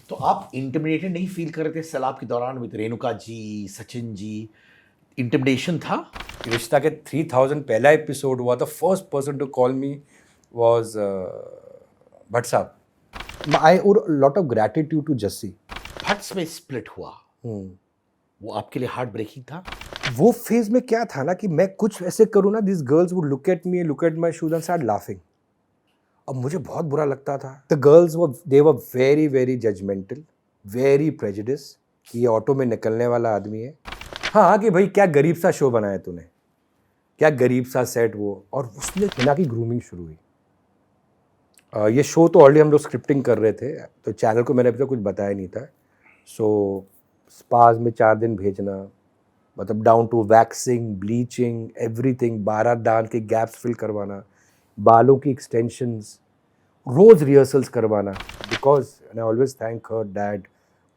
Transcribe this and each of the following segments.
तो आप इंटिमिडेटेड नहीं फील कर रहे थे सैलाब के दौरान विद रेणुका जी, सचिन जी? इंटिमिडेशन था? रिश्ता के 3000 पहला एपिसोड हुआ, the first person to call me was Bhatt sahab. I owe lot of gratitude to Jassi. फट्स में स्प्लिट हुआ, वो आपके लिए हार्ट ब्रेकिंग था? वो फेज में क्या था ना कि मैं कुछ ऐसे करूँ ना, this girls would look at me, look at my shoes and start laughing. अब मुझे बहुत बुरा लगता था. The girls were they were very very judgmental, very prejudice कि ये ऑटो में निकलने वाला आदमी है. हाँ कि भाई क्या गरीब सा शो बनाया तूने, क्या गरीब सा सेट वो. और उसमें हिना की ग्रूमिंग शुरू हुई. ये शो तो ऑलरेडी हम लोग स्क्रिप्टिंग कर रहे थे, तो चैनल को मैंने अभी तक कुछ बताया नहीं था. सो स्पाज में 4 दिन भेजना, मतलब down to waxing, bleaching, everything, 12 दांत के गैप्स फिल करवाना, बालों की एक्सटेंशंस, रोज रिहर्सल्स करवाना. Because I always thank her dad,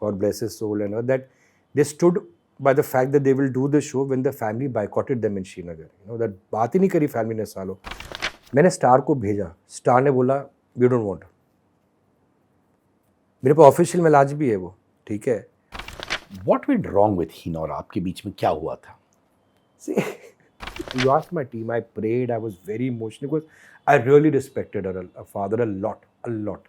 God bless his soul, and that they stood by the fact that they will do the show when the family boycotted them in Srinagar. You know, that बात ही नहीं करी family ने सालों. मैंने star को भेजा, star ने बोला वी डोंट वांट. मेरे पास ऑफिशियल में लाज भी है वो, ठीक है. What went wrong with Hina और आपके बीच में क्या हुआ था? See, you asked my team, I prayed, I was very emotional because I really respected her father a lot, a lot.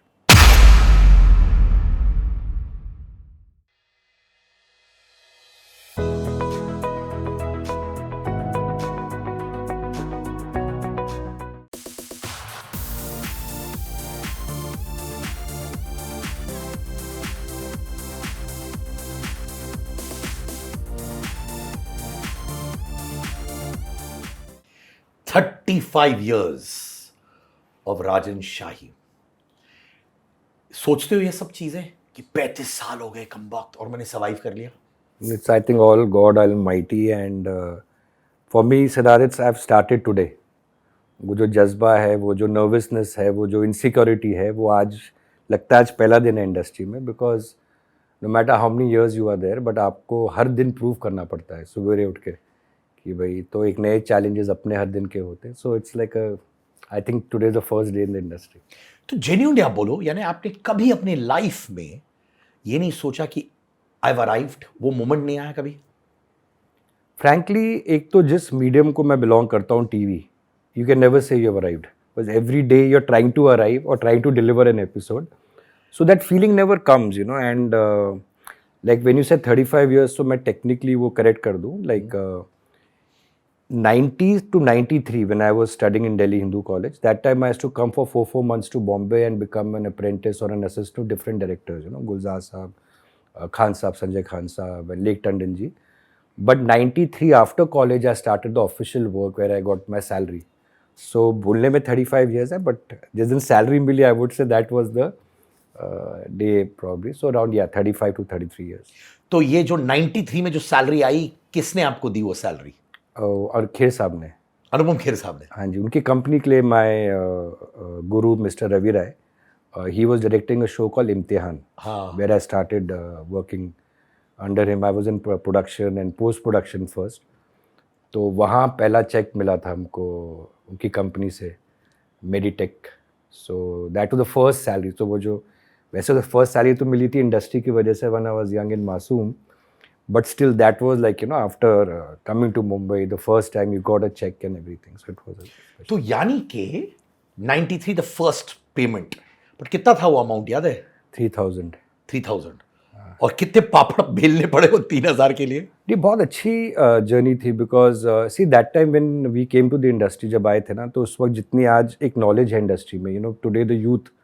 Thirty 35 years of राजन शाही. सोचते हो ये सब चीजें कि 35 साल हो गए कम वक्त और मैंने सर्वाइव कर लिया? It's, I think, all God Almighty, and for me, Siddharth, I've started today. वो जो जज्बा है, वो जो नर्वसनेस है, वो जो इनसिक्योरिटी है, वो आज लगता है आज पहला दिन है इंडस्ट्री में. Because no matter how many years you are there, but आपको हर दिन प्रूव करना पड़ता है सुबह उठ के कि भाई, तो एक नए चैलेंजेस अपने हर दिन के होते हैं. So it's like I think today is the first day in the industry. तो जेन्युइनली आप बोलो, यानी आपने कभी अपनी लाइफ में ये नहीं सोचा कि आई हैव अराइव्ड? वो मोमेंट नहीं आया कभी? फ्रैंकली, एक तो जिस मीडियम को मैं बिलोंग करता हूँ, TV, you can never say you have arrived, because every day you're trying to arrive or trying to deliver an episode, so that feeling never comes, you know. And like when you say 35 years, so मैं technically वो correct कर दूँ, like 90s to 93 when I was studying in Delhi Hindu College, that time I used to come for 4 months to Bombay and become an apprentice or an assistant to different directors, you know, Gulzar Saab, Khan Saab, Sanjay Khan Saab, and Lake Tandon ji. But 93 after college I started the official work where I got my salary. So बोलने में 35 years है, but जिस दिन salary milli, I would say that was the day probably. So around 35 to 33 years. तो ये जो 93 में जो सैलरी आई, किसने आपको दी वो सैलरी? और खेर साहब ने, अनुपम खेर साहब ने? हाँ जी, उनकी कंपनी के लिए my guru Mister Ravi Rai, he was directing a show called इम्तिहान, where I started working under him. I was in production and post production first. तो वहाँ पहला चेक मिला था हमको उनकी कंपनी से, Meditech. So that was the first salary. तो वो जो वैसे तो फर्स्ट सैलरी तो मिली थी इंडस्ट्री की वजह से when I was young and मासूम, but still that was like, you know, after coming to Mumbai the first time you got a cheque and everything. So it was. तो यानी कि 93 द फर्स्ट पेमेंट, बट कितना था वो amount याद है? 3000. 3000. और कितने पापड़ बेलने पड़े वो 3000 के लिए? ये बहुत अच्छी जर्नी थी. Because see that time when we came to the industry, जब आए थे ना, तो उस वक्त जितनी आज एक नॉलेज है इंडस्ट्री में, you no, today the youth,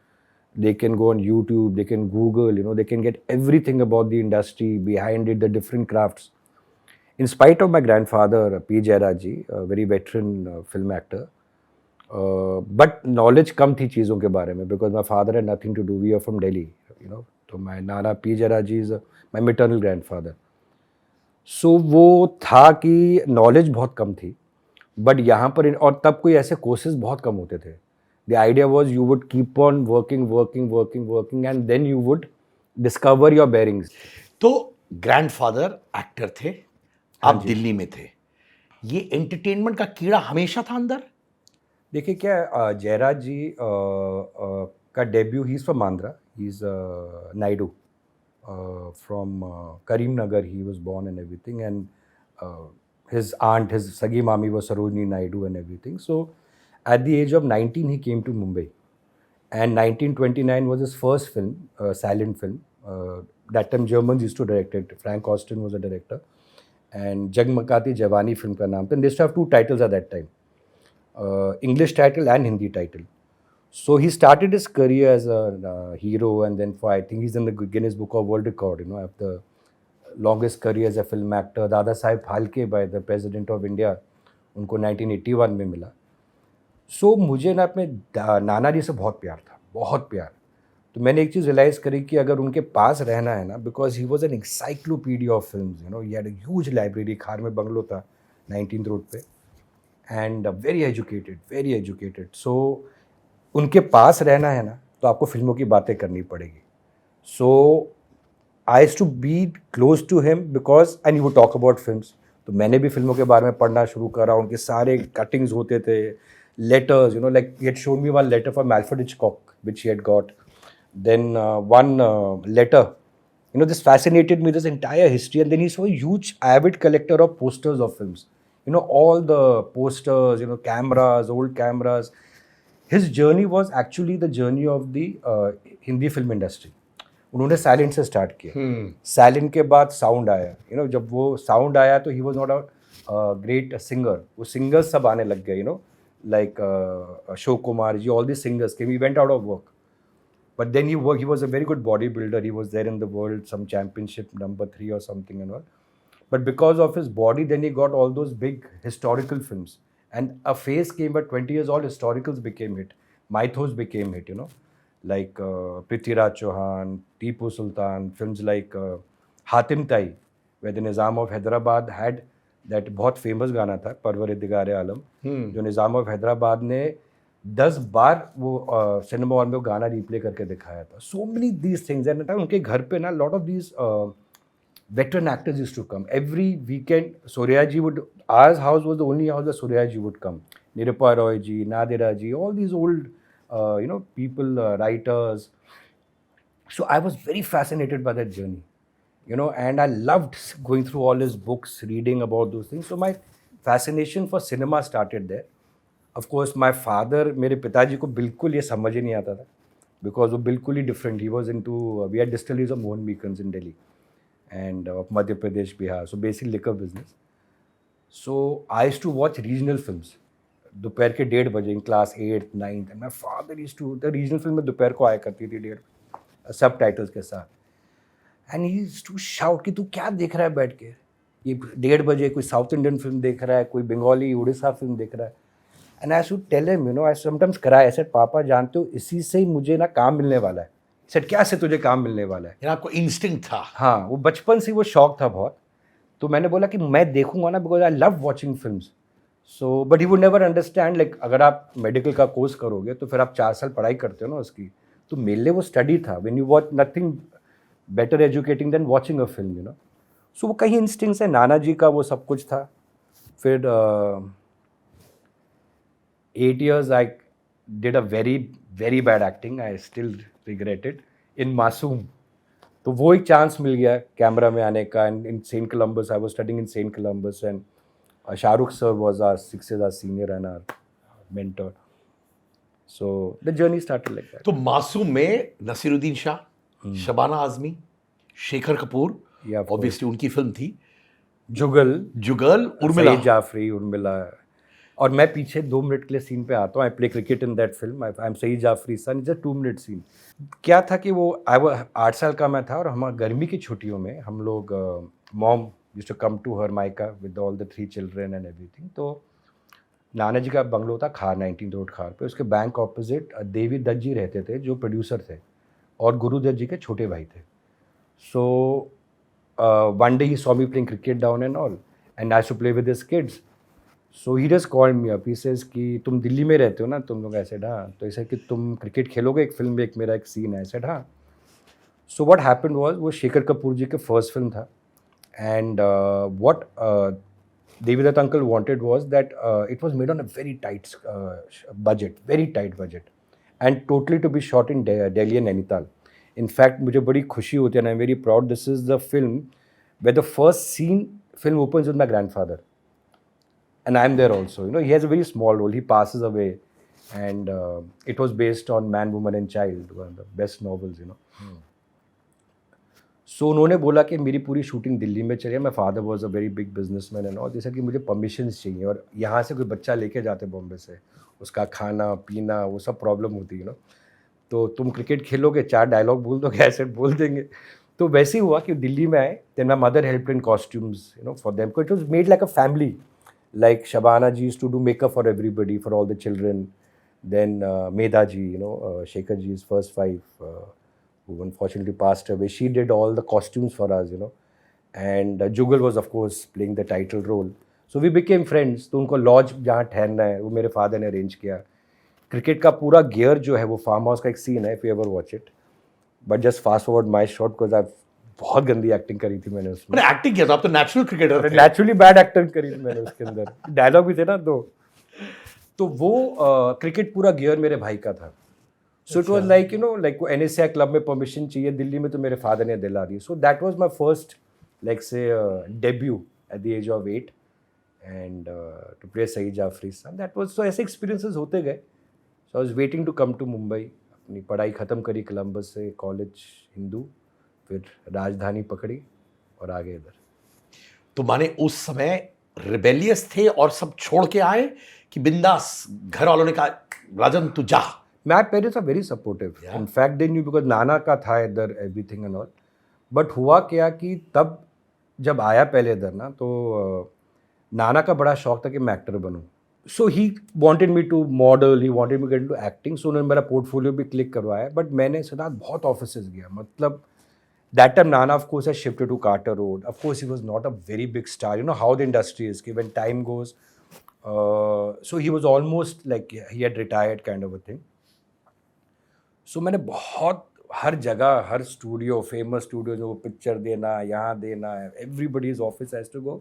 they can go on YouTube, they can Google, you know, they can get everything about the industry, behind it, the different crafts. In spite of my grandfather, P. Jairaj ji, a very veteran film actor, but knowledge कम थी चीज़ों के बारे में, because my father had nothing to do. We are from Delhi, you know. तो my Nana P. Jairaj ji is my maternal grandfather. So वो था कि knowledge बहुत कम थी, but यहाँ पर और तब कोई ऐसे courses बहुत कम होते थे. The idea was you would keep on working, and then you would discover your bearings. तो ग्रैंडफादर एक्टर थे, आप दिल्ली में थे, ये एंटरटेनमेंट का कीड़ा हमेशा था अंदर? देखिए क्या, जयराज जी का debut, he is from Andhra, he is Naidu, from Karimnagar. He was born and everything, and his aunt, his Sagi Mami was Sarojini Naidu and everything. So at the age of 19, he came to Mumbai. And 1929 was his first film, silent film. That time Germans used to direct it. Frank Austin was a director. And Jagmakati Javani film ka naam. Then they used to have two titles at that time. English title and Hindi title. So he started his career as a hero, and then I think he's in the Guinness Book of World Record, of the longest career as a film actor. Dada Saheb Phalke by the President of India, उनको 1981 में मिला. सो मुझे ना अपने नाना जी से बहुत प्यार था, बहुत प्यार. तो मैंने एक चीज़ रियलाइज़ करी कि अगर उनके पास रहना है ना, because he was an encyclopedia of film, he had a huge library. खार में बंगलो था 19th रोड पे, एंड वेरी एजुकेटेड. सो उनके पास रहना है ना, तो आपको फिल्मों की बातें करनी पड़ेगी. So I used to be close to him because and you talk about films. तो मैंने भी फिल्मों के बारे में पढ़ना शुरू करा. उनके सारे कटिंग्स होते थे, letters, like he had shown me one letter from Alfred Hitchcock, which he had got. Then one letter, this fascinated me, this entire history. And then he saw a huge avid collector of posters of films. All the posters, cameras, old cameras. His journey was actually the journey of the Hindi film industry. उन्होंने silent से start किया. Silent के बाद sound आया. जब वो sound आया तो he was not a great singer. वो सिंगर्स सब आने लग गए, like Ashok Kumar ji, all these singers came. He went out of work, but then he was a very good bodybuilder. He was there in the world, some championship number 3 or something and all. But because of his body, then he got all those big historical films. And a phase came, but 20 years all historicals became hit. Mythos became hit, like Prithviraj Chauhan, Tipu Sultan, films like Hatim Tai, where the Nizam of Hyderabad had that बहुत famous गाना था, परवरदिगार आलम, जो निज़ाम of Hyderabad ने 10 बार वो cinema hall में वो गाना रिप्ले करके दिखाया था. So many these things. And उनके घर पे ना lot of these veteran actors used to come every weekend. Suryaji would, ours house was the only house that Suryaji would come. Nirupa Roy ji, Nadira ji, all these old people, writers. So I was very fascinated by that journey. And I loved going through all his books, reading about those things. So my fascination for cinema started there. Of course, my father, मेरे पिताजी को बिल्कुल ये समझ ही नहीं आता था, because वो बिल्कुल ही different. He was into, we had distilleries of Mohan Beacons in Delhi and of Madhya Pradesh, Bihar. So basically liquor business. So I used to watch regional films. दोपहर के 1:30 बजे in class 8th, 9th. And my father used to, the regional film में दोपहर को आया करती थी 1:30 subtitles के साथ. And he used to shout कि तू क्या देख रहा है बैठ के, ये 1:30 बजे कोई साउथ इंडियन फिल्म देख रहा है, कोई बंगाली उड़ीसा फिल्म देख रहा है. And I should tell him, I sometimes कराया. ऐसे पापा जानते हो इसी से ही मुझे ना काम मिलने वाला है. सेट क्या से तुझे काम मिलने वाला है? आपको इंस्टिंक्ट था? हाँ, वो बचपन से वो शौक था बहुत. तो मैंने बोला कि मैं देखूंगा ना, because I love watching films. So but he would never understand. Like अगर आप मेडिकल का कोर्स करोगे तो फिर आप 4 साल पढ़ाई करते हो ना उसकी. तो मेरे लिए वो स्टडी था. When you watch nothing better educating than watching a film, so वो कहीं इंस्टिंक्ट्स है. नाना जी का वो सब कुछ था. फिर 8 years I did a very bad acting. I still regret it in मासूम. तो वो एक चांस मिल गया कैमरा में आने का. And in Saint Columbus, I was studying in Saint Columbus, and Shahrukh sir was our 6 years our senior and our mentor. So the journey started like that. तो मासूम में नसीरुद्दीन शाह, शबाना आजमी, शेखर कपूर, ऑब्वियसली उनकी फिल्म थी. जुगल, उर्मिला, सईद जाफरी, उर्मिला. और मैं पीछे 2 मिनट के लिए सीन पे आता हूँ. I play cricket in that film. I am Saeed Jaffrey son. It's a 2 minute scene. क्या था कि वो 8 साल का मैं था, और हम गर्मी की छुट्टियों में हम लोग, mom used to come to her मायका with all the 3 children and everything. तो नाना जी का बंगलो था खार, 19th रोड खार पे. उसके बैंक ऑपोजिट देवी दत्त जी रहते थे, जो प्रोड्यूसर थे और गुरुदत्त जी के छोटे भाई थे. So one day he saw me playing cricket down and all, and I shoe play with his kids. So he just called me up. He says कि तुम दिल्ली में रहते हो ना तुम लोग? ऐसे हाँ. तो ऐसे कि तुम क्रिकेट खेलोगे एक फिल्म में, एक मेरा एक सीन है. ऐसे हाँ. सो व्हाट हैपेंड वाज, वो शेखर कपूर जी के फर्स्ट फिल्म था. And what Devidat uncle wanted was that it was made on a very tight budget, and totally to be shot in Delhi and Nainital. In fact मुझे बड़ी खुशी होती है, and I am very proud, this is the film where the first scene film opens with my grandfather, and I'm there also. You know, he has a very small role. He passes away, and it was based on Man, Woman and Child, one of the best novels. You know. So उन्होंने बोला कि मेरी पूरी shooting Delhi में चली है. My father was a very big businessman and all. They said कि मुझे परमिशंस चाहिए, और यहाँ से कोई बच्चा लेके जाते बॉम्बे से, उसका खाना पीना वो सब प्रॉब्लम होती है ना. तो तुम क्रिकेट खेलोगे, 4 डायलॉग बोल दोगे, ऐसे बोल देंगे. तो वैसे ही हुआ कि दिल्ली में आए. Then my mother helped in costumes, you know, for them. Because it was made like a family. Like Shabana ji used to do makeup for everybody, for all the children. Then Medha ji, you know, Shekhar ji's first wife, who unfortunately passed away, she did all the costumes for us, you know. And Jugal was of course playing the title role. So we became friends. तो उनको laws जहाँ ठहरना है वो मेरे father ने arrange किया. Cricket का पूरा गियर जो है वो फार्म हाउस का एक सीन है, if you ever watch it. But just fast forward my shot, because I बहुत गंदी एक्टिंग करी थी मैंने उसमें. एक्टिंग किया था, आप तो नेचुरल क्रिकेटर थे. नेचुरली बैड एक्टिंग करी थी मैंने उसके अंदर. डायलॉग भी थे ना 2. तो वो क्रिकेट पूरा गियर मेरे भाई का था. So it was like, you know, like वो NSI क्लब में परमिशन चाहिए दिल्ली में, तो मेरे फादर ने दिला दी. So that was my first, like say, debut at the age of 8, and to play Saeed Jaffrey sahab. That was, so ऐसे एक्सपीरियंसेस होते गए. So I was waiting to come to Mumbai. अपनी पढ़ाई ख़त्म करी कोलंबस से, कॉलेज हिंदू, फिर राजधानी पकड़ी और आगे इधर. तो माने उस समय रिबेलियस थे और सब छोड़ के आए कि बिंदास घर वालों ने कहा राजन तू जा? My parents are very supportive. Yeah. In fact, they knew because नाना का था इधर everything and all. But हुआ क्या कि तब जब आया पहले इधर ना, तो नाना का बड़ा शौक था कि मैं actor बनूं. So he wanted me to model, he wanted me to get into acting. So उन्होंने मेरा पोर्टफोलियो भी क्लिक करवाया. बट मैंने सिद्धार्थ बहुत ऑफिसेज गया. मतलब that time Nana of course has shifted to Carter Road. Of course he was not a very big star. You know how the industry is. When time goes, so he was almost like he had retired kind of a thing. So मैंने बहुत हर जगह, हर studio, famous studio जो picture देना, यहाँ देना, everybody's office has to go.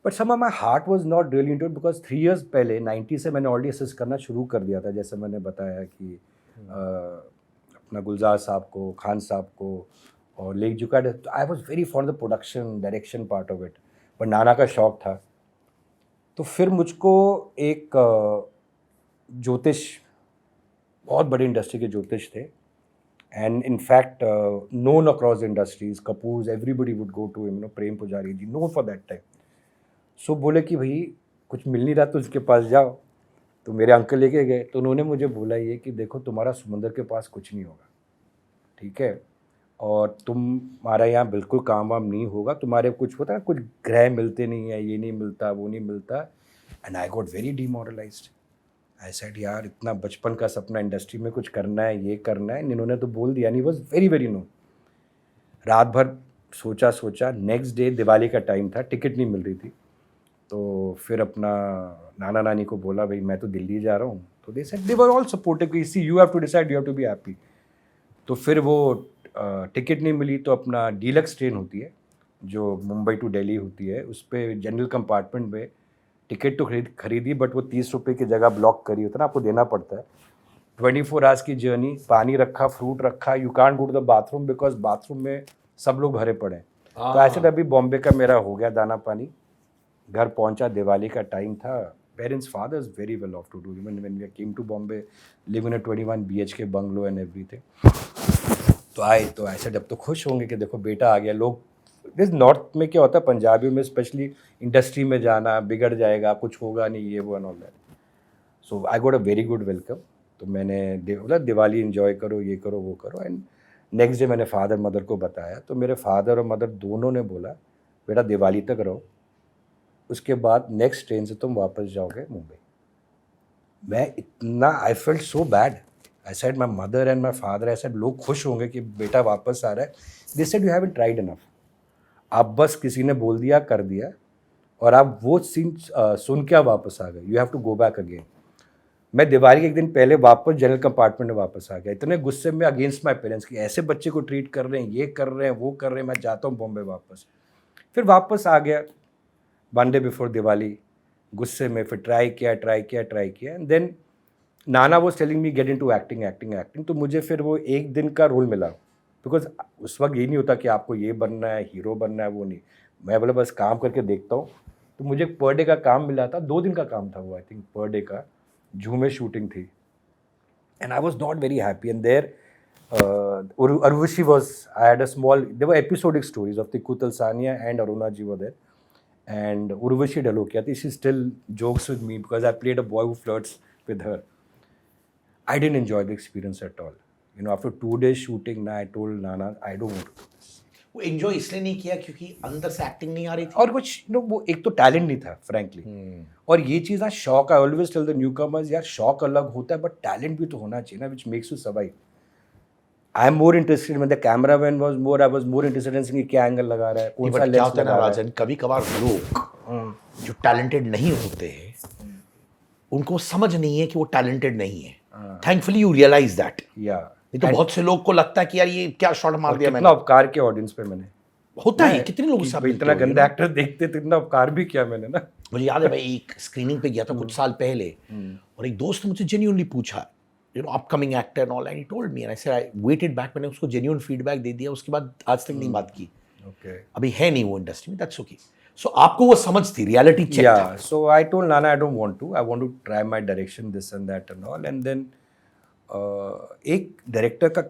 But somehow my heart was not really into it because 3 years पहले 90 से मैंने ऑलरेडी असिस्ट करना शुरू कर दिया था. जैसे मैंने बताया कि अपना गुलजार साहब को, खान साहब को, और लेक जुका. आई was very for the production direction part of it. पर नाना का शौक था. तो फिर मुझको एक ज्योतिष, बहुत बड़ी इंडस्ट्री के ज्योतिष थे, and in fact known across industries, Kapoors, everybody would go to him, you know, Prem Pujari ji, known for that time. So बोले कि भाई कुछ मिल नहीं रहा तो उसके पास जाओ. तो मेरे अंकल लेके गए. तो उन्होंने मुझे बोला ये कि देखो तुम्हारा समुंदर के पास कुछ नहीं होगा, ठीक है, और तुम्हारा यहाँ बिल्कुल काम वाम नहीं होगा. तुम्हारे कुछ होता है, कुछ ग्रह मिलते नहीं है, ये नहीं मिलता, वो नहीं मिलता. And I got very demoralised. I said यार इतना बचपन का सपना, इंडस्ट्री में कुछ करना है, ये करना है. इन्होंने तो बोल दिया. नहीं, वॉज वेरी वेरी नो. रात भर सोचा. नेक्स्ट डे दिवाली का टाइम था, टिकट नहीं मिल रही थी. तो फिर अपना नाना नानी को बोला भाई मैं तो दिल्ली जा रहा हूँ. तो they said they were all supportive. See you have to decide, you have to be happy. तो फिर वो टिकट नहीं मिली. तो अपना डीलक्स ट्रेन होती है जो मुंबई टू दिल्ली होती है, उस पर जनरल कंपार्टमेंट में टिकट तो खरीदी, बट वो 30 रुपये की जगह ब्लॉक करी होता है ना, आपको देना पड़ता है. 24 आवर्स की जर्नी, पानी रखा, फ्रूट रखा. You can't go to the bathroom because bathroom में सब लोग भरे पड़े हैं. तो ऐसे अभी बॉम्बे का मेरा हो गया दाना पानी. घर पहुंचा, दिवाली का टाइम था. Parents, fathers very well off to do. Even when we came to Bombay, live in a 21 BHK bungalow and everything. तो आए तो ऐसे जब तो खुश होंगे कि देखो बेटा आ गया. लोग दिस नॉर्थ में क्या होता है, पंजाबियों में स्पेशली, इंडस्ट्री में जाना, बिगड़ जाएगा, कुछ होगा नहीं, ये वो and all that. So I got a very good welcome. तो मैंने बोला दिवाली इन्जॉय करो, ये करो, वो करो. एंड नेक्स्ट डे मैंने फादर मदर को बताया. तो मेरे फादर और मदर दोनों ने बोला बेटा दिवाली तक रहो, उसके बाद नेक्स्ट ट्रेन से तुम वापस जाओगे मुंबई. मैं इतना, आई felt so bad. I said my mother and my father, I said लोग खुश होंगे कि बेटा वापस आ रहा है. They said you haven't tried enough. आप बस किसी ने बोल दिया, कर दिया, और आप वो सीन सुन के आप वापस आ गए. You have to go back again. मैं दिवाली के एक दिन पहले वापस जनरल कंपार्टमेंट में वापस आ गया. इतने गुस्से में अगेंस्ट माई पेरेंट्स कि ऐसे बच्चे को ट्रीट कर रहे हैं, ये कर रहे हैं, वो कर रहे हैं, मैं जाता हूँ बॉम्बे वापस. फिर वापस आ गया 1 day बिफोर दिवाली, गुस्से में. फिर ट्राई किया. And then Nana was telling me get into acting. तो मुझे फिर वो एक दिन का रोल मिला बिकॉज उस वक्त ये नहीं होता कि आपको ये बनना है, हीरो बनना है, वो नहीं। मैं बोला बस काम करके देखता हूँ। तो मुझे पर डे का काम मिला था, 2 दिन का काम था वो, आई थिंक पर डे का। जू में शूटिंग थी and I was not very happy and there Urvashi was, I had a small, there were episodic stories of Tikku Talsania and Aruna ji were there. And Urvashi Dhalokia, she still jokes with me because I played a boy who flirts with her. I didn't enjoy the experience at all. You know, after 2 days shooting, I told Nana, I don't want to do this. वो enjoy इसलिए नहीं किया क्योंकि अंदर से acting नहीं आ रही थी और कुछ वो एक तो टैलेंट नहीं था फ्रैंकली। और ये चीज़ ना, शौक, I always tell the newcomers, यार शौक अलग होता है बट टैलेंट भी तो होना चाहिए ना, which makes you survive. I am more interested when the cameraman was more, I was more interested in seeing क्या एंगल लगा रहा है, कौन सा लेंस लगा रहा है। राजन, कभी कभार लोग जो टैलेंटेड नहीं होते हैं उनको समझ नहीं है कि वो टैलेंटेड नहीं है। Thankfully you realise that. या नहीं तो बहुत से लोग को लगता है कि यार ये क्या शॉट मार दिया मैंने। कितना उपकार किया ऑडियंस पे मैंने, होता है कितने लोग सब इतना गंदा एक्टर देखते तो इतना उपकार भी किया मैंने ना। मुझे याद है भाई, एक स्क्रीनिंग पे गया था कुछ साल पहले और एक दोस्त ने मुझसे जेन्युइनली पूछा, you know, upcoming actor and all, and he told me and I said I waited back. मैंने उसको जेन्युइन फीडबैक दे दिया, उसके बाद आज तक नहीं बात की। ओके, अभी है नहीं वो इंडस्ट्री में, दैट्स ओके। सो आपको वो समझ थी, रियलिटी चेक था। या सो I told Nana I don't want to, I want to try my direction this and that and all. And then एक डायरेक्टर का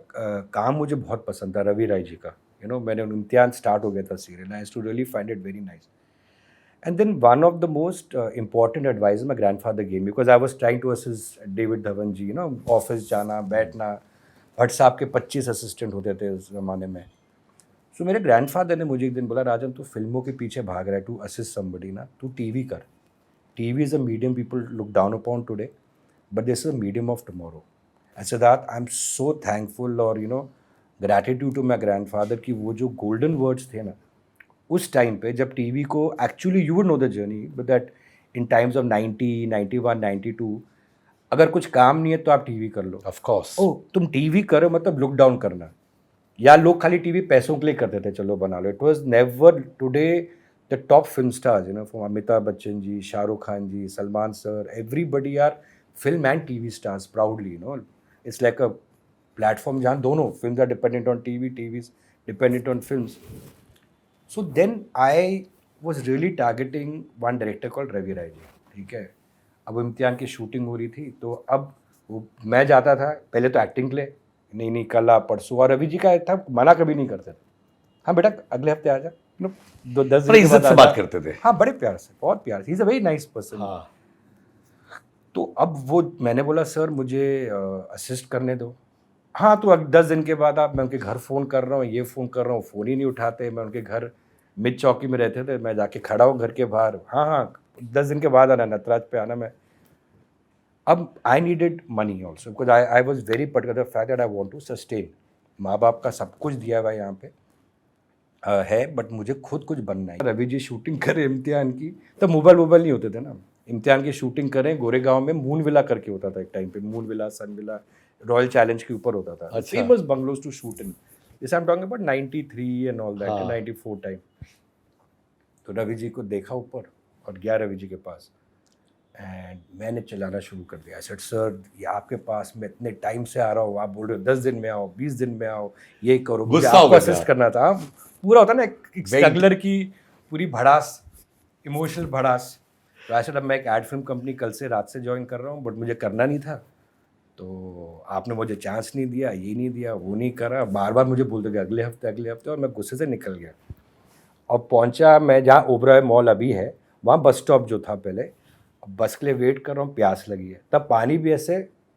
काम मुझे बहुत पसंद था, रवि राय जी का। यू नो, मैंने इम्तिहान स्टार्ट हो गया था serial, I used to really find it very nice. And then one of the most important advice my grandfather gave me, because I was trying to assist David Dhawan ji, you know, office जाना बैठना, भट्ट साहब के 25 assistant होते थे उस ज़माने में। सो मेरे ग्रैंडफादर ने मुझे एक दिन बोला, राजन तू फिल्मों के पीछे भाग रहा है, टू असिस्ट समबडी ना, तू टीवी कर। TV is a medium people look down upon today, but this is a medium of tomorrow. And so that I am so thankful और you know gratitude to my grandfather की वो जो golden words थे ना उस time पे, जब TV को actually you would know the journey, but that in times of 90, 91, 92 अगर कुछ काम नहीं है तो आप टीवी कर लो। Of course. ओ तुम टीवी करो मतलब लुक डाउन करना, या लोग खाली टीवी पैसों के लिए करते थे, चलो बना लो। It was never today the top film stars, you know, from Amitabh Bachchan ji, Shahrukh Khan ji, Salman sir, everybody are film and TV stars proudly, you know. It's like a platform जहाँ दोनों films are dependent on TV, TV's dependent on films. So then I was really targeting one director called Ravi Rai ji, ठीक है। अब इम्तिहान की shooting हो रही थी, तो अब वो मैं जाता था पहले तो एक्टिंग के लिए, नहीं कल आ परसों, और रवि जी का था मना कभी नहीं करते थे, हाँ बेटा अगले हफ्ते आ जा, 10 दिन इज्जत से बात करते थे। हाँ बड़े प्यार से, बहुत प्यार से, he is a very nice person. हाँ। तो अब वो मैंने बोला सर मुझे असिस्ट करने दो। हाँ तो अब 10 दिन के बाद आप, मैं उनके घर फ़ोन कर रहा हूँ, ये फ़ोन कर रहा हूँ, फ़ोन ही नहीं उठाते। मैं उनके घर मिड चौकी में रहते थे, मैं जाके खड़ा हूँ घर के बाहर, हाँ 10 दिन के बाद आना, नटराज पे आना। मैं अब I needed money also, because I was very particular fact that I want to sustain. माँ बाप का सब कुछ दिया हुआ यहाँ पे है, बट मुझे खुद कुछ बनना है। रवि जी शूटिंग करें इम्तिहान की, तब मोबाइल नहीं होते थे ना। इम्तिहान की शूटिंग करें गोरेगांव में, मून विला करके होता था एक टाइम पे, moon villa, sun villa, royal challenge के ऊपर होता था, famous bungalows to shoot in. This I am talking about 93 and all that, 94 time. तो रवि जी को देखा ऊपर और गया रवि जी के पास, एंड मैंने चलाना शुरू कर दिया। सेड सर ये आपके पास मैं इतने टाइम से आ रहा हूँ, आप बोल रहे हो 10 दिन में आओ, 20 दिन में आओ, ये करो, मुझे आपको असिस्ट करना था। पूरा होता ना एक स्ट्रगलर की पूरी भड़ास, इमोशनल भड़ास। तो ऐसे अब मैं एक एड फिल्म कंपनी कल से रात से ज्वाइन कर रहा हूँ, बट मुझे करना नहीं था, तो आपने मुझे चांस नहीं दिया, ये नहीं दिया, वो नहीं करा, बार बार मुझे बोलते गए अगले हफ्ते, और मैं गुस्से से निकल गया। और पहुंचा मैं जहाँ ओबराय मॉल अभी है, वहाँ बस स्टॉप जो था पहले, बस के लिए वेट कर रहा हूँ, प्यास लगी है। तब पानी भी ऐसे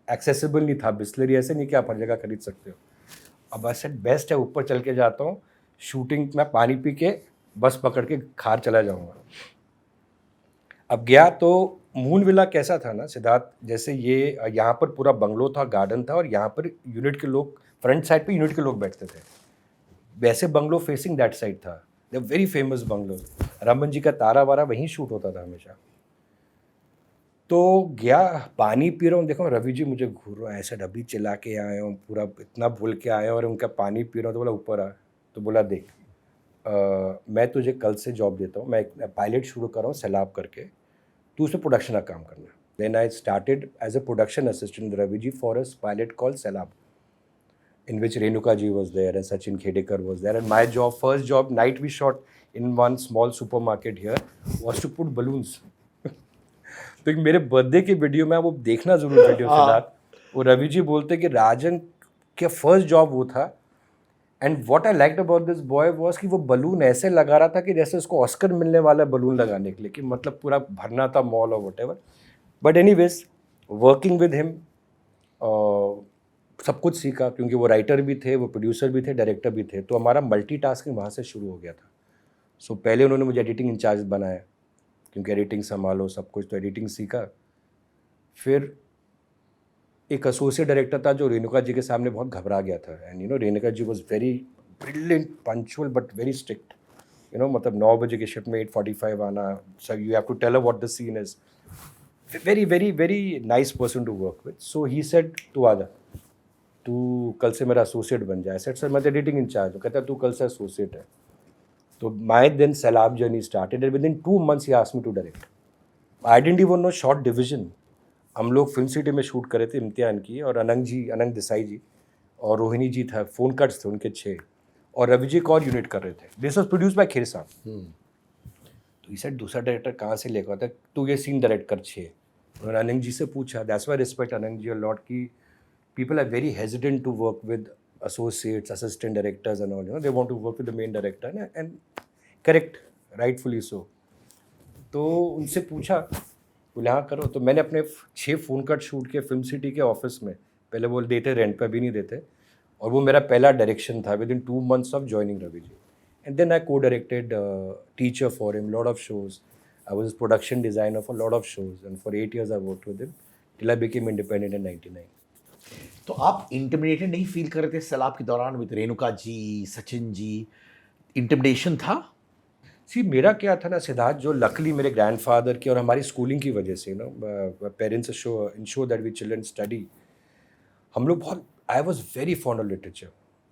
एक्सेसिबल नहीं था, बिस्लरी ऐसे नहीं कि आप हर जगह खरीद सकते हो। अब ऐसे बेस्ट है, ऊपर चल के जाता हूँ, शूटिंग में पानी पी के बस पकड़ के खार चला जाऊँगा। अब गया तो मून विला कैसा था ना सिद्धार्थ, जैसे ये यहाँ पर पूरा बंगलो था, गार्डन था, और यहाँ पर यूनिट के लोग, फ्रंट साइड पे यूनिट के लोग बैठते थे। वैसे बंगलो फेसिंग दैट साइड था, the very famous bungalow. Raman ji का तारा वारा वहीं शूट होता था हमेशा। तो गया, पानी पी रहा हूँ, देखो रवि जी मुझे घूर रहा है, ऐसा डब्बी चिल्ला के आया हूँ, पूरा इतना भूल के आया हूँ, और उनका पानी पी रहा हूँ। तो बोला ऊपर आ, तो बोला देख मैं तुझे कल से जॉब देता हूँ, मैं एक पायलट शुरू कर रहा हूँ सैलाब करके, तू उसमें प्रोडक्शन का काम करना। Then I started as a production assistant Ravi ji for a pilot call Sailaab. in which Renuka ji was there and Sachin Khedekar was there. And my job, first job, night we shot in one small supermarket here, was to put balloons. तो एक मेरे birthday की video में, वो देखना जरूर video Siddharth, वो रवि जी बोलते कि राजन का फर्स्ट जॉब वो था. And what I liked about this boy was कि वो बलून ऐसे लगा रहा था कि जैसे उसको ऑस्कर मिलने वाला बलून लगाने के लिए, कि मतलब पूरा भरना था मॉल और whatever. But anyways, working with him सब कुछ सीखा, क्योंकि वो राइटर भी थे, वो प्रोड्यूसर भी थे, डायरेक्टर भी थे. तो हमारा मल्टीटास्किंग वहाँ से शुरू हो गया था. सो पहले उन्होंने मुझे एडिटिंग इंचार्ज बनाया, क्योंकि एडिटिंग संभालो सब कुछ, तो एडिटिंग सीखा. फिर एक एसोसिएट डायरेक्टर था जो रेणुका जी के सामने बहुत घबरा गया था. And you know, Renuka ji was very brilliant, punctual but very strict. You know, मतलब 9 बजे की शिफ्ट में 8:45 आना. So you have to tell her what the scene is. Very very very nice person to work with. So he said, तू आ जा, तू कल से मेरा एसोसिएट बन जाए. सेड सर मैं तो एडिटिंग इंचार्ज हूँ. कहता तू कल से एसोसिएट है. तो my then Sailaab journey started. With in 2 months ही asked me to direct. I didn't even know shot division. हम लोग फिल्म सिटी में शूट करे थे इम्तिहान की, और अनंग देसाई जी और रोहिणी जी था, फोन कट्स थे उनके 6, और रवि जी एक और यूनिट कर रहे थे. This was produce by Kher साहब. तो ये सेड दूसरा डायरेक्टर कहाँ से लेकर आता, तू ये सीन डायरेक्ट कर 6. उन्होंने अनंग जी से पूछा. दैट्स वाई रिस्पेक्ट अनंग जी अ लॉट, की people are very hesitant to work with associates, assistant directors and all. You know, they want to work with the main director, and correct, rightfully so. तो उनसे पूछा, बोले हाँ करो. तो मैंने अपने 6 फोन कट शूट किए फिल्म सिटी के ऑफिस में. पहले वो देते रेंट पे, भी नहीं देते. और वो मेरा पहला डायरेक्शन था with in 2 months of joining Ravi ji. And then I co directed teacher for him, lot of shows. I was production designer for lot of shows, and for 8 years I worked with him till I became independent in 99. तो आप intimidated नहीं feel कर रहे थे सैलाब के दौरान with Renuka ji, Sachin ji? Intimidation था? सी मेरा क्या था ना सिद्धार्थ, जो लकली मेरे ग्रैंडफादर की और हमारी स्कूलिंग की वजह से, no, parents ensure that we children study. हम लोग बहुत, I was very fond of literature,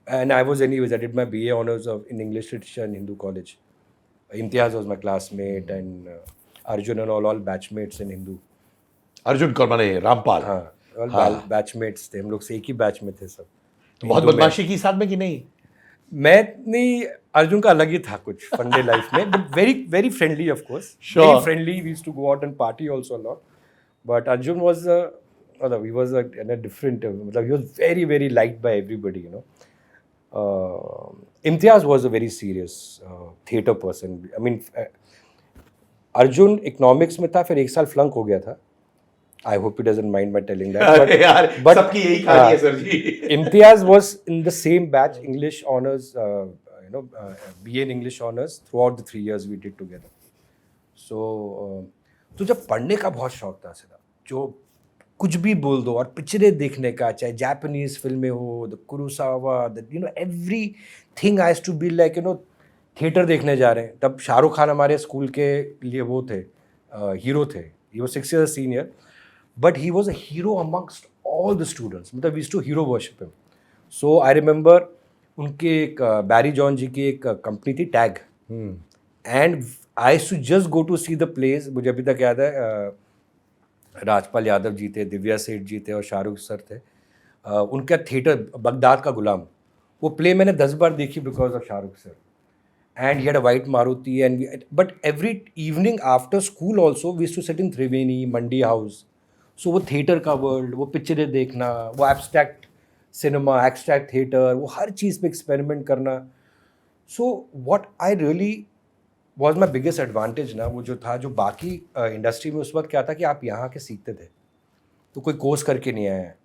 and I was anyways, I did my BA honours of in English literature in Hindu college. Imtiaz was my classmate, and Arjun and all batchmates in Hindu. Arjun कौन माने? रामपाल? हाँ, all batchmates थे हम लोग, से एक ही batch में थे सब. तो बहुत बदमाशी की साथ में कि नहीं? मैं नहीं, अर्जुन का अलग ही था कुछ फंडे लाइफ में, but very very friendly of course. Sure. Very friendly. We used to go out and party also a lot. But Arjun was मतलब ही वाज अ डिफरेंट, मतलब he was very very liked by everybody, you know. Imtiaz was a very serious theatre person. I mean, Arjun economics में था, फिर 1 साल फ्लंक हो गया था. I hope he doesn't mind my telling that. अरे यार, सबकी यही कहानी है सर जी. Imtiaz was in the same batch, English honors, BA in English honors throughout the 3 years we did together. So, तो जब पढ़ने का बहुत शौक था सीधा, जो कुछ भी बोल दो, और पिक्चरें देखने का, चाहे जापानीज फिल्में हो, the Kurosawa, the you know everything I has to be like, you know, theatre देखने जा रहे हैं. तब शाहरुख खान हमारे स्कूल के लिए वो थे, हीरो थे. He was 6 years senior. But he was a hero amongst all the students. मतलब we used to hero worship him. So I remember उनके एक बैरी जॉन जी की एक कंपनी थी, tag. And I used to just go to see the plays. मुझे अभी तक याद है, राजपाल यादव जी थे, दिव्या सेठ जी थे, और शाहरुख सर थे. उनका थिएटर बगदाद का गुलाम, वो प्ले मैंने 10 बार देखी because of Shahrukh sir. And he had a white Maruti, and but every evening after school also we used to sit in Triveni, Mandi House. So वो थिएटर का वर्ल्ड, वो पिक्चरें देखना, वो एब्स्ट्रैक्ट सिनेमा, एब्स्ट्रैक्ट थिएटर, वो हर चीज़ पे experiment करना. So what I really was my biggest advantage ना, वो जो था, जो बाकी इंडस्ट्री में उस वक्त क्या था कि आप यहाँ के सीखते थे, तो कोई कोर्स करके नहीं आए हैं,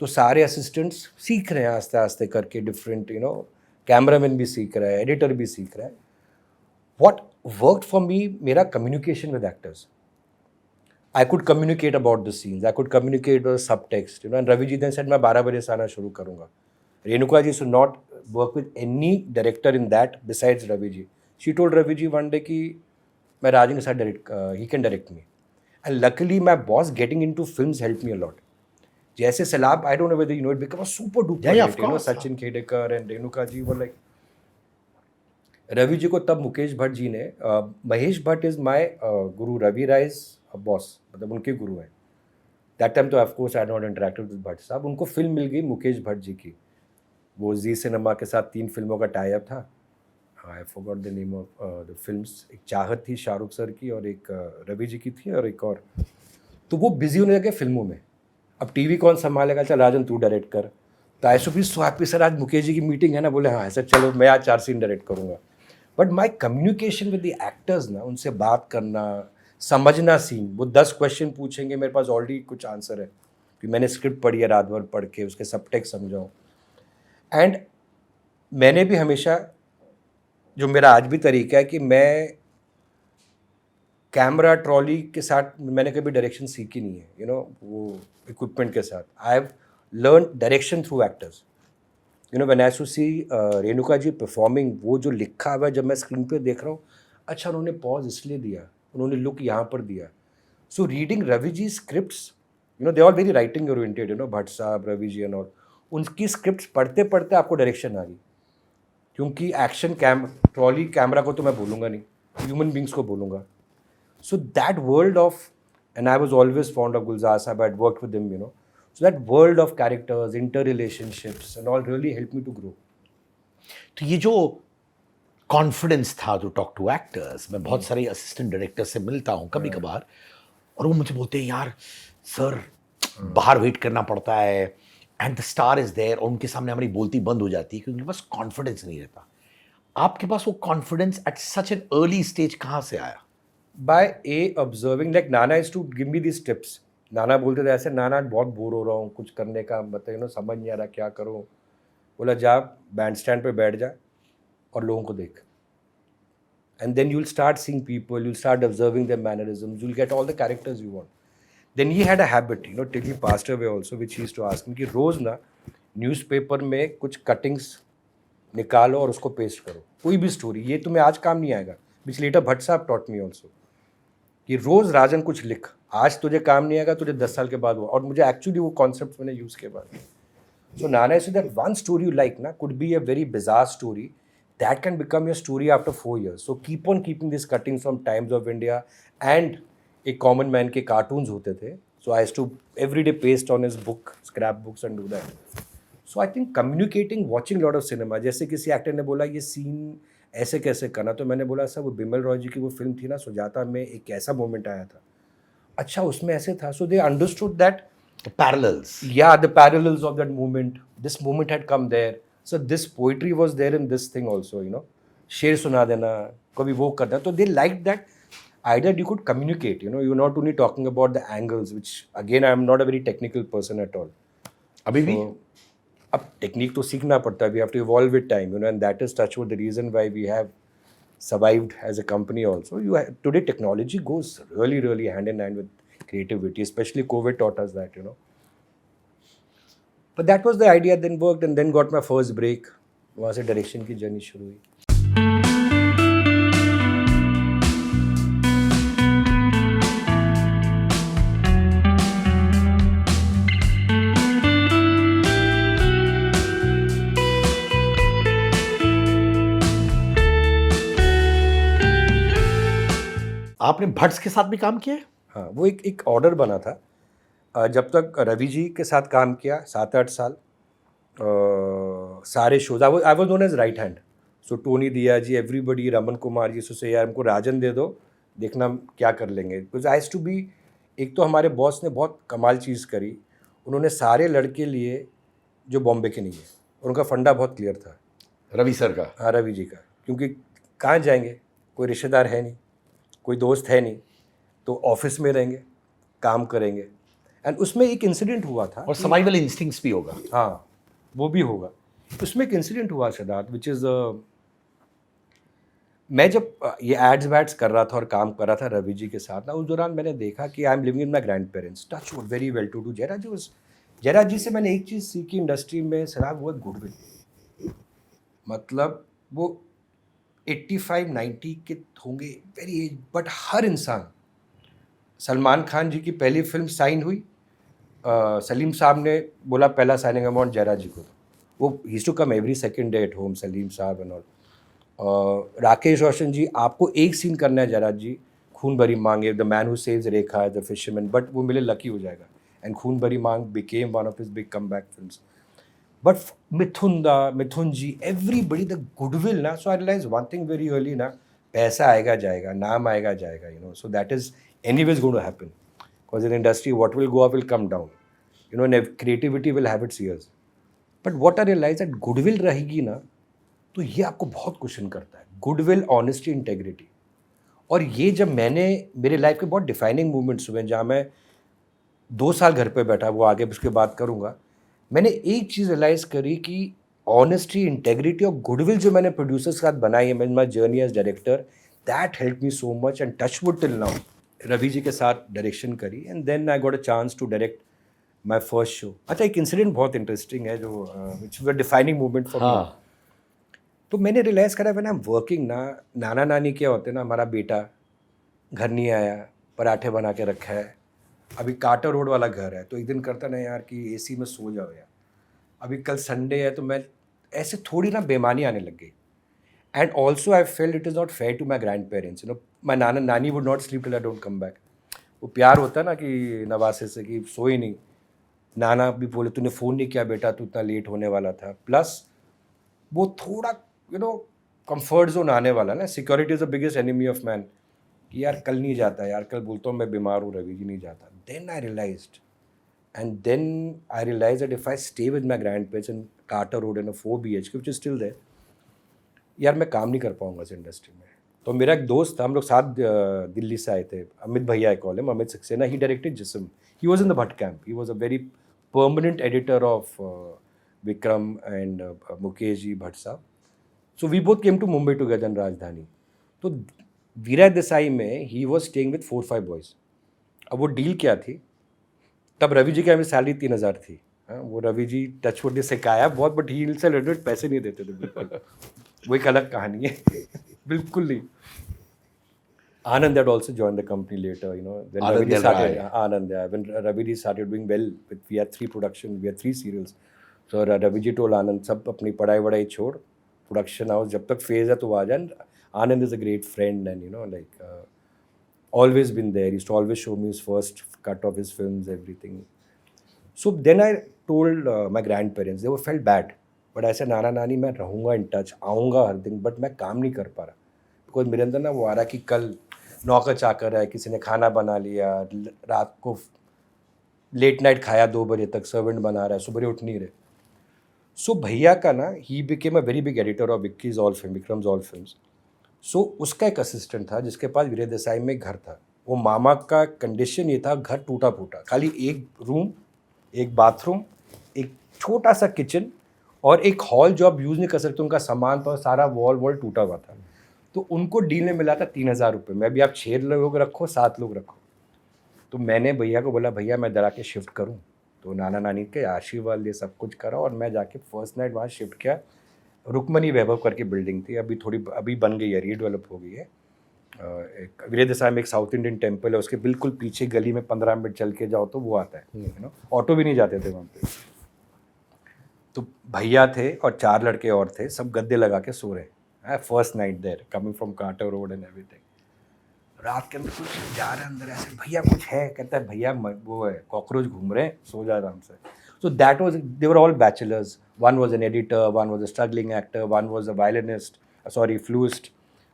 तो सारे असिस्टेंट्स सीख रहे हैं आस्ते आस्ते करके, डिफरेंट, यू नो, कैमरामैन भी सीख रहा है, एडिटर भी सीख रहा है. व्हाट वर्कड फॉर मी, मेरा communication with actors. I could communicate about the scenes. I could communicate the subtext, you know. And Ravi ji then said, मैं 12 बजे से आना शुरू करूँगा. Renuka ji should not work with any director in that besides Ravi ji. She told Ravi ji one day कि मैं राजन के साथ he can direct me. And luckily my boss getting into films helped me a lot. जैसे सैलाब, I don't know whether you know, it became a super duper Yeah, hit, you know. Sachin Khedekar and Renuka ji were like. Ravi ji को तब मुकेश भट्ट जी ने, Mahesh Bhatt is my Guru, Ravi Rai is boss, मतलब उनके गुरु हैं. That time तो of course I not interacted with Bhatt साहब. उनको film मिल गई मुकेश भट्ट जी की, वो जी सिनेमा के साथ 3 फिल्मों का टाई अप था. I forgot the name of the films. एक चाहत थी शाहरुख सर की और एक रवि जी की थी और एक और. तो वो बिजी होने लगे फिल्मों में. अब टीवी कौन संभालेगा? चल राजन तू डायरेक्ट कर. तो आई बी सो हैप्पी सर, आज मुकेश जी की मीटिंग है ना. बोले हाँ सर चलो मैं आज 4 सीन डायरेक्ट करूँगा. But my communication with the actors ना, उनसे बात करना, समझना सीन. वो 10 क्वेश्चन पूछेंगे, मेरे पास ऑलरेडी कुछ आंसर है कि मैंने स्क्रिप्ट पढ़ी है रात भर पढ़ के, उसके सबटेक्स्ट समझाऊँ. एंड मैंने भी हमेशा, जो मेरा आज भी तरीका है कि मैं कैमरा ट्रॉली के साथ मैंने कभी डायरेक्शन सीखी नहीं है. यू नो, वो इक्विपमेंट के साथ I have learn direction through actors. You know, when I to see Renuka ji performing, वो जो लिखा हुआ है जब मैं स्क्रीन पे देख रहा हूँ, अच्छा उन्होंने पॉज इसलिए दिया, उन्होंने लुक यहाँ पर दिया. So reading Ravi ji scripts, you know they are very writing oriented. You know, Bhatt साहब, रवि जी एंड ऑल, उनकी स्क्रिप्ट पढ़ते पढ़ते आपको डायरेक्शन आ गई. क्योंकि एक्शन ट्रॉली कैमरा को तो मैं बोलूँगा नहीं, ह्यूमन बींग्स को बोलूँगा. So that world of, and I was always fond of Gulzar Sahab, I had worked with him, you know. So that world of characters, interrelationships and all really helped me to grow. तो ये जो confidence था to talk to actors, मैं बहुत सारे assistant director से मिलता हूँ कभी कभार, और वो मुझे बोलते हैं यार सर बाहर वेट करना पड़ता है and the star is there, और उनके सामने हमारी बोलती बंद हो जाती है क्योंकि उनके पास कॉन्फिडेंस नहीं रहता. आपके पास वो confidence at such an early stage कहाँ से आया? By observing, like Nana used to give me these tips. नाना बोलते थे ऐसे, नाना बहुत बोर हो रहा हूँ, कुछ करने का मतलब यू नो समझ नहीं आ रहा क्या करूँ. बोला जा बैंड स्टैंड पे बैठ जा और लोगों को देख. And then you'll start seeing people, you'll start observing their mannerisms, you'll get all the characters you want. Then he had a habit, you know, till he passed away also, which he used to ask me कि रोज़ ना newspaper में कुछ cuttings निकालो और उसको paste करो, कोई भी स्टोरी. ये तुम्हें आज काम नहीं आएगा. which later भट्ट साहब taught me also, कि रोज़ राजन कुछ लिख, आज तुझे काम नहीं आएगा, तुझे 10 साल के बाद हुआ. और मुझे एक्चुअली वो कॉन्सेप्ट मैंने यूज़ किया बाद. सो नाना से that one story you like ना could be a very bizarre story that can become your story after 4 years. So keep on keeping this cuttings from Times of India and एक common man के cartoons होते थे. So I has to every day paste on his book, scrap books and do that. So I think communicating, watching lot of cinema. जैसे किसी actor ने बोला ये scene ऐसे कैसे करना, तो मैंने बोला सर वो बिमल रॉय जी की वो फिल्म थी ना सुजाता में, एक ऐसा मोमेंट आया था, अच्छा उसमें ऐसे था. So they understood that parallels, yeah, the parallels of that movement, this movement had come there, so this poetry was there in this thing also, you know. शेर सुना देना, कभी वो करना. तो they liked that idea that you could communicate, you know, you're not only talking about the angles, which again I am not a very technical person at all. अभी भी अब टेक्निक तो सीखना पड़ता है, we have to evolve with time, you know, and that is touchwood the reason why we have survived as a company also. Today technology goes really, really hand in hand with creativity, especially COVID taught us that, you know. But that was the idea, then worked and then got my first break. वहाँ से direction की journey शुरू हुई. आपने भट्ट के साथ भी काम किया? हाँ, वो एक ऑर्डर बना था. जब तक रवि जी के साथ काम किया 7-8 साल, सारे shows I was known as right hand. So Tony Deeya ji, everybody, Raman Kumar ji से यार हमको राजन दे दो, देखना क्या कर लेंगे. Because I has to be, एक तो हमारे बॉस ने बहुत कमाल चीज़ करी, उन्होंने सारे लड़के लिए जो बॉम्बे के नहीं है, और उनका फंडा बहुत क्लियर था. रवि सर का? हाँ, रवि जी का. क्योंकि कहाँ जाएंगे, कोई रिश्तेदार है नहीं, कोई दोस्त है नहीं, तो ऑफिस में रहेंगे, काम करेंगे. एंड उसमें एक इंसिडेंट हुआ था, और सर्वाइवल इंस्टिंक्ट्स भी होगा. हाँ, वो भी होगा. उसमें एक इंसिडेंट हुआ सिद्धार्थ, विच इज़ मैं जब ये एड्स वैड्स कर रहा था और काम कर रहा था रवि जी के साथ ना, उस दौरान मैंने देखा कि I am living in my grand parents, touch wood, very well to do. Jayraj ji से मैंने एक चीज़ सीखी इंडस्ट्री में सराब, वो गुडविल. मतलब वो 85-90 के होंगे, वेरी एज, बट हर इंसान. सलमान खान जी की पहली फिल्म साइन हुई, सलीम साहब ने बोला पहला साइनिंग अमाउंट जयराज जी को. वो ही to come every second day at home, Salim sahab and all. Rakesh Roshan ji, आपको एक सीन करना है जयराज जी, खून भरी मांगे, the man who saves Rekha, the fisherman, but वो मिले लकी हो जाएगा. एंड खून भरी मांग became one of his big comeback films. But Mithun ji, everybody, the goodwill na. So I realized one thing very early na, पैसा आएगा जाएगा, नाम आएगा जाएगा, you know. So that is anyways going to happen. Because in industry, what will go up will come down. You know, and creativity will have its years. But what I realized that goodwill रहेगी ना, तो ये आपको बहुत question करता है. Goodwill, honesty, integrity. और ये जब मैंने मेरे लाइफ के बहुत डिफाइनिंग मोमेंट्स हुए जहाँ मैं 2 साल घर पे बैठा, वो आगे उसके बात करूँगा, मैंने एक चीज़ रियलाइज़ करी कि ऑनेस्टी, इंटेग्रिटी और गुडविल जो मैंने प्रोड्यूसर्स के साथ बनाई है, my journey as director, that help me so much and touch wood till now. Ravi ji के साथ डायरेक्शन करी and then I got a chance to direct my first show. अच्छा, एक इंसिडेंट बहुत इंटरेस्टिंग है जो which was a defining moment for me. तो मैंने रियलाइज़ करा व्हेन आई एम वर्किंग ना, नाना नानी क्या होते हैं ना, हमारा बेटा घर नहीं आया, पराठे बना के रखा है, अभी कार्टर रोड वाला घर है, तो एक दिन करता ना यार कि एसी में सो जाओ यार, अभी कल संडे है, तो मैं ऐसे थोड़ी ना बेमानी आने लग गई. And also I felt it is not fair to my grand parents. You know, my nani would not sleep till I don't come back. वो प्यार होता है ना कि नवासे से कि सो ही नहीं. नाना भी बोले तूने फ़ोन नहीं किया बेटा, तू इतना लेट होने वाला था. प्लस वो थोड़ा यू नो कंफर्ट जोन आने वाला ना. Security is the biggest enemy of man. कि यार कल नहीं जाता, यार कल बोलता हूँ मैं बीमार हूँ, रवि जी नहीं जाता. Then I realized that if I stay with my grandparents in Carter Road in a 4 BHK, which is still there, यार मैं काम नहीं कर पाऊंगा इस इंडस्ट्री में. तो मेरा एक दोस्त था, हम लोग साथ दिल्ली से आए थे, अमित भैया I call him, Amit Saxena. He directed Jism. He was in the Bhatt camp. He was a very permanent editor of Vikram and Mukesh ji Bhatt sahab. So we both came to Mumbai together in Rajdhani. तो वीरा देसाई में he was staying with 4-5 boys. अब वो डील क्या थी, तब रवि जी की हमें salary 3,000 थी. हाँ, वो रवि जी टचवुड ने सिखाया बहुत, बट ही से रिलेटेड पैसे नहीं देते थे बिल्कुल. वो एक अलग कहानी है. बिल्कुल नहीं. Anand had also joined the company later, you know. When Anand Ravi started, Anand, yeah. When Ravi started doing well, we had 3 productions, we had 3 serials. So Ravi ji told Anand, सब अपनी पढ़ाई वढ़ाई छोड़, production house जब तक phase है तो आ जा. Anand is a great friend and you know like always been there. He used to always show me his first cut of his films, everything. So then I told my grandparents. They were felt bad, but I said नाना नानी मैं रहूँगा in touch, आऊँगा हर दिन, but मैं काम नहीं कर पा रहा. Because मेरे अंदर ना वो आ रहा कि कल नौकर चाकर है, किसी ने खाना बना लिया, रात को लेट नाइट खाया 2 बजे तक, सर्वेंट बना रहा है, सुबह उठ नहीं रहे. सो भैया का ना, he became a very big editor of Vicky's all film, Vikram's all films. So उसका एक असिस्टेंट था जिसके पास वीरे देसाई में एक घर था. वो मामा का कंडीशन ये था, घर टूटा फूटा, खाली एक रूम, एक बाथरूम, एक छोटा सा किचन और एक हॉल जो आप यूज़ नहीं कर सकते. उनका सामान तो सारा वॉल टूटा हुआ था. तो उनको डील में मिला था 3,000 रुपये में. अभी आप 6 लोग रखो, 7 लोग रखो. तो मैंने भैया को बोला भैया मैं जरा के शिफ्ट करूं. तो नाना नानी के आशीर्वाद ये सब कुछ करा और मैं जाके फर्स्ट नाइट वहाँ शिफ्ट किया. रुक्मणी वैभव करके बिल्डिंग थी, अभी बन गई है, रीडेवलप हो गई है. एक वीरे देसाई में एक साउथ इंडियन टेम्पल है, उसके बिल्कुल पीछे गली में 15 मिनट चल के जाओ तो वो आता है. यू नो, ऑटो भी नहीं जाते थे वहाँ पे. तो भैया थे और 4 लड़के और थे, सब गद्दे लगा के सो रहे. First night there, coming from Carter road and everything. रात के अंदर कुछ जा रहे हैं अंदर ऐसे, भैया कुछ है, कहता है भैया वो है कॉकरोच घूम रहे हैं, सो जा आराम से. So that was, they were all bachelors. One was an editor, one was a struggling actor, one was a violinist, flutist,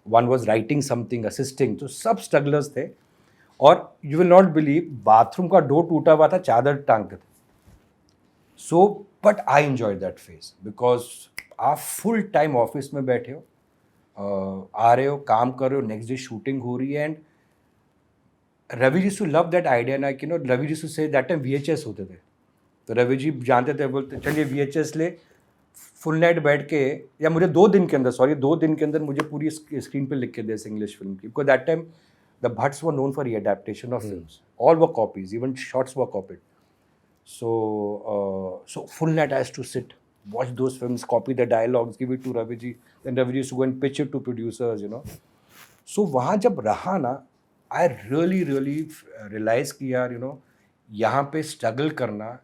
one was writing something, assisting. तो सब strugglers थे. और you will not believe, bathroom का door टूटा हुआ था, चादर टांगते थे. So, but I enjoyed that phase because आप full time ऑफिस में बैठे हो, आ रहे हो, काम कर रहे हो, नेक्स्ट डे शूटिंग हो रही है. And Ravi ji to love that idea ना, कि no Ravi ji to say that time VHS होते थे. तो रवि जी जानते थे, बोलते चलिए VHS ले, फुल नाइट बैठ के, या मुझे 2 दिन के अंदर मुझे पूरी स्क्रीन पे लिख के दे इंग्लिश फिल्म की. Because that time the Bhatts were known for readaptation of films. All were copies, even shorts were copied. So full night I used to sit, watch those films, copy the dialogues, give it to Ravi ji. Then Ravi ji used to go and pitch it to producers, you know. So वहाँ जब रहा ना, I really realized कि यार, you know, यहाँ पे struggle करना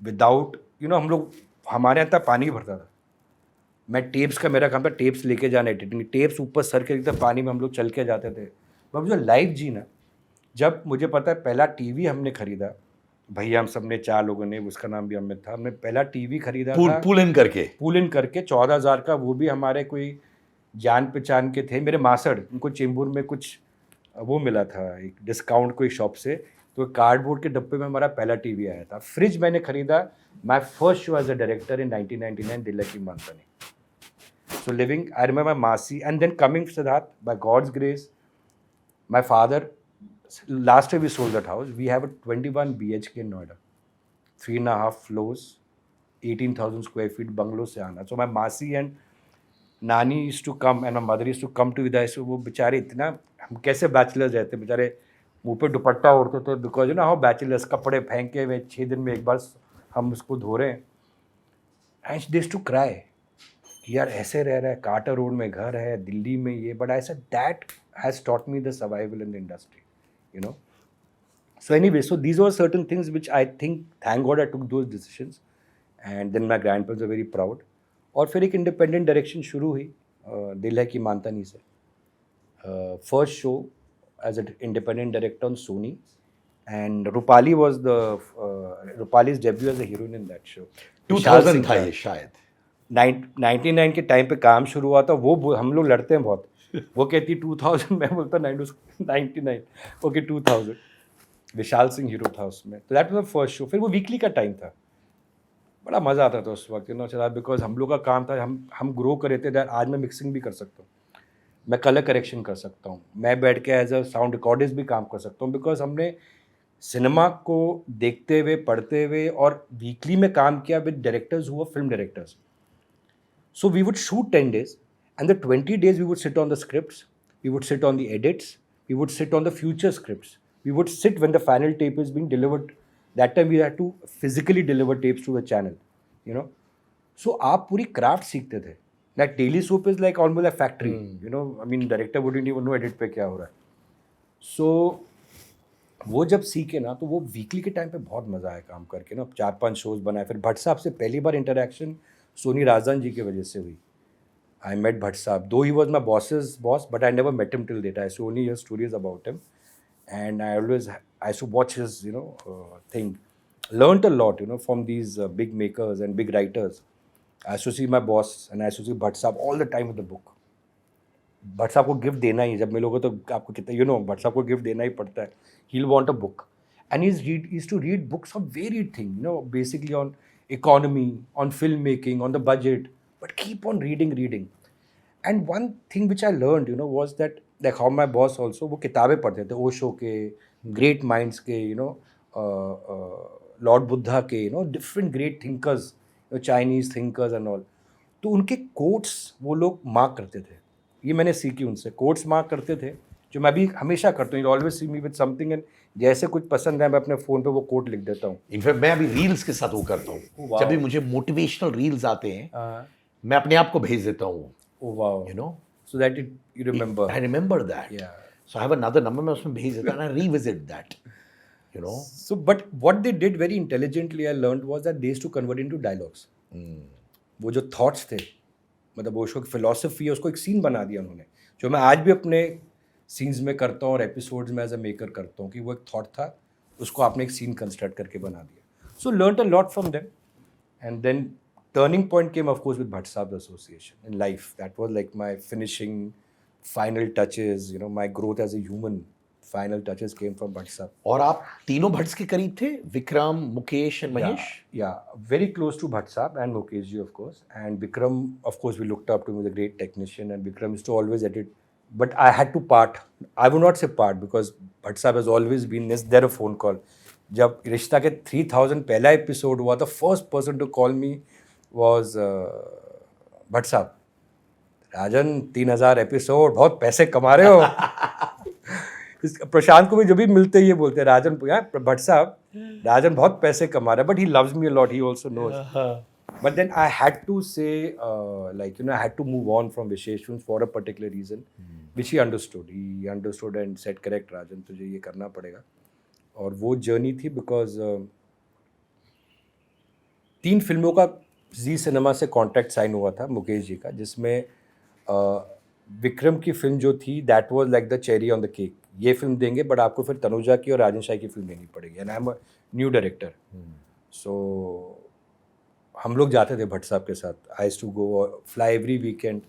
without, you know, हम लोग, हमारे यहाँ तक पानी भरता था. मैं टेप्स का, मेरा काम था टेप्स लेके जाना, एडिटिंग टेप्स ऊपर सर के एकदम पानी में हम लोग चल के जाते थे. अब जो लाइफ जी ना, जब मुझे पता है पहला टीवी हमने खरीदा, भैया हम सब ने 4 लोगों ने, उसका नाम भी अमित था, हमने पहला टीवी खरीदा था पुल इन करके। पुल इन करके 14,000 का। वो भी हमारे कोई जान पहचान के थे, मेरे मासड़, उनको चेंबूर में कुछ वो मिला था एक डिस्काउंट कोई शॉप से, तो कार्डबोर्ड के डब्बे में हमारा पहला टीवी आया था। फ्रिज मैंने खरीदा my first show as a director in 1999 दिल की मानतानी। So living, I remember Masi, and then coming Siddharth, by God's grace, my father, last year we sold that house. We have a 21 BHK in Noida, 3.5 floors, 18,000 square feet bungalow से आना. So my Masi and Nani used to come and my mother used to come to Vidai. So वो बेचारे इतना, हम कैसे bachelors रहते, बेचारे मुंह पे दुपट्टा ओढ़ते थे, because you know how bachelors, कपड़े फेंक के वे 6 दिन में एक बार हम उसको धो रहे हैं. And they used to cry, यार ऐसे रह रहा है, कार्टर रोड में घर है, दिल्ली में ये, but I said that has taught me the survival in the industry, you know. So anyway, so these were certain things which I think, thank God I took those decisions, and then my grandparents are very proud. और फिर एक independent direction शुरू हुई दिल है की मानतानी से. First show as a independent director on Sony, and Rupali was the Rupali's debut as a heroine in that show. 2000 था ये शायद. 99 के टाइम पे काम शुरू हुआ था. वो हम लोग लड़ते हैं बहुत. वो कहती 2000, मैं बोलता 99, ओके 2000. विशाल सिंह हीरो था उसमें. तो that was the first show. फिर वो वीकली का टाइम था, बड़ा मज़ा आता था उस वक्त, यू नो. चला, बिकॉज हम लोग का काम था, हम ग्रो कर रहे थे दैट आज मैं मिक्सिंग भी कर सकता हूँ, मैं कलर करेक्शन कर सकता हूँ, मैं बैठ के एज अ साउंड रिकॉर्डिस्ट भी काम कर सकता हूँ, बिकॉज हमने सिनेमा को देखते हुए, पढ़ते हुए और वीकली में काम किया with directors who were film directors. So we would shoot 10 days, and the 20 days we would sit on the scripts, we would sit on the edits, we would sit on the future scripts, we would sit when the final tape is being delivered. That time we had to physically deliver tapes to the channel, you know. So आप पूरी craft सीखते थे. That daily soap is like almost a factory, you know. I mean, director wouldn't even know edit पे क्या हो रहा है. So वो जब सीखे ना, तो वो वीकली के टाइम पे बहुत मज़ा आया काम करके ना. 4-5 शोज़ बनाए. फिर भट्ट साहब से पहली बार इंटरेक्शन सोनी राजन जी की वजह से हुई. आई मेट भट्ट साहब, though he was my boss's boss, but I never met him till date. I so only hear stories about him, and I always I so watch his, you know, thing. Learned a lot, you know, from these big makers and big writers. I used to see my boss and I used to see Bhatt Saab all the time with the book. Bhatt साहब को gift देना ही, जब मिलोगे तो आपको कितना, you know, Bhatt साहब को गिफ्ट देना ही पड़ता है. He'll want a book, and he used to read books of varied things, you know, basically on economy, on filmmaking, on the budget, but keep on reading. And one thing which I learned, you know, was that like how my boss also, वो किताबें पढ़ते थे, ओशो के, great minds के, you know, Lord Buddha के, you know, different great thinkers, Chinese thinkers and all. तो उनके quotes वो लोग मार्क करते थे. ये मैंने सीखी उनसे, कोट्स मार्क करते थे, जो मैं भी हमेशा करता हूँ. Always see me with something, and जैसे कुछ पसंद है मैं अपने फ़ोन पे वो कोट लिख देता हूँ. इनफैक्ट मैं अभी रील्स के साथ वो करता हूँ. जब भी मुझे मोटिवेशनल रील्स आते हैं, मैं अपने आप को भेज देता हूँ. Oh wow. You know, So that you remember. I remember that. Yeah. So I have another number, मैं उसमें भेज देता हूँ, and I revisit that. You know. So but what they did very intelligently, I learned, was that they used to convert into dialogues. वो जो thoughts थे, मतलब वो उसको philosophy है, उसको एक scene बना दिया उन्होंने, जो मैं आज भी अपने scenes में करता हूँ और episodes में as a maker करता हूँ, कि वो एक thought था, उसको आपने एक scene construct करके बना दिया. So learned a lot from them, and then turning point came, of course, with Bhatt Saab Association in life. That was like my finishing, final touches, you know, my growth as a human. Final touches came from Bhatt Saab. और आप तीनों भट्ट्स के करीब थे, Vikram, Mukesh and Mahesh. Yeah, very close to Bhatt Saab and Mukesh ji, of course. And Vikram, of course, we looked up to him as a great technician, and Vikram used to always edit. But I had to part. I would not say part, because Bhatt Saab has always been, is there a phone call? जब रिश्ता के 3000 पहला episode हुआ, the first person to call me was Bhatt साहब. राजन, 3000 episode, बहुत पैसे कमा रहे हो. प्रशांत को भी जब भी मिलते ही ये बोलते हैं, राजन, भट्ट साहब, राजन बहुत पैसे कमा रहा है, but he loves me a lot, he also knows. But then I had to say, like, you know, I had to move on from Vishesh Films for a particular reason, which he understood. He understood and said, correct राजन, तुझे ये करना पड़ेगा. और वो journey थी, because 3 फिल्मों का जी cinema से कॉन्ट्रैक्ट साइन हुआ था मुकेश जी का, जिसमें विक्रम की फिल्म जो थी that was like the cherry on the cake, ये फिल्म देंगे बट आपको फिर तनुजा की और राजन शाही की फिल्म देनी पड़ेगी, and I am a new director. So हम लोग जाते थे भट्ट साहब के साथ, I used to go fly every weekend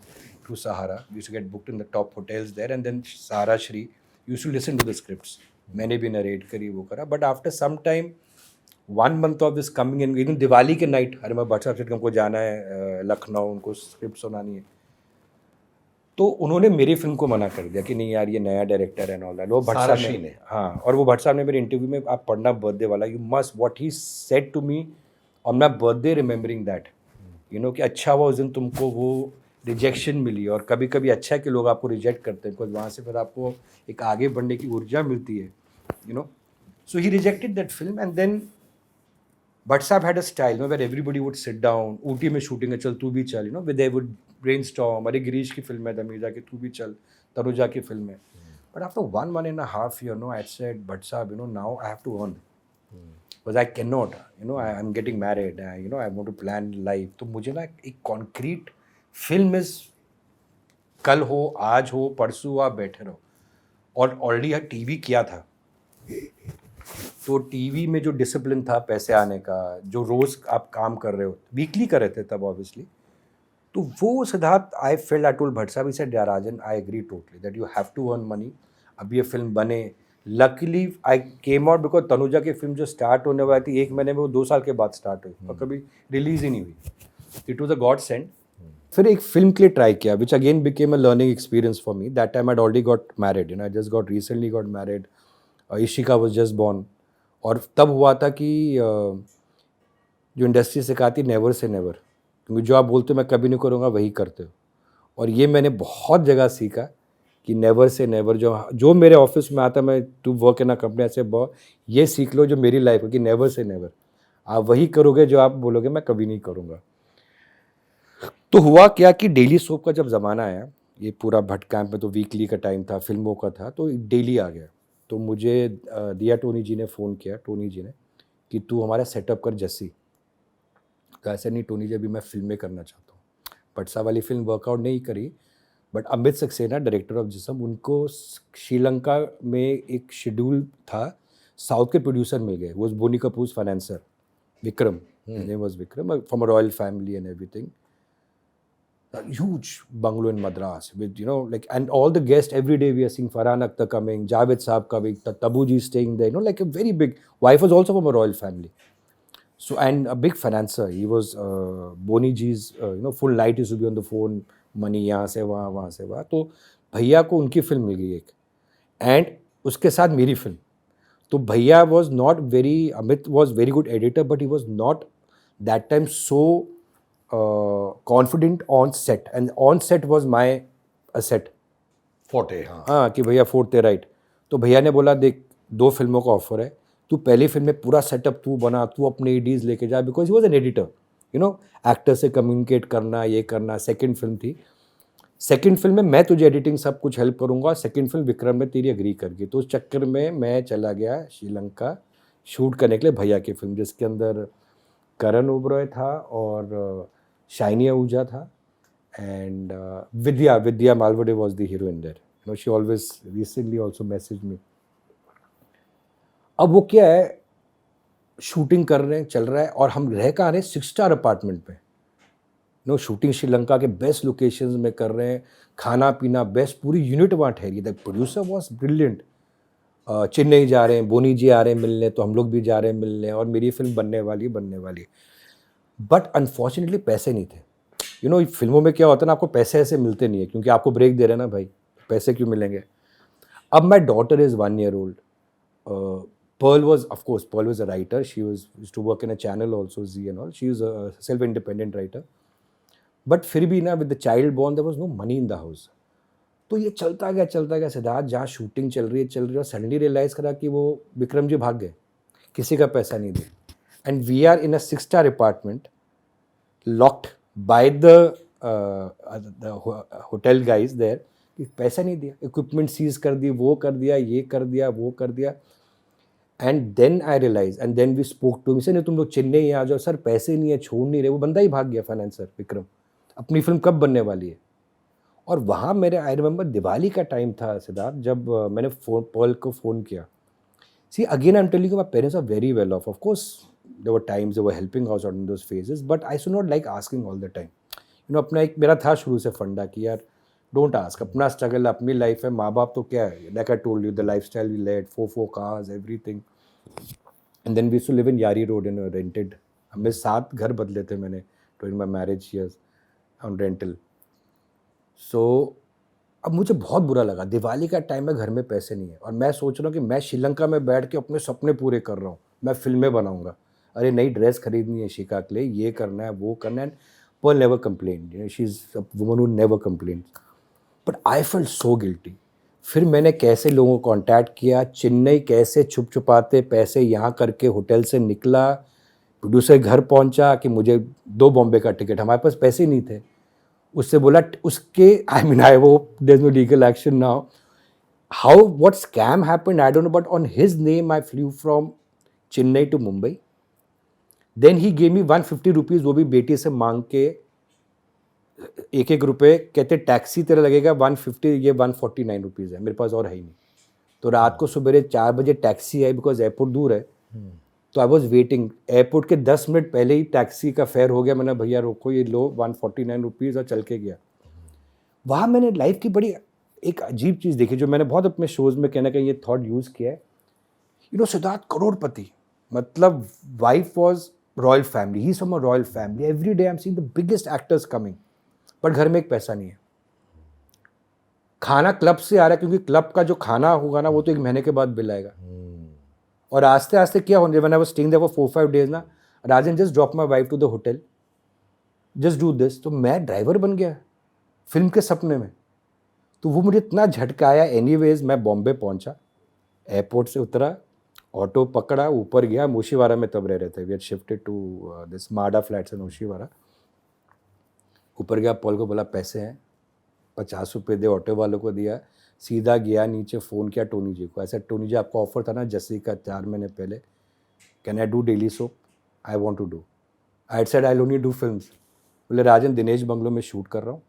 to Sahara, we used to get booked in the top hotels there, and then Sahara Shri used to listen to the scripts. मैंने भी narrate करी, वो करा, but after some time 1 month of this coming in, even Diwali के night, अरे मैं भट्ट साहब से हमको जाना है लखनऊ, उनको स्क्रिप्ट सुनानी है, तो उन्होंने मेरी फिल्म को मना कर दिया कि नहीं यार ये नया डायरेक्टर है ऑल दैट। वो भट्ट साहब साराश्री ने, ने। हाँ, और वो भट्ट साहब ने मेरे इंटरव्यू में, आप पढ़ना बर्थडे वाला, you must what he said to me on my birthday, remembering that, you know, कि अच्छा हुआ उस दिन तुमको वो रिजेक्शन मिली, और कभी कभी अच्छा है कि लोग आपको रिजेक्ट करते हैं, बिकॉज वहाँ से फिर आपको एक आगे बढ़ने की ऊर्जा मिलती है, you know. So he rejected that film, and then Bhatt sahab had a style where everybody would sit down, Ooty में शूटिंग है, चल तू भी चल, you know, they would brainstorm, अरे गिरीश की फिल्म है तमीजा की, तू भी चल, तनुजा की फिल्म है। But after 1.5 year, no, I said, Bhatt Sahab, you know, now I have to earn, because I cannot, you know, I'm getting married, you know, I want to plan life, तो मुझे ना एक concrete film is, कल हो, आज हो, परसों आप बैठे रहो, और ऑलरेडी टीवी किया था, तो टीवी में जो डिसिप्लिन था पैसे आने का, जो रोज़ आप काम कर रहे हो, वीकली कर रहे थे तब ऑब्वियसली, तो वो Siddharth, I felt, I told Bhatt sahab, he said Rajan, I agree totally that you have to earn money, अब ये फिल्म बने। Luckily I came out, because Tanuja की फिल्म जो स्टार्ट होने वाली थी 1 महीने में, वो 2 साल के बाद स्टार्ट हुई और कभी रिलीज ही नहीं हुई। It was a God send. फिर एक फिल्म के लिए ट्राई किया, which again became a learning experience for me. That time I already got married, you know, I just got recently got married, Ishika was just born, और तब हुआ था कि जो इंडस्ट्री सिखाती नेवर से नेवर, क्योंकि जो आप बोलते हो मैं कभी नहीं करूँगा वही करते हो, और ये मैंने बहुत जगह सीखा कि नेवर से नेवर, जो मेरे ऑफिस में आता, मैं to work in a company ऐसे, ये सीख लो जो मेरी लाइफ है कि नेवर से नेवर, आप वही करोगे जो आप बोलोगे मैं कभी नहीं करूँगा। तो हुआ क्या कि डेली सोप का जब ज़माना आया, ये पूरा भट्ट कैंप में तो वीकली का टाइम था, फिल्मों का था, तो डेली आ गया। तो मुझे दिया टोनी जी ने फ़ोन किया, टोनी जी ने, कि तू हमारा सेटअप कर जस्सी। तो ऐसा नहीं टोनी जी, अभी मैं फिल्में करना चाहता हूँ। भट्ट साहब वाली फिल्म वर्कआउट नहीं करी, but Amit Saxena director of जिसम, उनको श्रीलंका में एक शेड्यूल था, साउथ के प्रोड्यूसर मिल गए, वो Boney Kapoor financier, Vikram, name was Vikram, from a royal family and everything, a huge bungalow in Madras with, you know, like, and all the guests every day we are seeing Farhan Akhtar coming, Javed Saab coming, Tabu ji staying there, you know, like a very big, wife was also from a royal family, so, and a big financer, he was Boni ji's, you know, full night used to be on the phone, money यहाँ से वहाँ, तो भैया को उनकी film मिल गई एक, and उसके साथ मेरी फिल्म। तो भैया was not very, Amit was very good editor, but he was not that time so confident on set, and on set was my asset, forte. हाँ, कि भैया फोर्टे, राइट। तो भैया ने बोला देख 2 फिल्मों का ऑफर है, तू पहली फिल्म में पूरा सेटअप तू बना, तू अपने एडीज लेके जा, because he was an editor, you know, actor से कम्युनिकेट करना, ये करना। सेकेंड फिल्म थी, सेकेंड फिल्म में मैं तुझे एडिटिंग सब कुछ हेल्प करूँगा, सेकेंड फिल्म विक्रम में तेरी एग्री कर गई। तो उस चक्कर में मैं चला गया श्रीलंका शूट करने के लिए भैया की फिल्म, जिसके अंदर करण ओबरॉय था और शाइनी आहूजा था, and Vidya Malvade was the heroine there, you know, she always recently also message me. अब वो क्या है, शूटिंग कर रहे हैं, चल रहा है, और हम रह कहाँ रहे, 6 स्टार अपार्टमेंट पे, नो, शूटिंग श्रीलंका के बेस्ट लोकेशंस में कर रहे हैं, खाना पीना बेस्ट, पूरी यूनिट वहाँ ठहरी। The producer was brilliant. Chennai जा रहे हैं, बोनी जी आ रहे हैं मिलने, तो हम लोग भी जा रहे हैं मिलने, और मेरी फिल्म बनने वाली। बट अनफॉर्चुनेटली पैसे नहीं थे, यू नो, फिल्मों में क्या होता है ना, आपको पैसे ऐसे मिलते नहीं है, क्योंकि आपको ब्रेक दे रहे हैं ना भाई, पैसे क्यों मिलेंगे। अब my daughter is 1 year old, Pearl was, of course, Pearl was a writer, she used to work in a channel also, Z and all, she was a self-independent writer, but फिर भी ना, with the child born there was no money in the house. तो ये चलता गया सिद्धार्थ, जहाँ shooting चल रही है, और सडनली रियलाइज़ करा कि वो विक्रम जी भाग गए, किसी का पैसा नहीं दे, and we are in a 6 star apartment, locked by the hotel guys there, कि पैसा नहीं दिया, इक्विपमेंट सीज कर दी, वो कर दिया, ये कर दिया, वो कर दिया। And then I realize, and then we spoke to, मिसे नहीं तुम लोग चेन्नई आ जाओ, सर पैसे नहीं है, छोड़ नहीं रहे, वो बंदा ही भाग गया फाइनेंसर विक्रम, अपनी फिल्म कब बनने वाली है। और वहाँ मेरे आई रिमेंबर दिवाली का टाइम था सिद्धार्थ, जब मैंने पर्ल को फ़ोन किया. See, again, I'm telling you, my parents are very well off. Of course, there were times they were helping us out in those phases, but I should not like asking all the time. अपना एक मेरा था शुरू से फंडा कि यार don't ask, अपना struggle, अपनी लाइफ है, माँ बाप तो क्या है, like I told you the life style we led, 4 cars, everything. And then we used to live in Yari road in rented. हमें 7 घर बदले थे मैंने during my marriage years on rental. So अब मुझे बहुत बुरा लगा, दिवाली का टाइम है, घर में पैसे नहीं है, और मैं सोच रहा हूँ कि मैं श्रीलंका में बैठ के अपने सपने पूरे कर रहा हूँ, मैं फिल्में बनाऊंगा, अरे नई ड्रेस खरीदनी है शिका के लिए, ये करना है, वो करना है. Pearl never complain, she is a woman who never complain, but I felt so guilty. फिर मैंने कैसे लोगों को कांटेक्ट किया, चेन्नई कैसे छुप छुपाते पैसे यहाँ करके होटल से निकला, प्रोड्यूसर घर पहुँचा कि मुझे 2 बॉम्बे का टिकट, हमारे पास पैसे नहीं थे. उससे बोला उसके, I mean I hope there is no legal action now. How what scam happened I don't know, but on his name I flew from Chennai to Mumbai. Then he gave me 150 rupees, वो भी बेटी से मांग के 1-1 रुपये, कहते टैक्सी तेरा लगेगा 150, ये 149 रुपीज़ है, मेरे पास और है ही नहीं. तो रात को सुबह 4 बजे टैक्सी आई, बिकॉज एयरपोर्ट दूर है. तो आई वॉज वेटिंग, एयरपोर्ट के 10 मिनट पहले ही टैक्सी का फेयर हो गया. मैंने भैया रोको, ये लो 149 रुपीज़, और चल के गया. वहाँ मैंने लाइफ की बड़ी एक अजीब चीज़ देखी, जो मैंने बहुत अपने शोज़ में कहना कहीं ये थॉट यूज़ किया है. सिद्धार्थ करोड़पति, मतलब wife was royal family, he from a royal family, every day I am seeing the biggest actors coming, but घर में एक पैसा नहीं है. खाना क्लब से आ रहा है, क्योंकि क्लब का जो खाना होगा ना, वो तो 1 महीने के बाद बिल आएगा. और आस्ते आस्ते क्या होने, when I was staying there for 4-5 days ना, Rajan just drop my wife to the hotel, just do this. तो मैं ड्राइवर बन गया फिल्म के सपने में. तो वो मुझे इतना झटकाया. एनीवेज मैं बॉम्बे पहुंचा, एयरपोर्ट से उतरा, ऑटो पकड़ा, ऊपर गया. मोशीवारा में तब रह रहे थे, we had shifted to this MHADA flats in मोशीवारा. ऊपर गया, पॉल को बोला पैसे हैं, 50 रुपये दे, ऑटो वालों को दिया. सीधा गया नीचे, फ़ोन किया टोनी जी को. ऐसा, टोनी जी आपका ऑफर था ना जस्सी का 4 महीने पहले, can I do daily soap, I want to do. I said I only do films. बोले राजन दिनेश बंगलो में शूट कर रहा हूँ,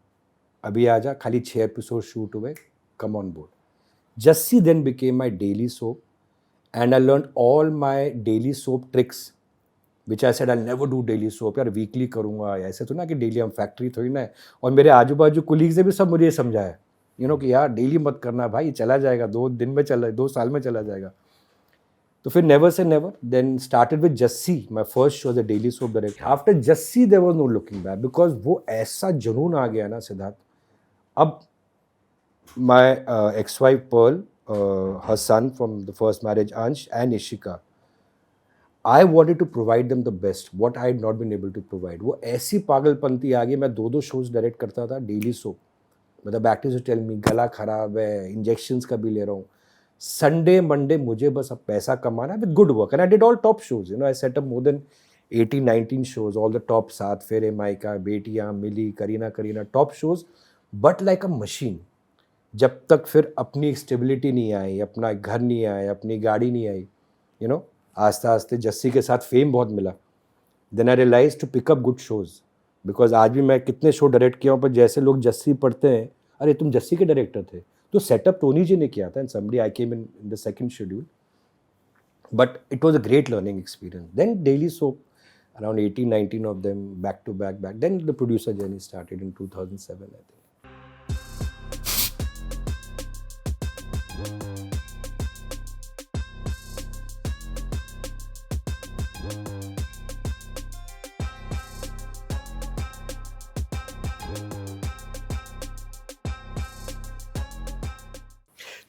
अभी आ जा, खाली 6 एपिसोड शूट हुए, come on board. Jassi then became my daily soap, and I learn all my daily soap tricks, which I said I never do daily soap. यार वीकली करूँगा, ऐसे तो ना कि डेली, हम फैक्ट्री थोड़ी ना है. और मेरे आजू बाजू कुलीग्स ने भी सब मुझे समझाया, कि यार डेली मत करना भाई, चला जाएगा, 2 दिन में चला, 2 साल में चला जाएगा. तो फिर नेवर से never, then started with Jassi, my first show the daily soap direct. After Jassi there was no looking back, because वो ऐसा जुनून आ गया ना सिद्धार्थ. अब my ex wife Pearl, her son from the first marriage Ansh and Ishika, I wanted to provide them the best, what I had not been able to provide. वो ऐसी पागलपंती आ गई, मैं 2 शोज़ डायरेक्ट करता था डेली सोप. मतलब एक्टर्स टेल मी गला खराब है, इंजेक्शंस का भी ले रहा हूँ. संडे मंडे मुझे बस अब पैसा कमाना है with good work, and I did all top shows. I set up more than 18-19 shows, all the top, 7 Phere, Maayka, Betiyaan, Mili, Kareena, top shows, but like a machine. जब तक फिर अपनी स्टेबिलिटी नहीं आई, अपना घर नहीं आया, अपनी गाड़ी नहीं आई, आस्ते आस्ते जस्सी के साथ फेम बहुत मिला. Then I realize to pick up good shows, because आज भी मैं कितने शो डायरेक्ट किया हूँ, पर जैसे लोग जस्सी पढ़ते हैं, अरे तुम जस्सी के डायरेक्टर थे, तो सेटअप टोनी जी ने किया था, and somebody I came in the second schedule, but it was a great learning experience. Then daily soap, around 18-19 of them back to back. Then the producer journey started in 2007, I think.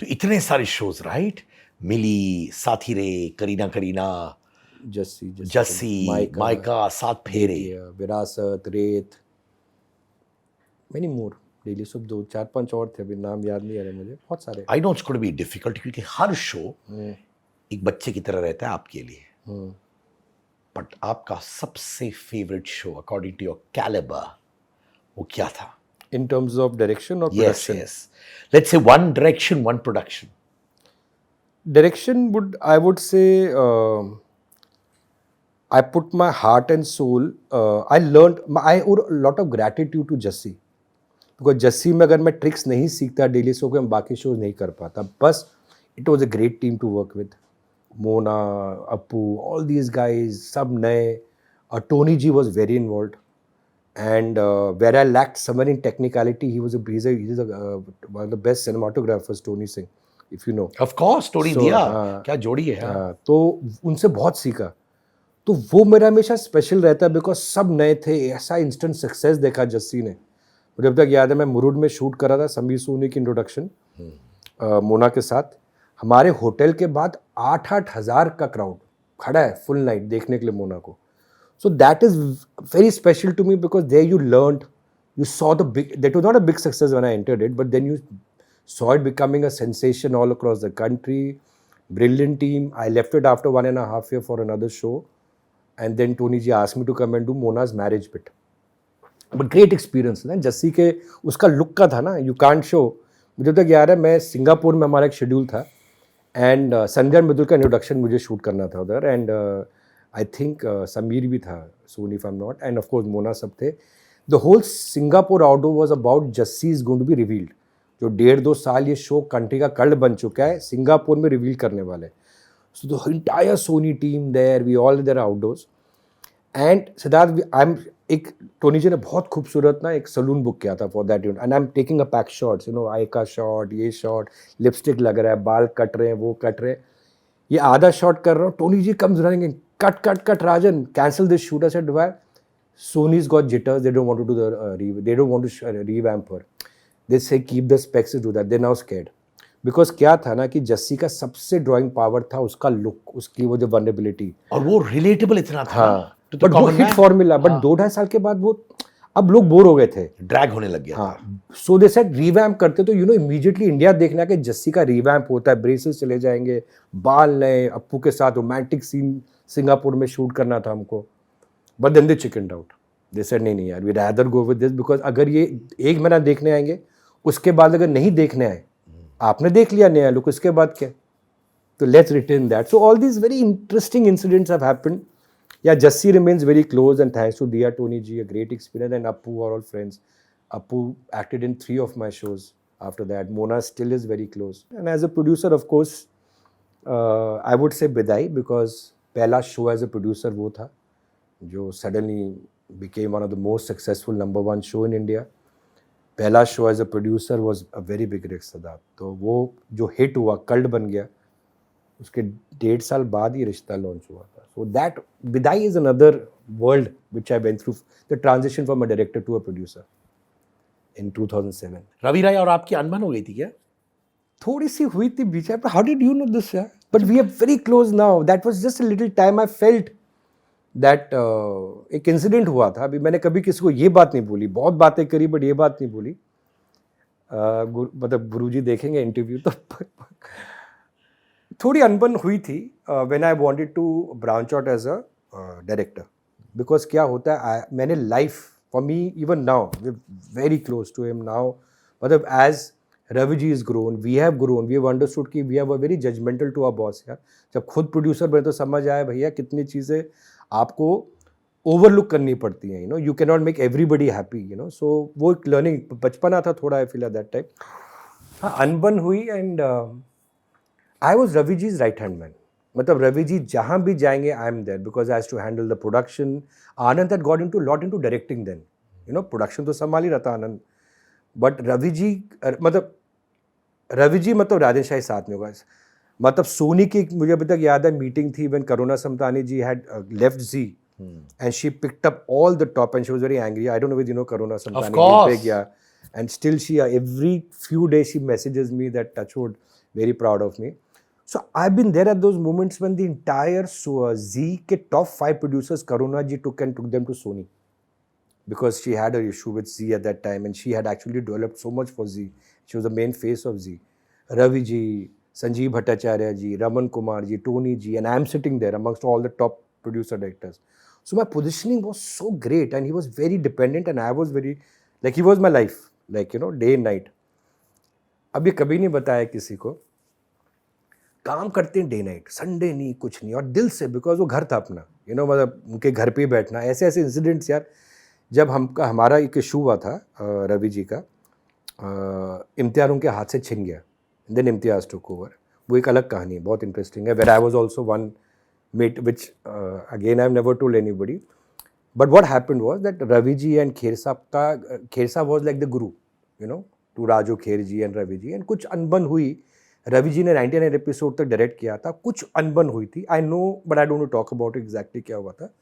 तो इतने सारे shows, right? मिली, साथी रे, Kareena, Jassi, mica, 7 फेरे, विरासत, रेत, many more. Daily soap 2, 4, 5 और थे, अभी नाम याद नहीं आ रहे मुझे, बहुत सारे. I know it's going to be difficult, क्योंकि हर शो एक बच्चे की तरह रहता है आपके लिए. बट आपका सबसे favourite show according to your calibre वो क्या था? In terms of direction or production? Yes. Let's say one direction, one production. Direction I would say, I put my heart and soul. I owe a lot of gratitude to Jassi, because Jassi में अगर मैं tricks नहीं सीखता daily show के, मैं बाकी shows नहीं कर पाता. बस it was a great team to work with. Mona, Appu, all these guys, सब नए. Tony ji was very involve. And where I lacked someone in technicality, he's one of the best cinematographers, Tony Singh, if you know. Of course Tony So, दिया, हाँ. क्या जोड़ी है. हाँ. तो उनसे बहुत सीखा. तो वो मेरा हमेशा स्पेशल रहता है बिकॉज सब नए थे. ऐसा इंस्टेंट सक्सेस देखा जस्सी ने. मुझे अब तक याद है, मैं मुरुड में शूट कर रहा था समीर सोनी की इंट्रोडक्शन मोना के साथ. हमारे होटल के बाद 8-8 हज़ार का क्राउड खड़ा है फुल नाइट देखने के लिए मोना को. So that is very special to me because there you learned, you saw the big, that was not a big success when I entered it, but then you saw it becoming a sensation all across the country. Brilliant team. I left it after 1.5 years for another show. And then Tony ji asked me to come and do Mona's marriage bit. But great experience. ना जस्सी के उसका look का था ना, you can't show. मुझे तक याद है, मैं सिंगापुर में हमारा एक शेड्यूल था एंड संजय मृदुल का इंट्रोडक्शन मुझे शूट करना था उधर. एंड I think समीर भी था, Soni if I'm not, and of course Mona सब थे. The whole Singapore outdoor was about Jassi is going to be revealed. जो 1.5-2 साल ये शो कंट्री का कल्ट बन चुका है, सिंगापुर में रिवील करने वाले. So the entire Sony team there, we all there outdoors. And Siddharth, एक टोनी जी ने बहुत खूबसूरत ना एक सलून बुक किया था for that event. And I am taking a pack shots, you know, eye का शॉट, ये शॉट, लिपस्टिक लग रहा है, बाल कट रहे हैं, वो कट रहे हैं. ये आधा शॉट कर रहा हूँ, Tony ji comes running, cut Rajan, cancel this shoot. I said, why? Sony's got jitters, they don't want to do the they don't want to revamp her. They say keep the specs to do that. They're now scared because क्या था ना कि जस्सी का सबसे drawing power था उसका look, उसकी वो जो वनरेबिलिटी, और वो रिलेटेबल इतना था. हाँ. बट वो हिट फॉर्मूला, बट 2-2.5 साल के बाद वो अब लोग बोर हो गए थे, ड्रैग होने लग गया. हाँ. सो दे सेड रीवैम्प करते, तो यू नो इमीडिएटली इंडिया देखना कि जस्सी का रीवैम्प होता है, ब्रेसेस चले जाएंगे, बाल नए, अप्पू के साथ रोमांटिक सीन सिंगापुर में शूट करना था हमको. But then they chicken out. They said नहीं यार, we rather go with this because अगर ये 1 महीना देखने आएंगे, उसके बाद अगर नहीं देखने आए, आपने देख लिया नया लुक, उसके बाद क्या, तो let's retain that. So all these very interesting incidents have happened. Yeah, Jassi remains very close, and thanks to Diya, Tony ji, a great experience, and Appu are all friends. Appu acted in 3 of my shows after that. Mona still is very close. And as a producer, of course, I would say Bidai, because पहला show as a producer वो था जो suddenly became one of the most successful #1 show in India. पहला show as a producer was a very big risk, Siddharth. तो वो जो hit हुआ, cult बन गया, उसके 1.5 साल बाद ही रिश्ता लॉन्च हुआ था. So that Bidai is another world which I went through, the transition from a director to a producer in 2007. Ravi राय और आपकी अनबन हो गई थी क्या? थोड़ी सी हुई थी बीच में. How did you know this? Yeah? But we are very close now. That was just a little time I felt that एक इंसिडेंट हुआ था. अभी मैंने कभी किसी को ये बात नहीं बोली, बहुत बातें करी बट ये बात नहीं बोली. मतलब गुरुजी देखेंगे इंटरव्यू तो थोड़ी अनबन हुई थी when I wanted to branch out as a director. Because क्या होता है, मैंने life for me even now we very close to him now. मतलब as Ravi ji is grown, we have understood कि we have a very judgemental to our boss. यार जब खुद producer बने तो समझ आया भैया कितनी चीज़ें आपको ओवरलुक करनी पड़ती हैं. You know, you can not make everybody happy. You know, so वो एक लर्निंग बचपना था थोड़ा, I feel at that time. हाँ, अनबन हुई. And I was Ravi ji's right hand man. मतलब रवि जी जहाँ भी जाएंगे, I am there because I has to handle the production. Anand had got into lot into directing then. You know, production तो संभाल ही रहता आनंद. But रवि जी मतलब राधे शाही साथ में होगा. मतलब सोनी की मुझे अभी तक याद है मीटिंग थी when Karuna Samtani ji had left Z and she picked up all the top and she was very angry. I don't know whether you know Karuna Samtani. Of course. Yeah. And still she, every few days she messages me that touchwood, very proud of me. So I've been there at those moments when the entire Z के top 5 producers Karuna ji took them to Sony. Because she had an issue with Z at that time and she had actually developed so much for Z. She was the main face of Z. Ravi ji, Sanjeev Bhattacharya ji, Raman Kumar ji, Tony ji, and I'm sitting there amongst all the top producer directors. So my positioning was so great and he was very dependent and I was very, like he was my life, like you know, day and night. अब ये कभी नहीं बताया किसी को. काम करते हैं डे नाइट, संडे नहीं, कुछ नहीं, और दिल से, बिकॉज वो घर था अपना, यू नो, मतलब उनके घर पे ही बैठना. ऐसे ऐसे इंसिडेंट्स यार. जब हमारा एक इशू हुआ था रवि जी का, इम्तियाज़ उनके हाथ से छिन गया, देन इम्तियाज़ टुक ओवर। वो एक अलग कहानी है, बहुत इंटरेस्टिंग है, where I was also one met which again I have never told anybody. But what happened was that Ravi ji and Kher साहब was like the guru, you know, to Raju Kher ji and Ravi ji, and कुछ अनबन हुई। रवि जी ने 99 एपिसोड तक डायरेक्ट किया था, कुछ अनबन हुई थी, I know, but I don't talk about exactly क्या हुआ था।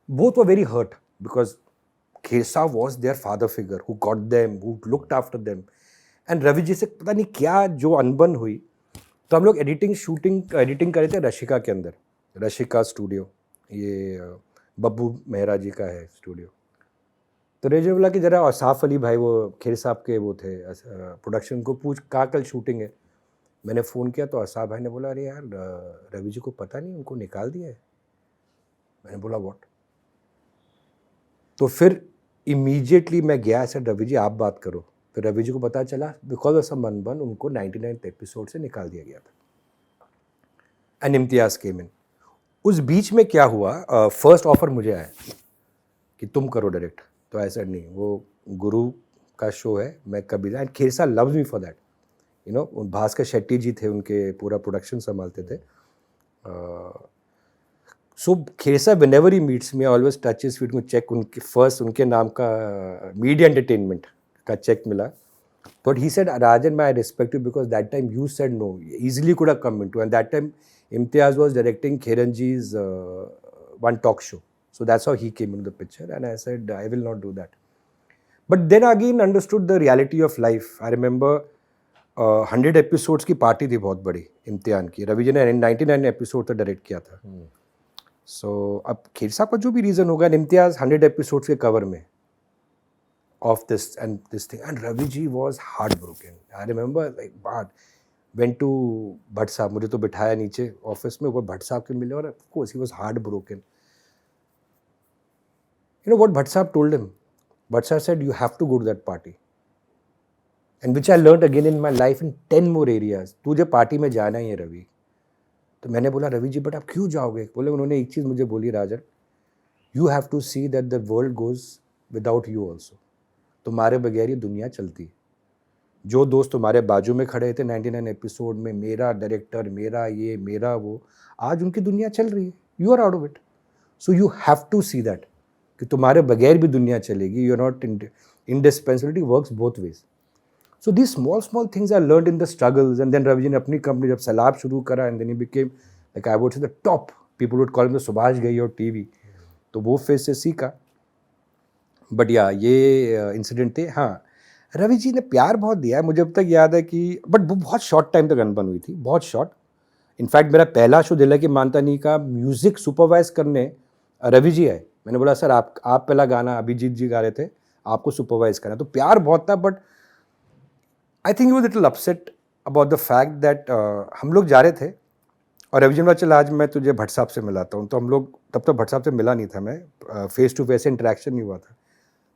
Both were very hurt because Khesa was their father figure who got them, who looked after them, and Ravi ji से पता नहीं क्या जो अनबन हुई। तो हम लोग एडिटिंग कर रहे थे रशिका के अंदर, रशिका स्टूडियो, ये बब्बू मेहरा जी का है स्टूडियो। तो रेजे बोला कि ज़रा औसाफ अली भाई, वो खेर साहब के वो थे प्रोडक्शन, को पूछ कहाँ कल शूटिंग है। मैंने फ़ोन किया तो औसाफ भाई ने बोला, अरे यार रवि जी को पता नहीं, उनको निकाल दिया है। मैंने बोला व्हाट? तो फिर इमीडिएटली मैं गया, ऐसा रवि जी आप बात करो। फिर रवि जी को पता चला बिकॉज ऑफ सम अनबन उनको 99th एपिसोड से निकाल दिया गया था, एंड इम्तियाज़ केम इन। उस बीच में क्या हुआ, फर्स्ट ऑफर मुझे आया कि तुम करो डायरेक्ट, तो ऐसा नहीं, वो गुरु का शो है, मैं कभी, and Khersa loves me for that, you know. Bhaskar Shetty ji थे, उनके पूरा प्रोडक्शन संभालते थे। So Khersa whenever he meets me, always touch his feet, में चेक उनके फर्स्ट, उनके नाम का मीडिया एंटरटेनमेंट का चेक मिला। But he said, Rajan, I respect you because that time you said no, easily could have come into, and that time Imtiaz was directing Kiranji's one talk show. So that's how he came into the picture, and I said, I will not do that. But then again understood the reality of life. I remember 100 episodes की party थी बहुत बड़ी इम्तियान की, रवि जी ने 99 episode तक direct किया था। सो अब खेर साहब का जो भी रीज़न होगा, इम्तियाज़ 100 एपिसोड्स के कवर में of this thing, and Ravi ji was heartbroken. I remember like बात went to भट्ट साहब, मुझे तो बिठाया नीचे ऑफिस में, वो भट्ट साहब के मिले, और of course he was heartbroken. You know what Bhatt साहब told him? Bhatt sahab said, you have to go to that party, and which I learned again in my life in 10 more areas. तुझे party में जाना ही है रवि। तो मैंने बोला, Ravi ji but आप क्यों जाओगे? बोले, उन्होंने एक चीज़ मुझे बोली, राजन, you have to see that the world goes without you also. तुम्हारे बगैर ये दुनिया चलती है। जो दोस्त तुम्हारे बाजू में खड़े थे 99 एपिसोड में, मेरा डायरेक्टर, मेरा ये, मेरा वो, आज उनकी दुनिया चल रही है, you are out of it. So you have to see that कि तुम्हारे बगैर भी दुनिया चलेगी, you are not indispensability works both ways. So these small things are learned in the struggles, and then Ravi ji ने अपनी कंपनी जब सैलाब शुरू करा, and then he became like I would say the top, people would call him the Subhash Ghai और TV, तो वो phase से सीखा। बट या ये इंसिडेंट थे। हाँ, रवि जी ने प्यार बहुत दिया है, मुझे अब तक याद है कि, बट वो बहुत शॉर्ट टाइम तक अनबन हुई थी, बहुत शॉर्ट। इनफैक्ट मेरा पहला शो दिल की मानता नहीं का म्यूज़िक सुपरवाइज करने रवि जी आए। मैंने बोला, सर आप पहला गाना अभिजीत जी गा रहे थे, आपको सुपरवाइज करना। तो प्यार बहुत था, but I think you little upset about the fact that हम लोग जा रहे थे, और रवि जी ने चला आज मैं तुझे भट्ट साहब से मिलाता हूँ। तो हम लोग, तब तक भट्ट साहब से मिला नहीं था मैं, फेस टू फेस इंटरेक्शन नहीं हुआ था।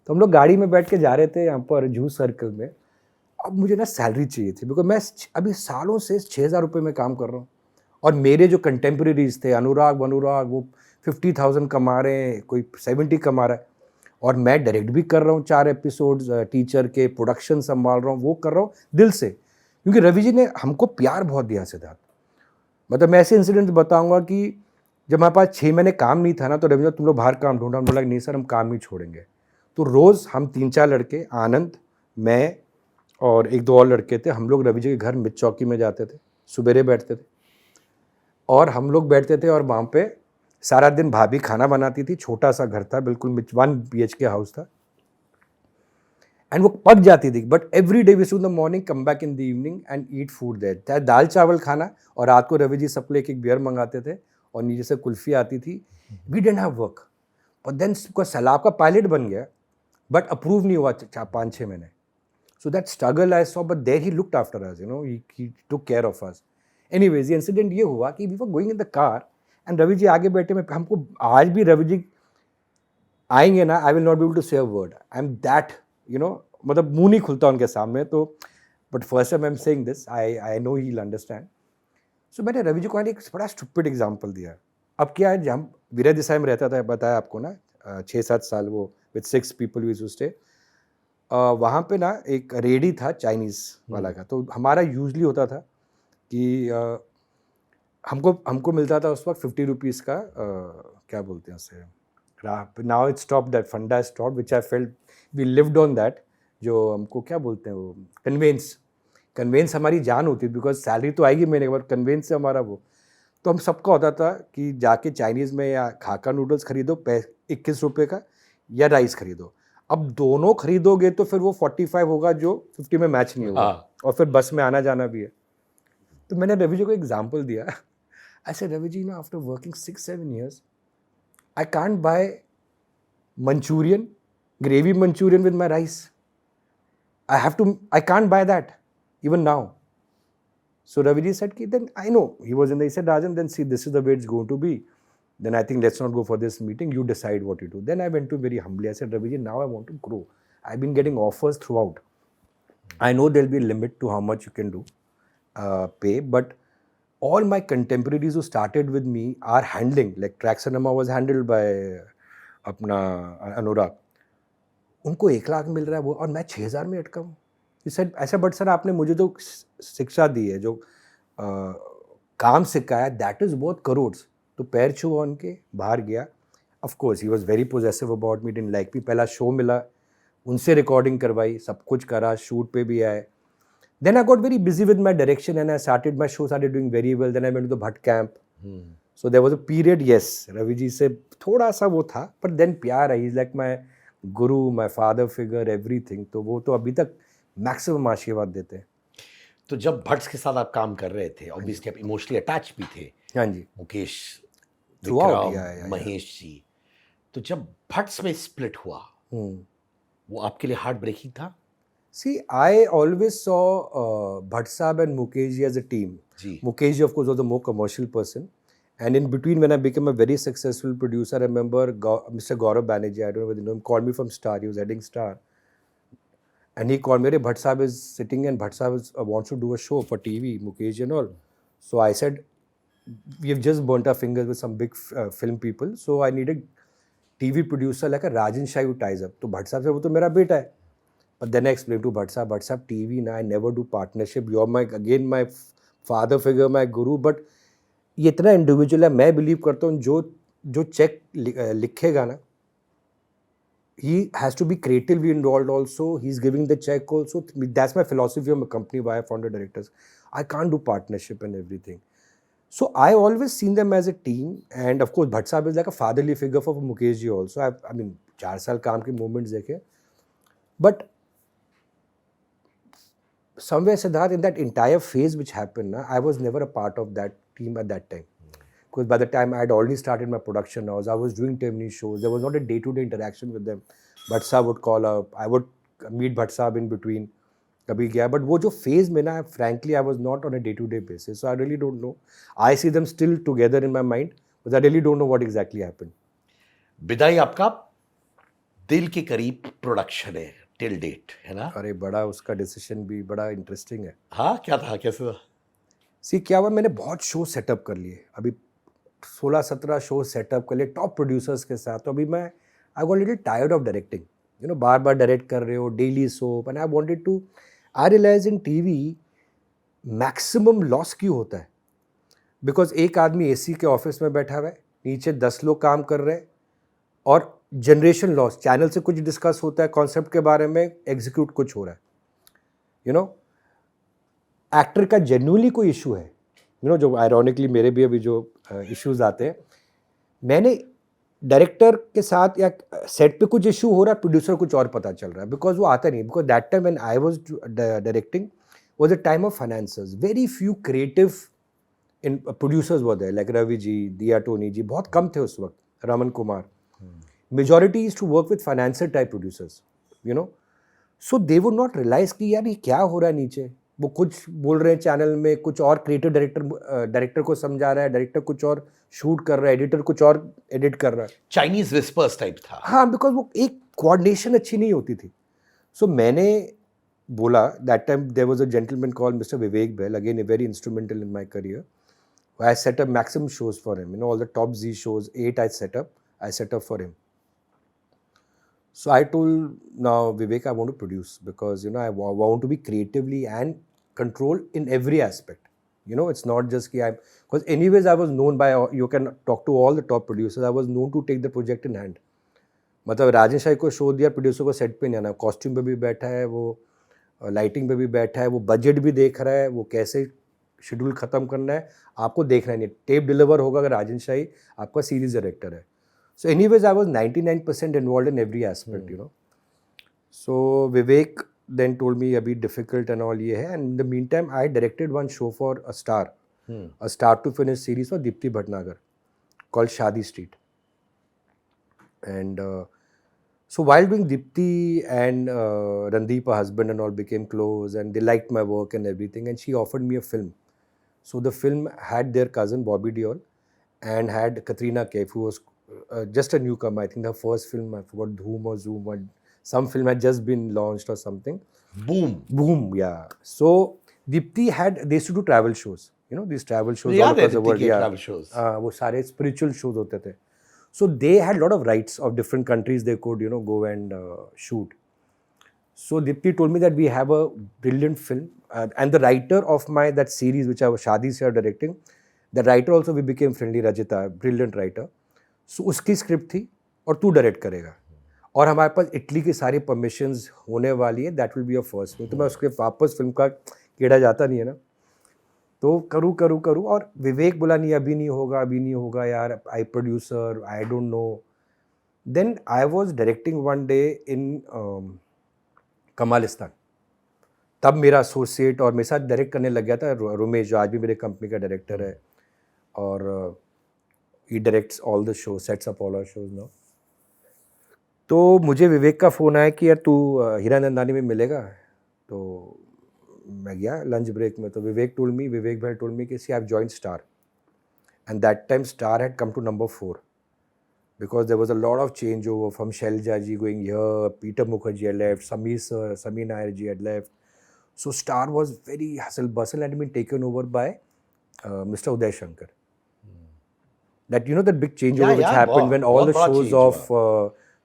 तो हम लोग गाड़ी में बैठ के जा रहे थे यहाँ पर जूह सर्कल में। अब मुझे ना सैलरी चाहिए थी, बिकॉज मैं अभी सालों से 6,000 रुपये में काम कर रहा हूँ, और मेरे जो कंटेम्प्रेरीज थे, अनुराग वो 50,000 कमा रहे हैं, कोई 70 कमा रहा है, और मैं डायरेक्ट भी कर रहा हूँ 4 एपिसोड्स, टीचर के प्रोडक्शन संभाल रहा हूँ, वो कर रहा हूँ दिल से, क्योंकि रवि जी ने हमको प्यार बहुत दिया सिद्धार्थ। मतलब मैं ऐसे इंसिडेंट बताऊँगा कि जब हमारे पास 6 महीने काम नहीं था ना, तो रवि जी, तुम लोग बाहर काम ढूंढा, हम बोला नहीं सर, हम काम ही छोड़ेंगे। तो रोज़ हम 3-4 लड़के, आनंद, मैं और 1-2 और लड़के थे, हम लोग रवि जी के घर मिर्च चौकी में जाते थे, सुबेरे बैठते थे, और हम लोग बैठते थे, और वहाँ पे सारा दिन भाभी खाना बनाती थी, छोटा सा घर था, बिल्कुल 1 BHK हाउस था, एंड वो पक जाती थी। But every day we in the morning, come back in the evening and eat food there, चाहे दाल चावल खाना, और रात को रवि जी सबको एक बियर मंगाते थे, और नीचे से कुल्फ़ी आती थी। We didn't have work, but then Sailaab का पायलट बन गया, बट अप्रूव नहीं हुआ 5-6 महीने। So that struggle I saw, but there he looked after us, you know, he took care of us. Anyways, ये इंसिडेंट ये हुआ कि we were going in the car, and Ravi ji आगे बैठे, में हमको आज भी रवि जी आएंगे ना, I will not be able to say a word, I am that, you know, मतलब मुंह नहीं खुलता उनके सामने। तो but first time I am saying this, I know he will understand. So मैंने रवि जी को एक बड़ा स्टूपिड एग्जाम्पल दिया। अब क्या है, जब हम विजय देसाई में रहता था, बताया आपको ना, 6-7 साल वो with 6 people we used to stay. वहाँ पे ना एक रेडी था चाइनीज़ वाला का, तो हमारा यूजली होता था कि हमको मिलता था उस वक्त 50 रुपीज़ का क्या बोलते हैं उसे, now it stop, that funda stop which I felt we lived on that, जो हमको क्या बोलते हैं वो कन्वेंस हमारी जान होती है, बिकॉज सैलरी तो आएगी महीने के बाद, कन्वेंस से हमारा वो, तो हम सबका होता था कि जाके चाइनीज़ में या खाका नूडल्स खरीदो 21 रुपये का, या राइस खरीदो। अब दोनों खरीदोगे तो फिर वो 45 होगा जो 50 में मैच नहीं होगा, हाँ। और फिर बस में आना जाना भी है। तो मैंने रवि जी को एग्जाम्पल दिया, I said Ravi ji, after working 6-7 years I can't buy Manchurian, gravy Manchurian with my rice. I can't buy that even now. So Raviji said, then I know. He was he said, Rajan, then see, this is the way it's going to be. Then I think let's not go for this meeting. You decide what you do. Then I went to very humbly. I said, Raviji, now I want to grow. I've been getting offers throughout. I know there'll be a limit to how much you can do, pay, but all my contemporaries who started with me are handling, like Track Cinema was handled by अपना अनुराग, उनको 1 लाख मिल रहा है वो, और मैं 6,000 में अटका हूँ। सर ऐसा, बट सर आपने मुझे जो शिक्षा दी है, जो काम सिखाया, दैट इज़ बहुत करोड्स। तो पैर छुआ उनके, बाहर गया। Of course he was very possessive about me, didn't like me. पहला शो मिला, उनसे रिकॉर्डिंग करवाई, सब कुछ करा, शूट पे भी आए। Then I got very busy with my direction and I started, my show started doing very well. Then I went to the Bhatt camp. So there was a period, yes, Ravi ji से थोड़ा सा वो था, but then प्यार है, he's like my guru, my father figure, everything. तो वो तो अभी तक मैक्सिमम आशीर्वाद देते हैं। तो जब भट्ट के साथ आप काम कर रहे थे, ऑब्वियसली आप इमोशनली अटैच भी थे। हाँ जी, मुकेश, Throughout, विक्रम, yeah. महेश जी। तो जब भट्ट में स्प्लिट हुआ, वो आपके लिए हार्ट ब्रेकिंग था? See, I always saw Bhatt Saab and Mukesh ji as a team. जी। Mukesh ji, of course, was the more commercial person. And in between, when I became a very successful producer, I remember Mr. Gaurav Banerjee, I don't know whether you know him, called me from Star. He was heading Star. And he called me, Bhatt Saab is sitting and Bhatt Saab wants to do a show for TV, Mukesh ji and all. So I said, we have just burnt our fingers with some big film people. So I need a TV producer like a Rajan Shah who ties up. तो Bhatt Saab से वो तो मेरा बेटा है. But then I explained to Bhatt Saab, TV, na, I never do partnership. You're my father figure, my guru. But ये इतना individual है, मैं बिलीव करता हूँ जो चेक लिखेगा ना, he has to be creatively involved also. He's giving the check also. That's my philosophy of my company, why I founded directors. I can't do partnership and everything. So I always seen them as a team. And of course, Bhatt Saab is like a fatherly figure for Mukesh ji also. I mean, 4 साल काम के moments देखे. But somewhere, Siddharth, in that entire phase which happened, I was never a part of that team at that time. Because by the time I had already started my production house, I was doing too many shows. There was not a day-to-day interaction with them. Bhatt Saab would call up. I would meet Bhatt Saab in between. Kabhi gaya. But wo jo phase mein na, frankly, I was not on a day-to-day basis. So I really don't know. I see them still together in my mind, but I really don't know what exactly happened. विदाई आपका दिल के करीब production है till date, है ना? अरे बड़ा उसका डिसीजन भी बड़ा इंटरेस्टिंग है। हाँ, क्या था, कैसे था? सी क्या हुआ, मैंने बहुत शो सेटअप कर लिए, अभी 16-17 शो सेटअप कर लिए टॉप प्रोड्यूसर्स के साथ। तो अभी मैं I got little tired of directing, you know, बार बार डायरेक्ट कर रहे हो, daily soap, and I wanted to, I realize in TV maximum loss क्यों होता है, बिकॉज एक आदमी एसी के ऑफिस में बैठा हुआ है, नीचे 10 लोग काम कर रहे हैं, और जनरेशन लॉस, चैनल से कुछ डिस्कस होता है कॉन्सेप्ट के बारे में, एग्जीक्यूट कुछ हो रहा है, यू नो। एक्टर का जेन्युइनली कोई इशू है, यू नो, जो आयरॉनिकली मेरे भी अभी जो इश्यूज आते हैं, मैंने डायरेक्टर के साथ या सेट पे कुछ इशू हो रहा है, प्रोड्यूसर कुछ और पता चल रहा है, बिकॉज वो आता नहीं, because that time when I was directing was a time of financiers, very few creative in producers were there, like Ravi ji, Diya Tony जी, बहुत कम थे उस वक्त, Raman Kumar. Majority is to work with financer type producers, you know. So they would not realize कि यार ये क्या हो रहा है नीचे, वो कुछ बोल रहे हैं चैनल में, कुछ और क्रिएटिव डायरेक्टर को समझा रहा है, डायरेक्टर कुछ और शूट कर रहा है, एडिटर कुछ और एडिट कर रहा है, चाइनीज विस्पर्स टाइप था। हाँ, बिकॉज वो एक कोऑर्डिनेशन अच्छी नहीं होती थी। सो मैंने बोला, that time there was a gentleman called mister Vivek Bahl, again very instrumental in my career. I set up maximum shows for him, you know, all the top Z shows, 8 I set up for him. So I told now Vivek, I want to produce because I want to be creatively and control in every aspect. It's not just कि because anyways I was known by, you can talk to all the top producers, I was known to take the project in hand. मतलब राजन शाही को show दिया, producer को set पे नहीं आना, costume पे भी बैठा है वो, लाइटिंग पे भी बैठा है वो, बजट भी देख रहा है वो, कैसे शेड्यूल ख़त्म करना है आपको देखना नहीं, टेप डिलीवर होगा अगर राजन शाही आपका सीरीज डायरेक्टर है. So anyways, I was 99% involved in every aspect, So Vivek then told me a bit difficult and all ye hai. And in the meantime, I directed one show for a star, a start to finish series for Deepti Bhatnagar called Shadi Street. And so while doing Deepti and Randeep, her husband and all, became close and they liked my work and everything. And she offered me a film. So the film had their cousin Bobby Deol and had Katrina Kaif, who was just a newcomer. I think the first film, I forgot, Dhoom or Zoom, or some film had just been launched or something. Boom, yeah. So Deepti they used to do travel shows. These travel shows all across the world. Travel shows. वो सारे spiritual shows होते थे. So they had a lot of rights of different countries they could, go and shoot. So Deepti told me that we have a brilliant film, and the writer of that series, which I was Shadi se directing, the writer also we became friendly, Rajita, brilliant writer. So उसकी script थी और तू direct करेगा और हमारे पास Italy की सारी permissions होने वाली है, that will be a first film. तो मैं उसके वापस फिल्म का कीड़ा जाता नहीं है ना, तो करूँ और विवेक बोला नहीं अभी नहीं होगा यार, I producer, I don't know. Then I was directing one day in Kamalistan. तब मेरा एसोसिएट और मेरे साथ डायरेक्ट करने लग गया था रोमेश, जो आज भी मेरे कंपनी का डायरेक्टर है, और he directs all the shows, sets up all our shows now. तो मुझे विवेक का फ़ोन आया कि यार तू हीरानंदानी में मिलेगा. तो मैं गया लंच ब्रेक में. तो विवेक भाई told me कि see I've joined Star, and that time Star had come to number 4 because there was a lot of changeover from Shelja ji going here, Peter Mukherjee had left, Sameer Nair ji had left. So Star was very hustle bustle and had been taken over by Mr. Uday Shankar. That that big changeover which happened when all the shows of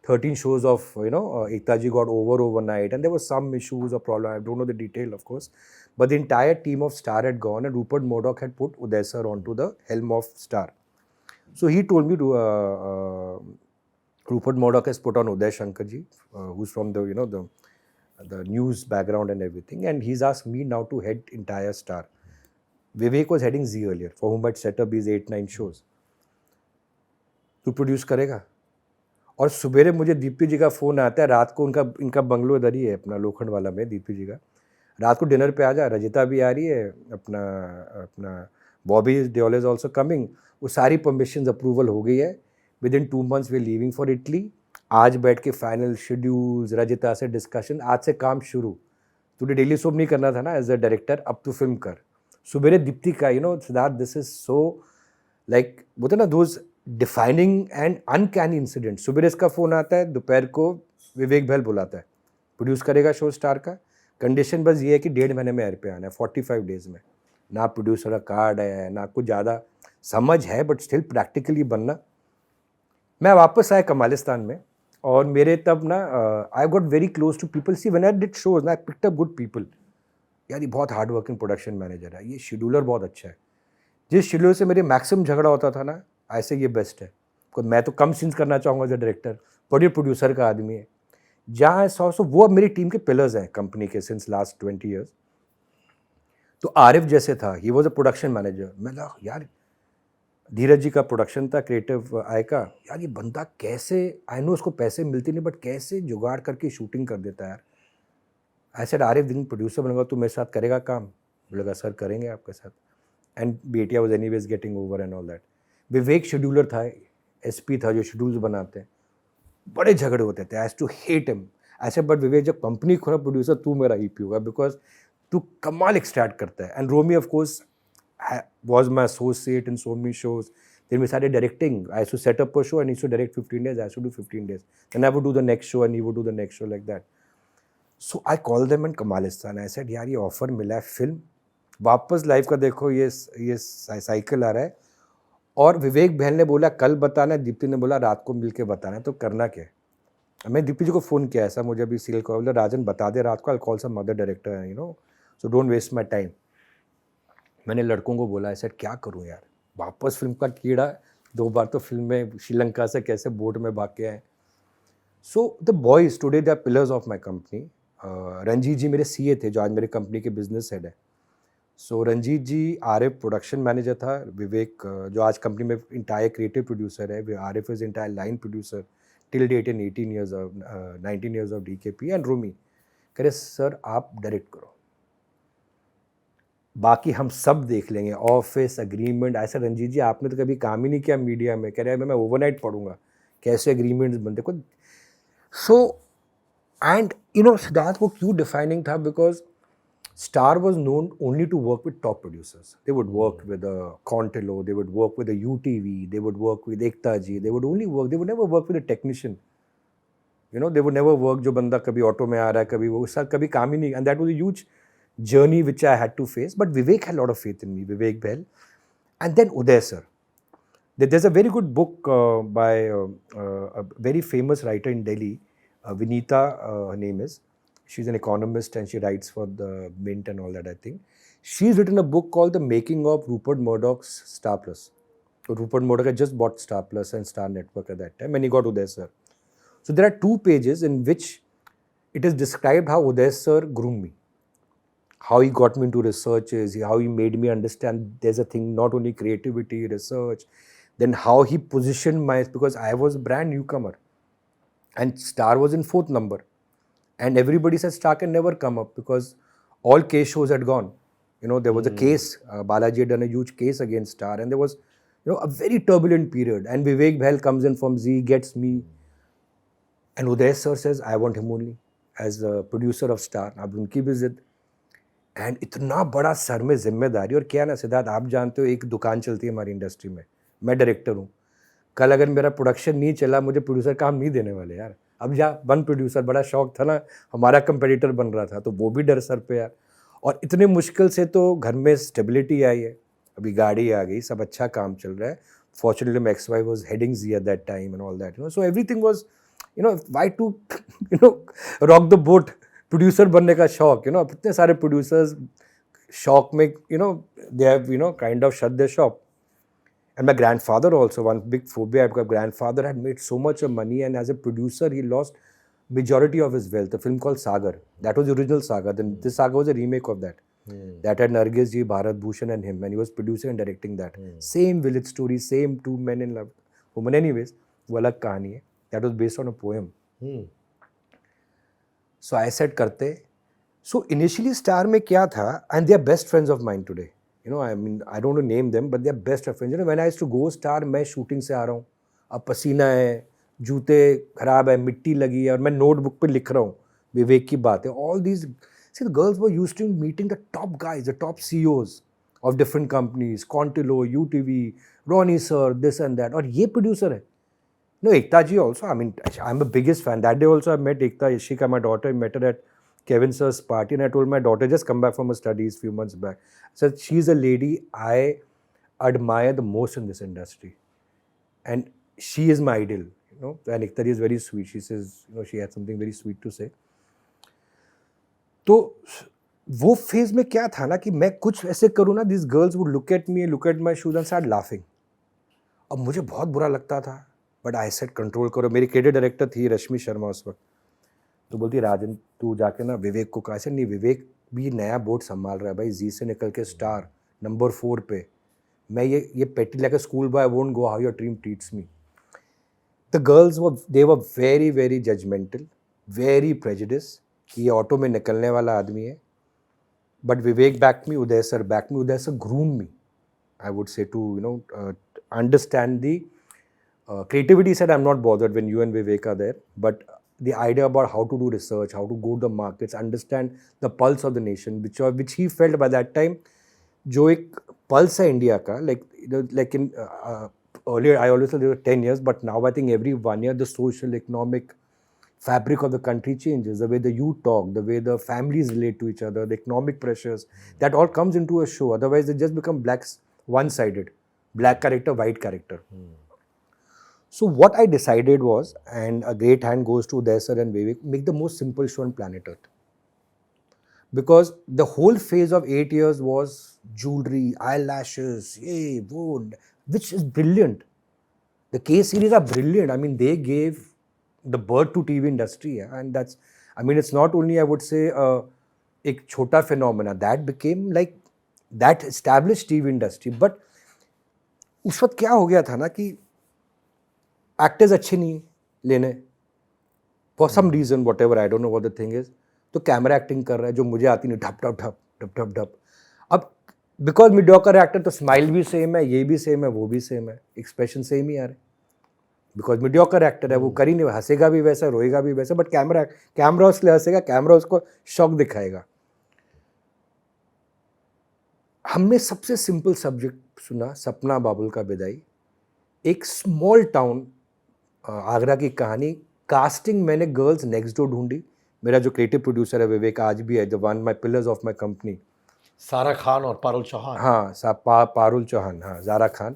13 shows of Ekta Ji got overnight, and there were some issues or problem. I don't know the detail, of course, but the entire team of Star had gone, and Rupert Murdoch had put Uday sir onto the helm of Star. So he told me to Rupert Murdoch has put on Uday Shankar Ji, who's from the the news background and everything, and he's asked me now to head entire Star. Vivek was heading Z earlier, for whom I'd set up these 8-9 shows. तू produce करेगा. और सुबेरे मुझे दीप्ति जी का phone आता है, रात को इनका बंगलो इधर ही है अपना लोखंड वाला में, दीप्ति जी का, रात को डिनर पे आ जा, रजिता भी आ रही है, अपना Bobby Deol is also coming. वो सारी परमिशन अप्रूवल हो गई है. With in 2 months we leaving for Italy. आज बैठ के फाइनल शेड्यूल्स, रजिता से डिस्कशन, आज से काम शुरू. तुझे डेली सोप नहीं करना था ना एज अ डायरेक्टर, अब तू फिल्म कर. सुबेरे दीप्ति का Siddharth, this is so like बोलते ना those defining and uncanny incident. सुबह इसका फ़ोन आता है, दोपहर को विवेक बहल बुलाता है, प्रोड्यूस करेगा शो स्टार का. कंडीशन बस ये है कि 1.5 महीने में एयर पे आना है, 45 डेज़ में. ना प्रोड्यूसर का कार्ड है, ना कुछ ज़्यादा समझ है, बट स्टिल प्रैक्टिकली बनना. मैं वापस आया कमालिस्तान में, और मेरे तब ना I got very close to people. See when I did shows ना, I picked up good people. यार ये बहुत हार्ड वर्किंग प्रोडक्शन मैनेजर है, ये शेड्यूलर बहुत अच्छा है. जिस शेड्यूलर से मेरे मैक्सिमम झगड़ा होता था ना, ऐसे ये बेस्ट है. मैं तो कम सीन्स करना चाहूँगा एज अ डायरेक्टर, पर ये प्रोड्यूसर का आदमी है. जहाँ सो वो अब मेरी टीम के पिलर्स हैं कंपनी के सिंस लास्ट 20 years. तो आरिफ जैसे था, he was a production manager. मैं लगा यार धीरज जी का प्रोडक्शन था, क्रिएटिव आय का, यार ये बंदा कैसे, आई नो उसको पैसे मिलते नहीं, बट कैसे जुगाड़ करके शूटिंग कर देता है यार. आई सेड आरिफ दिन प्रोड्यूसर बनूंगा, तू मेरे साथ करेगा काम. बोलेगा सर करेंगे आपके साथ. एंड बेटिया was anyways getting over and all that. Vivek scheduler था, एसपी था जो शेड्यूल्स बनाते हैं. बड़े झगड़े होते थे, I has to hate him. ऐसे बट विवेक जब कंपनी खोला, प्रोड्यूसर तू मेरा ईपी होगा, बिकॉज तू कमाल एक्सट्रैक्ट करता है. And Romi of course was my associate in so many shows. Then we started directing. I used to set up a show and he used to direct 15 days. I used to do 15 days. Then I would do the next show and he would do the next show, like that. So I called them in Kamalistan. I said, यार ये offer मिला है film, वापस life का देखो ये cycle आ रहा है. और विवेक बहल ने बोला कल बताना है, दीप्ति ने बोला रात को मिल के बताना है, तो करना क्या है. मैं दीपी जी को फ़ोन किया, ऐसा मुझे अभी सीरियल को बोला राजन बता दे रात को, I call some other director, you know, so don't waste my time. मैंने लड़कों को बोला, ऐसा क्या करूं यार, वापस फिल्म का कीड़ा, 2 बार तो फिल्म में श्रीलंका से कैसे बोट में भाग के आए। So the boys today they are pillars of my company. Ranjeet ji मेरे सीए थे, जो आज मेरे कंपनी के बिजनेस हेड है। सो रंजीत जी आरिफ प्रोडक्शन मैनेजर था, विवेक जो आज कंपनी में इंटायर क्रिएटिव प्रोड्यूसर है, Arif is entire line producer till date in 18 years of 19 years of DKP, and Rumi कह रहे सर आप डायरेक्ट करो, बाकी हम सब देख लेंगे, ऑफिस एग्रीमेंट। ऐसा रंजीत जी आपने तो कभी काम ही नहीं किया मीडिया में, कह रहे हैं मैं ओवरनाइट पढ़ूंगा कैसे एग्रीमेंट्स बनते को। So and you no Siddharth वो क्यों डिफाइनिंग था, because Star was known only to work with top producers. They would work with Contello, they would work with UTV, they would work with Ekta Ji, they would never work with a technician. You know, they would never work जो बंदा कभी auto में आ रहा है, कभी वो sir कभी काम ही नहीं, and that was a huge journey which I had to face. But Vivek had a lot of faith in me, Vivek Behl, and then Uday sir. There's a very good book by a very famous writer in Delhi, Vinita, her name is. She's an economist and she writes for the Mint and all that, I think. She's written a book called The Making of Rupert Murdoch's Star Plus. So Rupert Murdoch had just bought Star Plus and Star Network at that time, and he got Uday sir. So there are 2 pages in which it is described how Uday sir groomed me, how he got me into researches, how he made me understand there's a thing, not only creativity, research, then how he positioned because I was a brand newcomer and Star was in 4th number. And everybody said Star can never come up because all case shows had gone. You know, there was a case, Balaji had done a huge case against Star, and there was, you know, a very turbulent period. And Vivek Behl comes in from Z, gets me. And Uday sir says, I want him only as the producer of Star. अब उनकी भी जिद। And इतना बड़ा sir में जिम्मेदारी, और क्या ना सिद्धार्थ आप जानते हो एक दुकान चलती है हमारी इंडस्ट्री में, मैं डायरेक्टर हूँ, कल अगर मेरा प्रोडक्शन नहीं चला मुझे प्रोड्यूसर काम नहीं देने वाले यार, अब जा बन प्रोड्यूसर, बड़ा शौक था ना, हमारा कंपेटिटर बन रहा था, तो वो भी डर सर पे यार। और इतने मुश्किल से तो घर में स्टेबिलिटी आई है, अभी गाड़ी आ गई, सब अच्छा काम चल रहा है, fortunately my ex wife was heading Zee at that time and all that, you know, so everything was, you know, why to you know rock the boat, producer बनने का शौक, यू नो, इतने सारे प्रोड्यूसर्स शौक में, you know, they have, you know, kind of shut there shop. And my grandfather also, one big phobia, my grandfather had made so much of money, and as a producer he lost majority of his wealth. A film called Sagar, that was the original Saga, then this Saga was a remake of that. That had Nargis ji, Bharat Bhushan and him, and he was producing and directing that. Same village story, same 2 men in love, woman, anyways, वो अलग कहानी है. That was based on a poem. So I said करते. So initially Star में क्या था, and they are best friends of mine today. You know, I mean, I don't want to name them, but they are best friends. You know, when I used to go Star, मैं shooting से आ रहा हूँ, अब पसीना है, जूते खराब है, मिट्टी लगी है, और मैं नोटबुक पे लिख रहा हूँ विवेक की बातें. All these, see, the girls were used to meeting the top guys, the top CEOs of different companies, Contillo, UTV, Ronnie sir, this and that. और ये producer है. No, Ekta ji also. I mean, I'm the biggest fan. That day also I met Ekta Ishika, my daughter. I met her at Kevin sir's party, and I told my daughter, just come back from her studies few months back. I said, she's a lady I admire the most in this industry, and she is my idol, you know. And Ekta is very sweet. She says, you know, she had something very sweet to say. तो वो phase में क्या था ना कि मैं कुछ ऐसे करूँ ना, this girls would look at me, look at my shoes and start laughing. अब मुझे बहुत बुरा लगता था, बट आई सेड कंट्रोल करो. मेरी क्रिएटिव डायरेक्टर थी रश्मि शर्मा उस वक्त, तो बोलती राजन तू जाके ना विवेक को कहा. नहीं, विवेक भी नया बोर्ड संभाल रहा है भाई, जी से निकल के स्टार नंबर 4 पे. मैं ये petty like a school boy, I won't go how your team treats me. The girls they were very very judgmental, very prejudice कि ये ऑटो में निकलने वाला आदमी है. But Vivek back me, Uday sir back me, Uday sir groom me, I would say, to you know understand the creativity. Said I'm not bothered when you and Vivek are there, but the idea about how to do research, how to go to the markets, understand the pulse of the nation, which he felt by that time, जो एक pulse है India का, like in earlier I always said there were 10 years, but now I think every 1 year the social economic fabric of the country changes, the way the youth talk, the way the families relate to each other, the economic pressures, that all comes into a show. Otherwise they just become one-sided, black character, white character. So what I decided was, and a great hand goes to Uday sir and Vivek, make the most simple show on planet Earth. Because the whole phase of 8 years was jewelry, eyelashes, yay, wound, which is brilliant. The K series are brilliant. I mean, they gave the birth to TV industry, and that's, I mean, it's not only, I would say, एक छोटा phenomena that became like that established TV industry. But उस वक्त क्या हो गया था ना कि एक्टर्स अच्छे नहीं लेने for some reason whatever, I don't know what the thing is. तो कैमरा एक्टिंग कर रहा है जो मुझे आती नहीं, ढप ढप ढप ढप ढप ढप. अब बिकॉज मीडियोकर एक्टर तो स्माइल भी सेम है, ये भी सेम है, वो भी सेम है, एक्सप्रेशन सेम ही आ रहे. बिकॉज मीडियोकर एक्टर है, वो कर ही नहीं, हंसेगा भी वैसा, रोएगा भी वैसा, बट कैमरा उसके हंसेगा, कैमरा उसको शौक दिखाएगा. हमने सबसे सिंपल सब्जेक्ट सुना, सपना बाबुल का विदाई, एक स्मॉल टाउन आगरा की कहानी. कास्टिंग मैंने गर्ल्स नेक्स्ट डोर ढूंढी. मेरा जो क्रिएटिव प्रोड्यूसर है विवेक आज भी है, the one my pillars of my company. सारा खान और पारुल चौहान. हाँ, पारुल चौहान, हाँ, ज़ारा खान.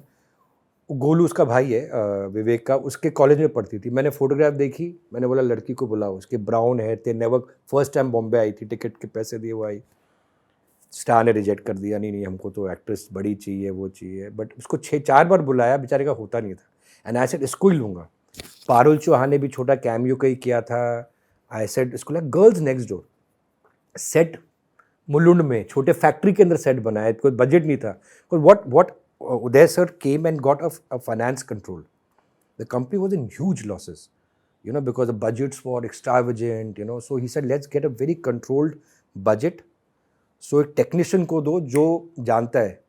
गोलू उसका भाई है विवेक का, उसके कॉलेज में पढ़ती थी. मैंने फोटोग्राफ देखी, मैंने बोला लड़की को बुलाओ, उसके ब्राउन हेयर थे, नेवर, फर्स्ट टाइम बॉम्बे आई थी, टिकट के पैसे दिए वो आई. स्टार ने रिजेक्ट कर दिया, नहीं हमको तो एक्ट्रेस बड़ी चाहिए, वो चाहिए. बट उसको 6-4 बार बुलाया, बेचारे का होता नहीं था. एंड आई सेड इसको ही लूँगा. पारुल चौहान ने भी छोटा कैमियो का ही किया था. आई सेड इसको लगा girls next door. Set Mulund में छोटे फैक्ट्री के अंदर सेट बनाया, कोई बजट नहीं था. What Uday sir came and got a finance control. The company was in huge losses, because the budgets were extravagant, So he said, let's get a very controlled budget. So एक technician को दो जो जानता है,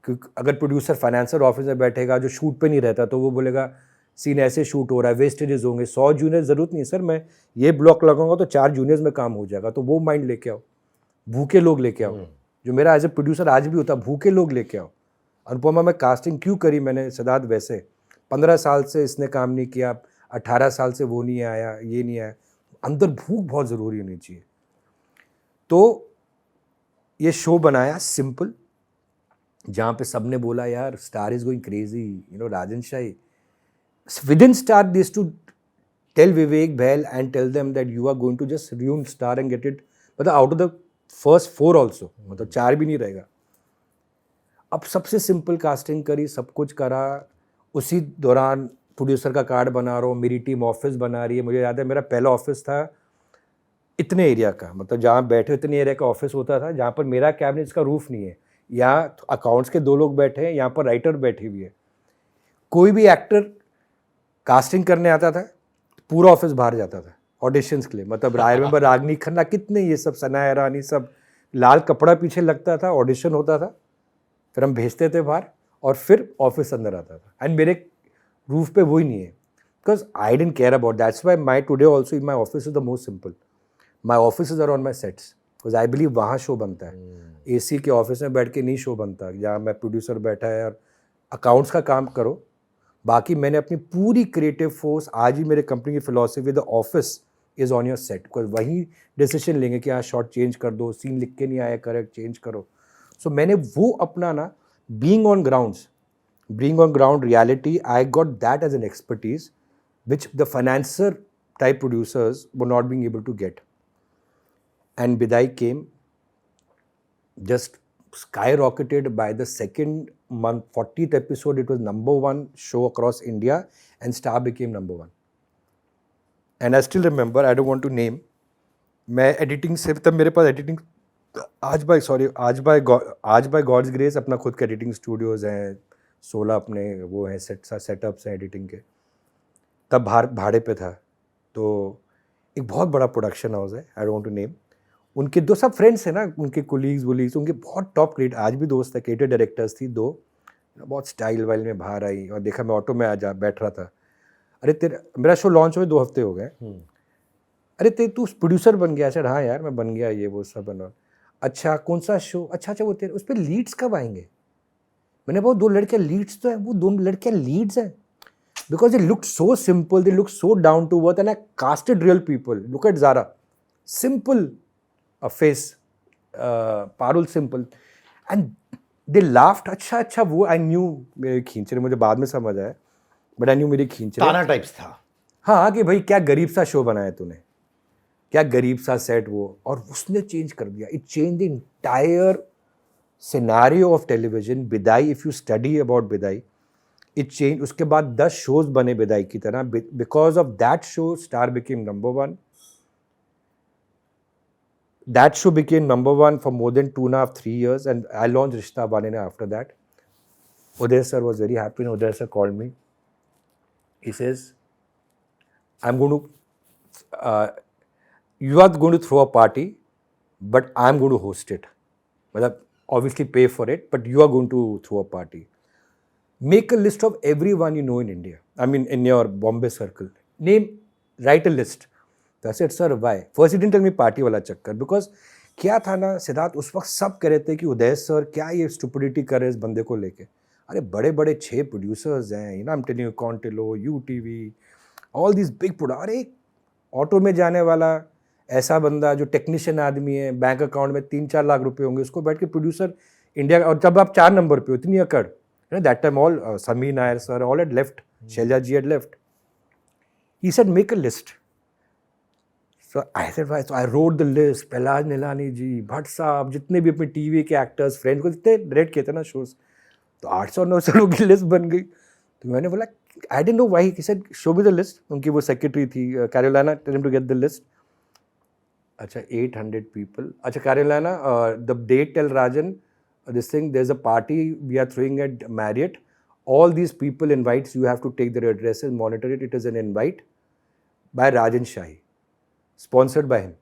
क्योंकि अगर producer financer office में बैठेगा जो शूट पे नहीं रहता तो वो बोलेगा सीन ऐसे शूट हो रहा है, वेस्टेजेस होंगे, 100 जूनियर ज़रूरत नहीं सर, मैं ये ब्लॉक लगाऊंगा तो 4 जूनियर्स में काम हो जाएगा. तो वो माइंड लेके आओ, भूखे लोग लेके आओ, जो मेरा एज ए प्रोड्यूसर आज भी होता, भूखे लोग लेके आओ. अनुपमा में कास्टिंग क्यों करी मैंने, सिद्धार्थ वैसे 15 साल से इसने काम नहीं किया, 18 साल से वो नहीं आया, ये नहीं आया. अंदर भूख बहुत ज़रूरी होनी चाहिए. तो ये शो बनाया सिंपल, जहाँ पे सबने बोला यार star is going crazy, Rajan Shahi. Within star this to tell Vivek Bahl and tell them that you are going to just ruin star and get it, मतलब out of the first 4 also, मतलब 4 भी नहीं रहेगा. अब सबसे सिंपल कास्टिंग करी, सब कुछ करा. उसी दौरान प्रोड्यूसर का कार्ड बना रहा हूँ, मेरी टीम ऑफिस बना रही है. मुझे याद है मेरा पहला ऑफिस था इतने एरिया का, मतलब जहाँ बैठे इतने एरिया का ऑफिस होता था, जहाँ पर मेरा कैबिनेट का रूफ नहीं है. यहाँ अकाउंट्स के 2 लोग बैठे हैं, यहाँ पर राइटर बैठी हुई है. कोई भी एक्टर कास्टिंग करने आता था, पूरा ऑफिस बाहर जाता था ऑडिशंस के लिए. मतलब आई रिमेंबर रागनी खन्ना, कितने ये सब, सनाया ईरानी, सब लाल कपड़ा पीछे लगता था, ऑडिशन होता था, फिर हम भेजते थे बाहर और फिर ऑफिस अंदर आता था. एंड मेरे रूफ पे वही नहीं है, because I don't care about. That's why my today also my office is the most simple. My office is are on my sets, because I believe वहाँ शो बनता है. AC के ऑफिस में बैठ के नहीं शो बनता, जहाँ मैं प्रोड्यूसर बैठा है और अकाउंट्स का काम करो. बाकी मैंने अपनी पूरी क्रिएटिव फोर्स, आज ही मेरे कंपनी की philosophy, the office is on your set, because वहीं डिसीजन लेंगे कि हाँ शॉर्ट चेंज कर दो, सीन लिख के नहीं आया करेक्ट, चेंज करो. सो मैंने वो अपना ना, being on ground reality, I got that as an expertise which the financer type producers were not being able to get. And Bidai came, just skyrocketed. By the second month, 40th episode, it was #1 show across India, and Star became #1. And I still remember, I don't want to name, मैं editing से, तब मेरे पास editing आज bye God's grace अपना खुद के editing Studios हैं, 16 अपने वो हैं सेटअप्स हैं एडिटिंग के. तब भाड़े पे था. तो एक बहुत बड़ा प्रोडक्शन हाउस है, I don't want to name. उनके 2 सब फ्रेंड्स हैं ना, उनके कोलीग्स, उनके बहुत टॉप क्रिएटर, आज भी दोस्त है, क्रिएटिव डायरेक्टर्स थी 2, बहुत स्टाइल वाइल में बाहर आई और देखा. मैं ऑटो में बैठ रहा था, अरे मेरा शो लॉन्च हुए 2 हफ्ते हो गए, अरे तू प्रोड्यूसर बन गया. सर हाँ यार मैं बन गया, ये वो सब बना. अच्छा कौन सा शो, अच्छा वो तेरे उस पर लीड्स कब आएंगे. मैंने बहुत 2 लड़कियाँ लीड्स तो है, वो 2 लड़कियाँ लीड्स हैं, because they look so simple, they look so down to earth. And I casted real people. Look at Zara, simple face, Parul simple, and they laughed. अच्छा वो आई न्यू, मेरे खींच रहे, मुझे बाद में समझ आया. बट आई न्यू मेरी खींच रहे। ताना टाइप्स था। हाँ कि भाई क्या गरीब सा शो बनाया तूने, क्या गरीब सा सेट वो, और उसने चेंज कर दिया. It change the entire scenario of television. बिदाई, इफ यू स्टडी अबाउट बिदाई, इट चेंज. उसके बाद 10 शोज बने बिदाई की तरह. Because of that show star became number one. That show became number one for more than 2.5, 3 years, and I launched Rishta Banine after that. Uday sir was very happy, and Uday sir called me. He says, I'm going to, you are going to throw a party, but I'm going to host it. Well, obviously pay for it, but you are going to throw a party. Make a list of everyone you know in India. I mean, in your Bombay circle. Write a list. तो I said, sir, why? First, he didn't tell me party वाला चक्कर. Because क्या था ना सिद्धार्थ, उस वक्त सब कह रहे थे कि उदय सर क्या ये स्टुपिडिटी कर रहे इस बंदे को लेके. अरे बड़े बड़े 6 प्रोड्यूसर्स हैं, you know, I am telling you, Contiloe, UTV, all this big producer. अरे ऑटो में जाने वाला ऐसा बंदा जो टेक्नीशियन आदमी है, बैंक अकाउंट में 3-4 लाख रुपए होंगे, उसको बैठ के प्रोड्यूसर इंडिया. और जब आप 4 नंबर पे हो, इतनी अकड़. That time all Sameer Nair sir all had left, Shailja ji had left. He said make a list. So I said, why? So I wrote the list. Pelaj Nilani ji, Bhatt साहब, जितने भी अपने टीवी के एक्टर्स, फ्रेंड्स को जितने डायरेक्ट किए थे ना शोज, तो 800-900 लोगों की लिस्ट बन गई. तो मैंने बोला, I didn't know why. He said show me the list. उनकी वो सेक्रेटरी थी Carolina, tell him to get the list. अच्छा 800 पीपल. अच्छा Carolina, the date tell Rajan this thing, there is a party we are throwing at Marriott. All these people invites, you have to take their addresses, monitor it. It is an invite by Rajan Shahi. Sponsored by him.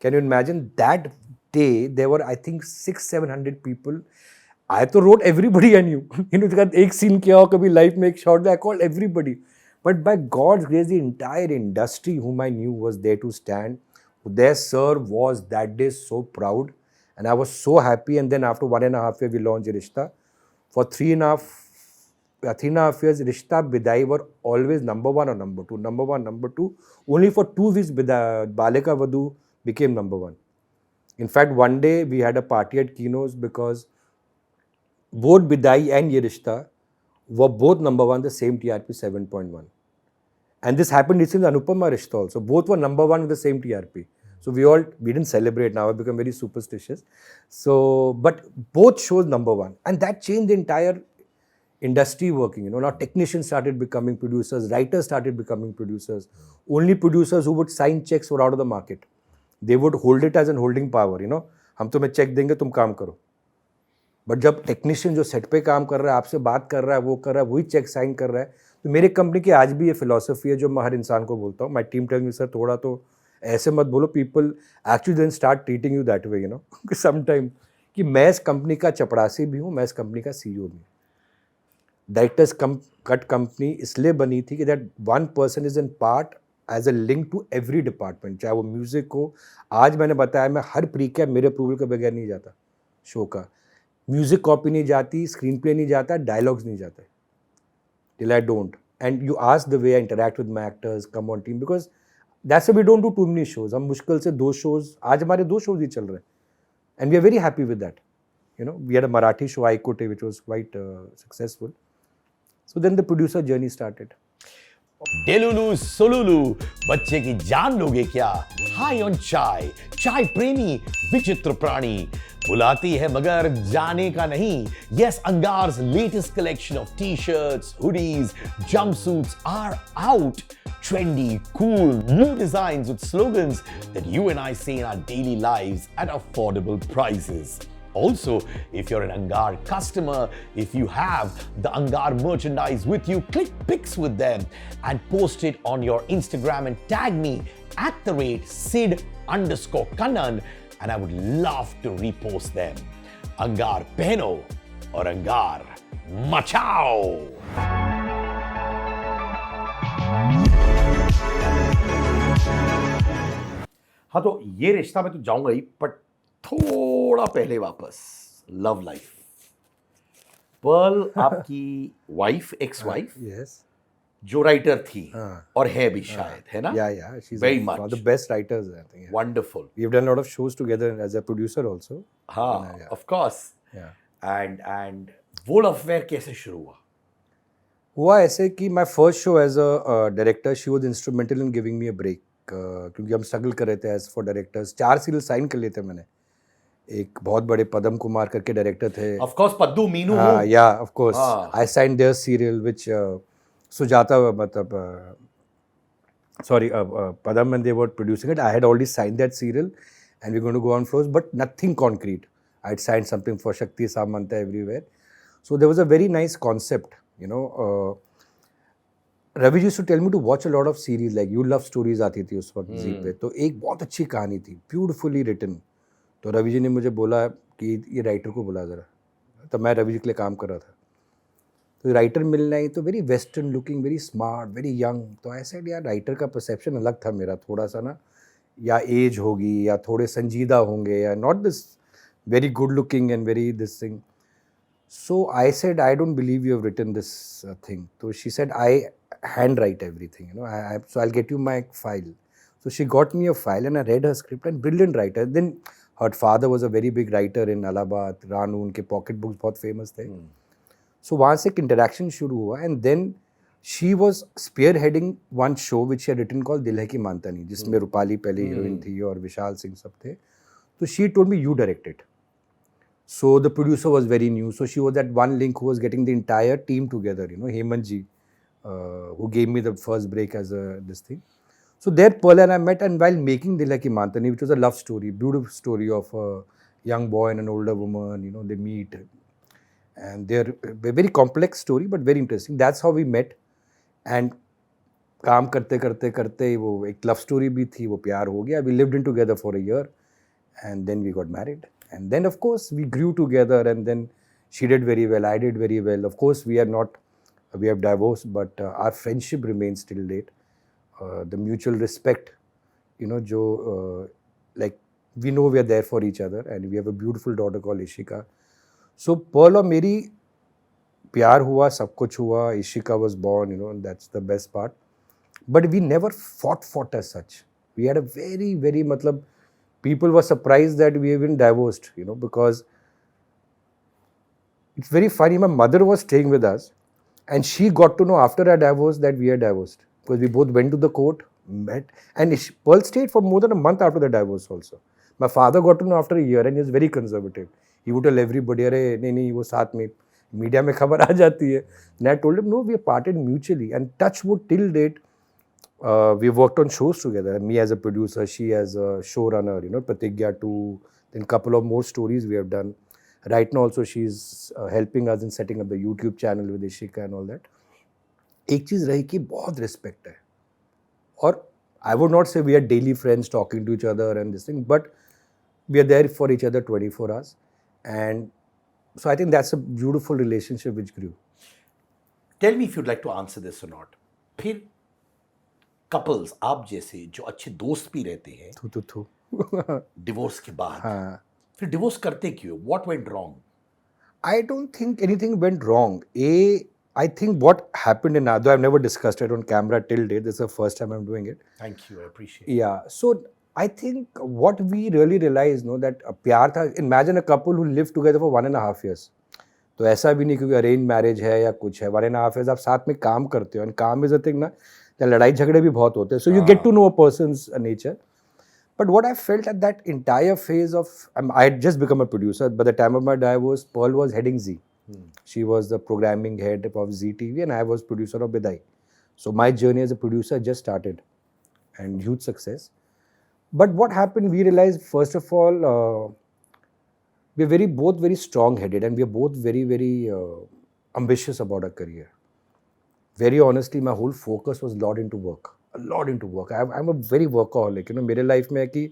Can you imagine that day there were, I think, 600-700 people. I तो wrote everybody I knew. You know, एक scene किया हो कभी life में, एक shot I called everybody. But by God's grace, the entire industry whom I knew was there to stand. Their sir was that day so proud, and I was so happy. And then after 1.5 years, we launched Rishta. For 3.5 years, Rishta, Bidai were always number one or number two. Number one, number two. Only for 2 weeks, Balika Vadu became number one. In fact, one day we had a party at Kino's because both Bidai and Ye Rishta were both number one, the same TRP 7.1. And this happened recently in Anupama Rishta also. Both were number one with the same TRP. So we didn't celebrate now, I become very superstitious. So, but both shows number one. And that changed the entire industry working. You know, now technicians started becoming producers, writers started becoming producers. Only producers who would sign checks were out of the market. They would hold it as an holding power, you know. हम तुम्हें check देंगे, तुम काम करो. But जब technician जो set पे काम कर रहा है, आपसे बात कर रहा है, वो कर रहा है, वही चेक साइन कर रहा है. तो मेरे कंपनी की आज भी ये फिलॉसफी है जो मैं हर इंसान को बोलता हूँ. My team tell me, sir थोड़ा तो ऐसे मत बोलो. People actually then start treating you that way, you know, some time, कि मैं इस कंपनी का चपड़ासी भी हूँ, मैं इस कंपनी का CEO भी हूँ. डायरेक्टर्स कट कंपनी इसलिए बनी थी कि that one person is in part as a link to every department, चाहे वो म्यूजिक हो. आज मैंने बताया, मैं हर प्रीकैप मेरे अप्रूवल के बगैर नहीं जाता शो का. म्यूजिक कॉपी नहीं जाती, स्क्रीन प्ले नहीं जाता, डायलॉग्स नहीं जाते till I don't. And you ask the way I interact with my actors, come on team, because that's we don't do too many shows. हम मुश्किल से 2 शोज, आज हमारे 2 शोज ही चल रहे हैं, and we are very happy with that. You know, we had a Marathi show, Aikote, which was quite successful. So then the producer journey started. डेलुलू सोलुलू, बच्चे की जान लोगे क्या? हाई ऑन चाय, चाय प्रेमी विचित्र प्राणी, बुलाती है मगर जाने का नहीं. Yes, Angar's latest collection of t-shirts, hoodies, jumpsuits are out. Trendy, cool, new designs with slogans that you and I see in our daily lives at affordable prices. Also, if you're an Angar customer, if you have the Angar merchandise with you, click pics with them and post it on your Instagram and tag me @Sid_Kannan, and I would love to repost them. Angar pehno aur Angar machao. हाँ, तो ये रिश्ता में तो जाऊंगा ही, but थोड़ा पहले वापस लव लाइफ. पर्ल आपकी वाइफ, एक्स वाइफ, Yes. जो राइटर थी और है भी शायद, है ना? Yeah. She's Very one much. of the best writers, I think. Yeah. Wonderful. We've done a lot of shows together as a producer also. हाँ, of course. Yeah. And वो लव अफेयर कैसे शुरू हुआ? हुआ ऐसे कि my first show as a director she was instrumental in giving me a break, क्योंकि हम स्ट्रगल कर रहे थे as for directors. 4 serial sign कर लिए थे मैंने. एक बहुत बड़े पदम कुमार करके डायरेक्टर थे. Of course Paddu Meenu. हाँ, yeah, of course. हाँ. I signed their serial, which Sujata, मतलब Padam, and they were producing it. I had already signed that serial, and we're going to go on floors, but nothing concrete. I had signed something for Shakti Samanta everywhere. So there was a very nice concept, you know. Ravi used to tell me to watch a lot of series, like You Love Stories आती थी उस वक्त जी पे. तो एक बहुत अच्छी कहानी थी, ब्यूटिफुली रिटन. तो रवि जी ने मुझे बोला कि ये राइटर को बुला ज़रा. तब मैं रवि जी के लिए काम कर रहा था. तो राइटर मिलना ही, तो very western looking, very smart, very young. तो ऐसे यार राइटर का परसेप्शन अलग था मेरा थोड़ा सा ना, या एज होगी या थोड़े संजीदा होंगे या not this very good looking and very this thing. So I said I don't believe you have written this thing. तो she said I hand write everything, you know. So I'll get you my file. So she got me a file and I read her script, and brilliant writer. Then her father was a very big writer in Allahabad. Ranu, उनके pocket books बहुत famous थे. सो वहाँ से एक interaction शुरू हुआ, and then she was spearheading one show which she written call दिल है की मानता नहीं, जिसमें रूपाली पहले हीरोइन थी और विशाल सिंह सब थे. तो she told me you directed. So the producer was very new. So she was that one link who was getting the entire team together, you know, Hemant ji, who gave me the first break as this thing. So there Pearl and I met, and while making Dil Hai Ki Mantani, which was a love story, beautiful story of a young boy and an older woman, you know, they meet. And they're a very complex story, but very interesting. That's how we met. And काम करते करते करते वो एक love story भी थी, वो प्यार हो गया. We lived in together for a year, and then we got married. And then of course we grew together, and then she did very well, I did very well. Of course we have divorced, but our friendship remains till date. The mutual respect, you know, jo like we know we are there for each other, and we have a beautiful daughter called Ishika. So Pearl और मेरी प्यार हुआ, सब कुछ हुआ. Ishika was born, you know, and that's the best part. But we never fought as such. We had a very, very, matlab, people were surprised that we have been divorced, you know, because it's very funny. My mother was staying with us, and she got to know after our divorce that we are divorced, because we both went to the court, met, and Pearl stayed for more than a month after the divorce also. My father got to know after a year, and he was very conservative. He would tell everybody, अरे नहीं वो साथ में media में खबर आ जाती है. And I told him, no, we parted mutually, and touch wood till date. We worked on shows together, me as a producer, she as a showrunner, you know, Pratigya 2, then couple of more stories we have done. Right now also she's helping us in setting up the YouTube channel with Ishika and all that. एक चीज़ रही कि बहुत respect है, और I would not say we are daily friends talking to each other and this thing, but we are there for each other 24 hours. And so I think that's a beautiful relationship which grew. Tell me if you'd like to answer this or not. फिर couples आप जैसे जो अच्छे दोस्त भी रहते हैं थू डिवोर्स के बाद, हाँ. फिर डिवोर्स करते क्यों? What went wrong? I don't think anything went wrong. I think what happened in though I've never discussed it on camera till date. This is the first time I'm doing it. Thank you, I appreciate. Yeah. So I think what we really realized, no, that प्यार था. Imagine a couple who lived together for 1.5 years. तो ऐसा भी नहीं क्योंकि arrange marriage है या कुछ है. 1.5 years आप साथ में काम करते हो, एंड काम इज अ थिंग ना, लड़ाई झगड़े भी बहुत होते हैं. So you get to know a person's nature. But what I felt at that entire phase of, I had just become a producer. By the time of my divorce, Pearl was heading Z. She was the programming head of Z TV, and I was producer of Bidai. So my journey as a producer just started, and huge success. But what happened, we realized, first of all, we're both very strong-headed, and we are both very, very ambitious about our career. Very honestly, my whole focus was a lot into work. I'm a very workaholic, you know. मेरे life में है कि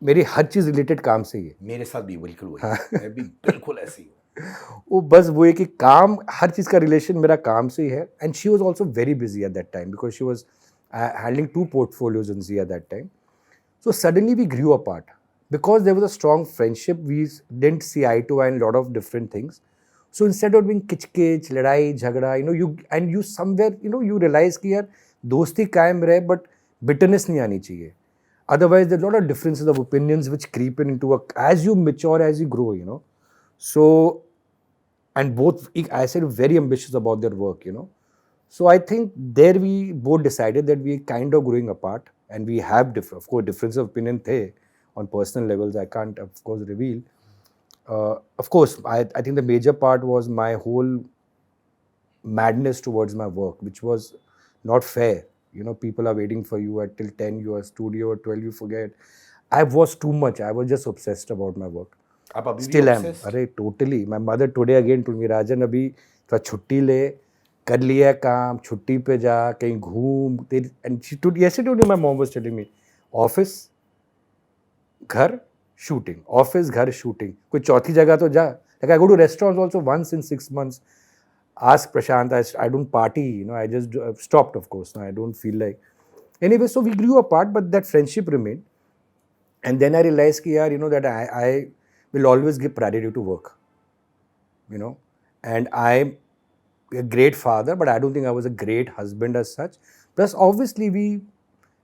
मेरी हर चीज़ related काम से ही है. मेरे साथ भी बिल्कुल वही है. मैं भी बिल्कुल ऐसे ही हूँ. वो बस वो है कि काम, हर चीज़ का रिलेशन मेरा काम से ही है. And she was also very busy at that time, because she was handling 2 portfolios in Z at that time. So suddenly we grew apart because there was a strong friendship. We didn't see eye to eye in a lot of different things. So instead of being किचकिच, लड़ाई झगड़ा, you know, you somewhere, you know, you realize कि यार दोस्ती कायम रहे, but bitterness नहीं आनी चाहिए. Otherwise, there's a lot of differences of opinions which creep into as you mature, as you grow, you know. So and both, I said, very ambitious about their work, you know. So I think there we both decided that we kind of growing apart, and we have of course difference of opinion the on personal levels. I can't of course reveal. Of course, I think the major part was my whole madness towards my work, which was not fair. You know, people are waiting for you at till 10, you are studio, at 12 you forget. I was too much. I was just obsessed about my work. आप अभी भी Still am. obsessed? अरे totally. My mother today again told me, राजन अभी थोड़ा छुट्टी ले, कर लिया काम, छुट्टी पे जा, कहीं घूम. And she told, yesterday my mom was telling me, office, घर, shooting, office, घर, shooting. कोई चौथी जगह तो जा. Like I go to restaurants also once in 6 months. Ask Prashant, I don't party, you know, I just stopped, of course. Now I don't feel like. Anyway, so we grew apart, but that friendship remained. And then I realized, ki, yaar, you know, that I will always give priority to work, you know. And I'm a great father, but I don't think I was a great husband as such. Plus, obviously, we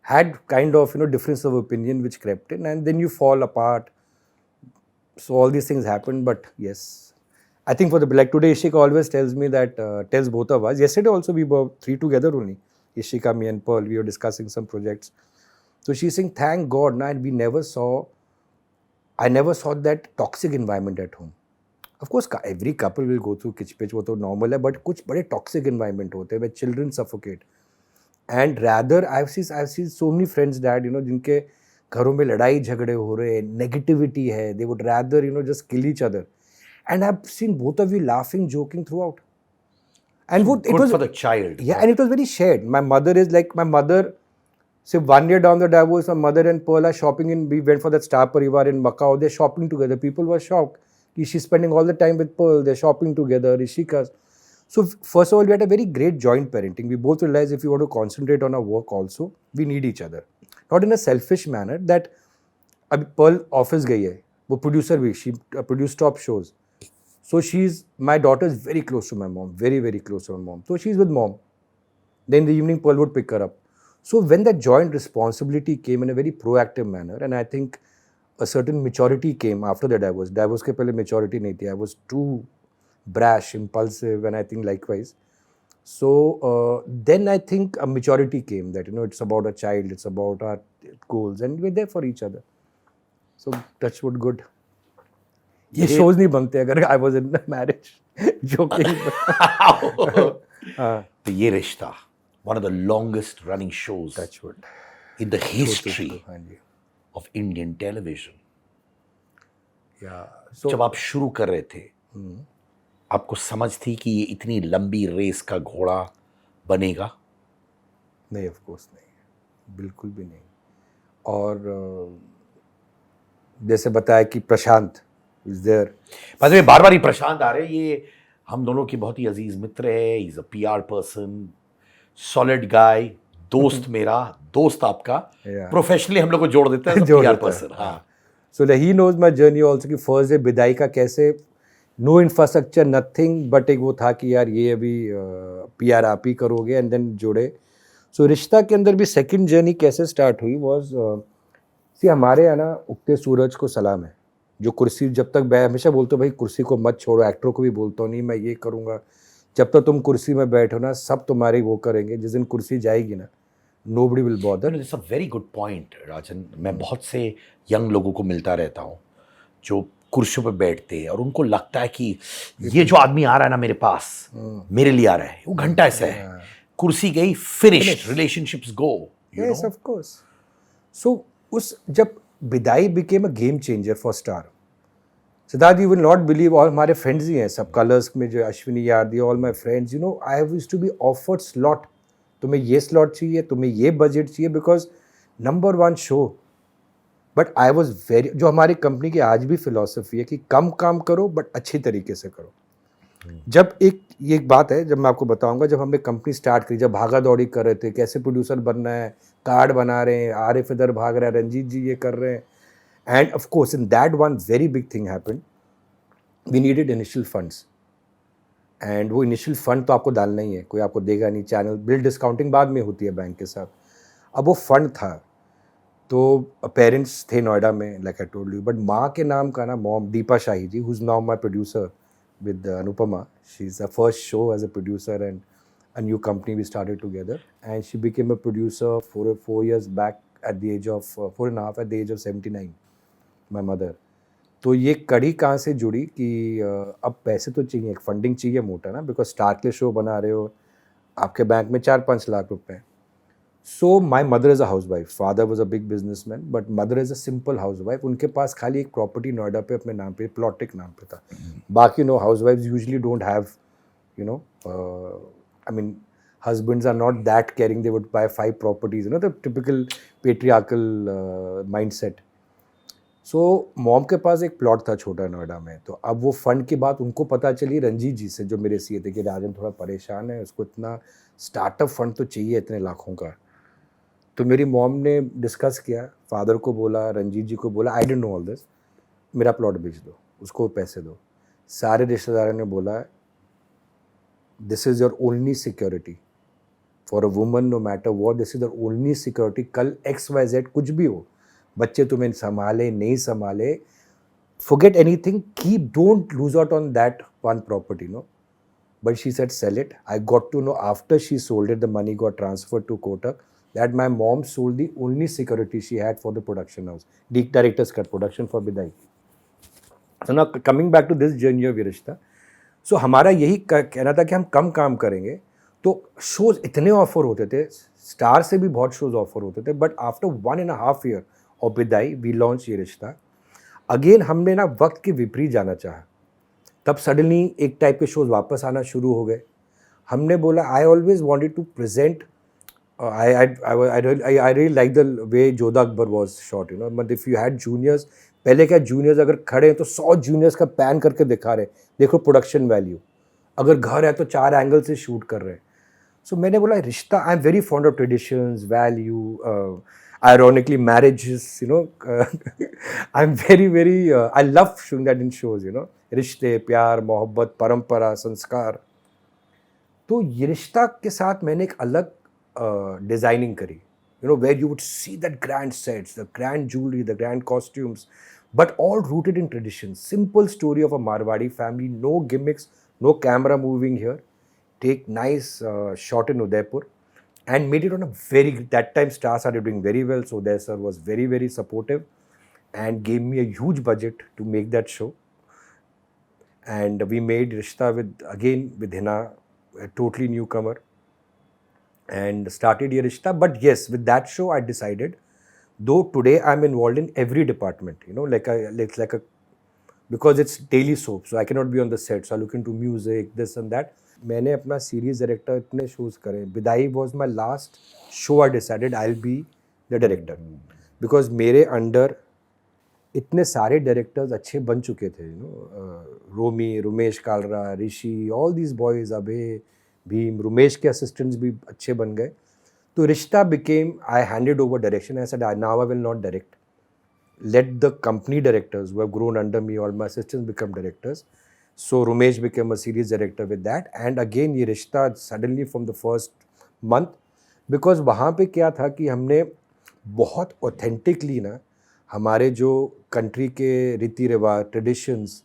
had kind of, you know, difference of opinion which crept in, and then you fall apart. So all these things happened, but yes, I think for the, like today, Ishika always tells me that, tells both of us. Yesterday also we were three together only. Ishika, me and Pearl, we were discussing some projects. So she's saying, thank God, na, we never saw, I never saw that toxic environment at home. Of course, every couple will go through kitch pitch, वो तो normal है, but कुछ बड़े toxic environment होते हैं where children suffocate. And rather, I've seen so many friends that, you know, जिनके घरों में लड़ाई झगड़े हो रहे हैं, negativity है, they would rather, you know, just kill each other. And I've seen both of you laughing, joking throughout. And Good it was for the child. Yeah, and it was very shared. My mother is like, my mother, say 1 year down the divorce, my mother and Pearl are shopping we went for that Star Parivar in Macau. They're shopping together. People were shocked. She's spending all the time with Pearl. They're shopping together. Ishika's. So first of all, we had a very great joint parenting. We both realized if we want to concentrate on our work also, we need each other. Not in a selfish manner that अभी Pearl office गई है, वो producer भी, she produced top shows. So my daughter is very close to my mom, very, very close to my mom. So she's with mom. Then in the evening, Pearl would pick her up. So when that joint responsibility came in a very proactive manner, and I think a certain maturity came after the divorce. Divorce के पहले maturity नहीं थी. I was too brash, impulsive, and I think likewise. So then I think a maturity came that, you know, it's about a child, it's about our goals, and we're there for each other. So touch wood, good. ये shows नहीं बनते अगर I was in a marriage. Joking. तो ये रिश्ता, one of the longest running shows Touch wood. in the history हाँ जी. of Indian television. Yeah. So जब आप शुरू कर रहे थे, आपको समझ थी कि ये इतनी लंबी रेस का घोड़ा बनेगा? नहीं, of course नहीं, बिल्कुल भी नहीं. और जैसे बताया कि प्रशांत is there. बाद में बार-बार ही प्रशांत आ रहे हैं. ये हम दोनों की बहुत ही अजीज मित्र है. He's a PR person, solid guy, दोस्त मेरा, दोस्त आपका. प्रोफेशनली हम लोग को जोड़ देता है PR person. हाँ. So he knows my journey also कि first day विदाई का कैसे, no infrastructure, nothing, but एक वो था कि यार ये अभी PR आप ही करोगे, and then जुड़े. So रिश्ता के अंदर भी second journey कैसे start हुई was, see हमारे यहाँ ना उगते सूरज को सलाम है. जो कुर्सी जब तक मैं हमेशा बोलता हूँ भाई कुर्सी को मत छोड़ो, एक्टरों को भी बोलता हूँ नहीं मैं ये करूँगा, जब तक तुम कुर्सी में बैठो ना सब तुम्हारे वो करेंगे, जिस दिन कुर्सी जाएगी ना nobody will bother. It's a very good point, राजन. मैं बहुत से यंग लोगों को मिलता रहता हूँ जो कुर्सियों पे बैठते हैं और उनको लगता है कि ये जो आदमी आ रहा है ना मेरे पास, मेरे लिए आ रहा है, वो घंटा ऐसा है, कुर्सी गई, finished, relationships go. Yes, of course. So उस जब विदाई became a game changer for Star. Siddharth, you will not believe, all हमारे friends ही हैं सब कलर्स में जो Ashwini Yardi, all my friends, you know, I used to be offered slot. तुम्हें ये slot चाहिए, तुम्हें ये budget चाहिए, because number one show. But I was very, जो हमारी कंपनी की आज भी philosophy है कि कम काम करो but अच्छी तरीके से करो. जब ये एक बात है, जब मैं आपको बताऊंगा, जब हमने कंपनी स्टार्ट करी, जब भागा दौड़ी कर रहे थे, कैसे प्रोड्यूसर बनना है, कार्ड बना रहे हैं, आरिफ इधर भाग रहा है, रंजीत जी ये कर रहे हैं, and of course in that one very big thing happened, we needed initial funds. And वो इनिशियल फंड तो आपको डालना ही है, कोई आपको देगा नहीं, चैनल बिल डिस्काउंटिंग बाद में होती है बैंक के साथ. अब वो फंड था, तो पेरेंट्स थे नोएडा में, like I told you, but माँ के नाम का ना, mom Deepa Shahi ji, who is now my producer, with Anupama. She's the first show as a producer and a new company we started together. And she became a producer 4 years back at the age of 4.5 at the age of 79. My mother. तो ये कड़ी कहाँ से जुड़ी कि अब पैसे तो चाहिए, एक फंडिंग चाहिए मोटा ना, बिकॉज स्टार के शो बना रहे हो, आपके बैंक में 4-5 लाख रुपए हैं. So my mother is a house wife. Father was a big business man, but mother is a simple house wife. उनके पास खाली एक प्रॉपर्टी नोएडा पे अपने नाम पे, प्लॉटिक नाम पे था. बाकी no, housewife usually don't have, you know, I mean, husbands are not that caring. They would buy 5 properties, you know, the typical patriarchal mindset. So mom के पास एक प्लॉट था छोटा नोएडा में. तो अब वो फंड की बात उनको पता चली रंजीत जी से, जो मेरे सीए थे, कि राजन थोड़ा परेशान है, उसको इतना स्टार्टअप फंड तो चाहिए इतने लाखों का. तो मेरी मॉम ने डिस्कस किया, फादर को बोला, रंजीत जी को बोला, I don't know all this, मेरा प्लॉट बेच दो, उसको पैसे दो. सारे रिश्तेदारों ने बोला, this is your only security for a woman, no matter what, this is your only security. कल XYZ कुछ भी हो, बच्चे तुम्हें संभाले नहीं संभाले, forget anything, don't lose out on that one property, no. But she said sell it. I got to know after she sold it, the money got transferred to Kotak, that my mom sold the only security she had for the production house, the director's cut production for Bidai. So now coming back to this journey of Virishta, so हमारा यही कहना था कि हम कम काम करेंगे. तो shows इतने ऑफर होते थे, स्टार से भी बहुत शोज ऑफर होते थे, बट आफ्टर 1.5 year ऑफ बिदाई वी लॉन्च ये रिश्ता. अगेन हमने ना वक्त के विपरीत जाना चाहा. तब सडनली एक टाइप के शोज वापस आना शुरू हो गए. हमने बोला, I always wanted to present, I really like the way Jodha Akbar was shot, you know. But if you had juniors, पहले क्या, जूनियर्स अगर खड़े हैं तो 100 जूनियर्स का पैन करके दिखा रहे, देखो प्रोडक्शन वैल्यू. अगर घर है तो 4 एंगल से शूट कर रहे हैं. सो मैंने बोला रिश्ता, आई am very fond of traditions, value, ironically marriages, you know. I'm very I love showing that in shows, you know. रिश्ते, प्यार, मोहब्बत, परंपरा, संस्कार. तो ये रिश्ता के साथ मैंने एक अलग डिजाइनिंग करी, you know, where you would see that grand sets, the grand jewelry, the grand costumes, but all rooted in tradition. Simple story of a Marwadi family, no gimmicks, no camera moving here. Take nice shot in Udaipur and made it on a very, that time Star started doing very well, so Uday sir was very supportive and gave me a huge budget to make that show. And we made Rishta with Hina, a totally newcomer, and started Ye Rishta. But yes, with that show I decided, though today I'm involved in every department, you know, because it's daily soap, so I cannot be on the set, so I look into music, this and that. मैंने अपना series director इतने shows करे. Bidaai was my last show. I decided I will be the director, because मेरे under इतने सारे directors अच्छे बन चुके थे, you know. Romi, Rumesh Kalra, Rishi, all these boys, Abhay, Bhim, Rumesh के असिस्टेंट्स भी अच्छे बन गए. तो रिश्ता became, I handed over direction. I said now I will not direct, let the company directors who have grown under me, all my assistants, become directors. So Rumesh became a series director with that. And again ये रिश्ता suddenly from the first month, because वहाँ पे क्या था कि हमने बहुत authentically ना हमारे जो country के रीति रिवाज, traditions,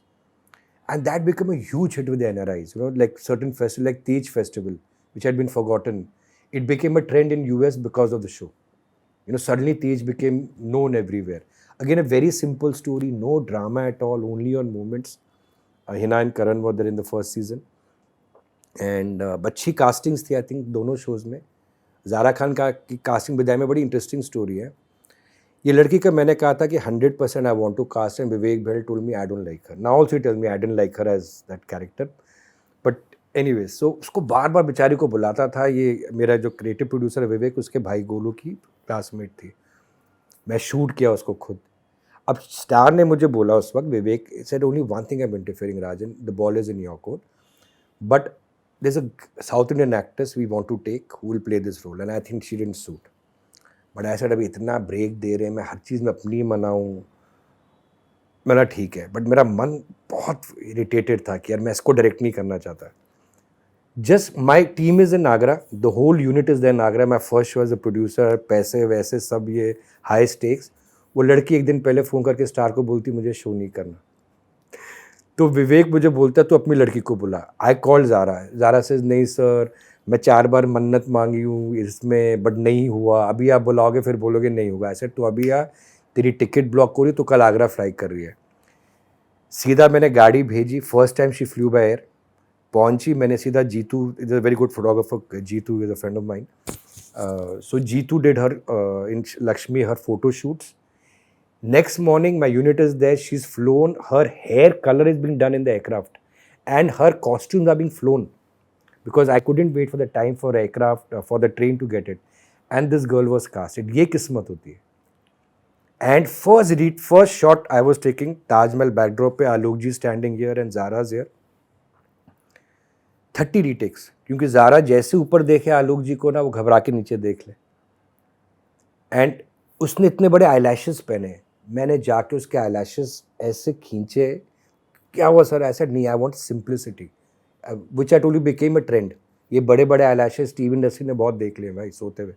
and that became a huge hit with the NRIs, you know, like certain festival like Tej festival, which had been forgotten. It became a trend in US because of the show. You know, suddenly Tej became known everywhere. Again, a very simple story, no drama at all, only on moments. Hina and Karan were there in the first season. And अच्छी castings थी, I think, दोनों shows में. ज़ारा खान का casting बिदाई में बड़ी interesting story है. ये लड़की का मैंने कहा था कि 100% I want to cast, and Vivek Bhel told me I don't like her. Now also he tells me I didn't like her as that character. But anyway, so उसको बार बार बेचारी को बुलाता था. ये मेरा जो creative producer है विवेक, उसके भाई गोलू की क्लासमेट थी. मैं शूट किया उसको खुद. अब स्टार ने मुझे बोला उस वक्त, विवेक said only one thing I'm interfering, Rajan, the ball is in your court, but there's a South Indian actress we want to take who will play this role, and I think she didn't suit. But I said अभी इतना break दे रहे हैं, मैं हर चीज़ में अपनी मनाऊँ. मेरा ठीक है, बट मेरा मन बहुत इरिटेटेड था कि यार मैं इसको डायरेक्ट नहीं करना चाहता. Just my team is in Agra, the whole unit is there in Agra. My first show as a producer, पैसे वैसे सब ये high stakes. वो लड़की एक दिन पहले फ़ोन करके स्टार को बोलती मुझे शो नहीं करना. तो विवेक मुझे बोलता है, तो अपनी लड़की को बुला. आई कॉल ज़ारा सेज नहीं सर, मैं 4 बार मन्नत मांगी हूँ इसमें, बट नहीं हुआ. अभी आप बुलाओगे फिर बोलोगे नहीं होगा. ऐसे तो अभी आ, तेरी टिकट ब्लॉक हो रही, तो कल आगरा फ्लाई कर रही है. सीधा मैंने गाड़ी भेजी. First time she flew by air. पहुंची, मैंने सीधा Jeetu is a very good photographer. Jeetu is a friend of mine. So Jeetu did her in Lakshmi her photo shoots. Next morning, my unit is there. She's flown. Her hair color is being done in the aircraft, and her costumes are being flown because I couldn't wait for the time for aircraft for the train to get it. And this girl was casted. ये किस्मत होती है. And first shot I was taking Taj Mahal backdrop पे आलोक जी standing here and Zara's here. 30 retakes, क्योंकि ज़ारा जैसे ऊपर देखे आलोक जी को ना, वो घबरा के नीचे देख ले. एंड उसने इतने बड़े आईलैशेस पहने, मैंने जाके उसके आईलैशेस ऐसे खींचे. क्या हुआ सर? ऐसा नहीं, I want simplicity, which I told you became a trend. ये बड़े बड़े आईलैशेस टीवी इंडस्ट्री ने बहुत देख लिए भाई सोते हुए.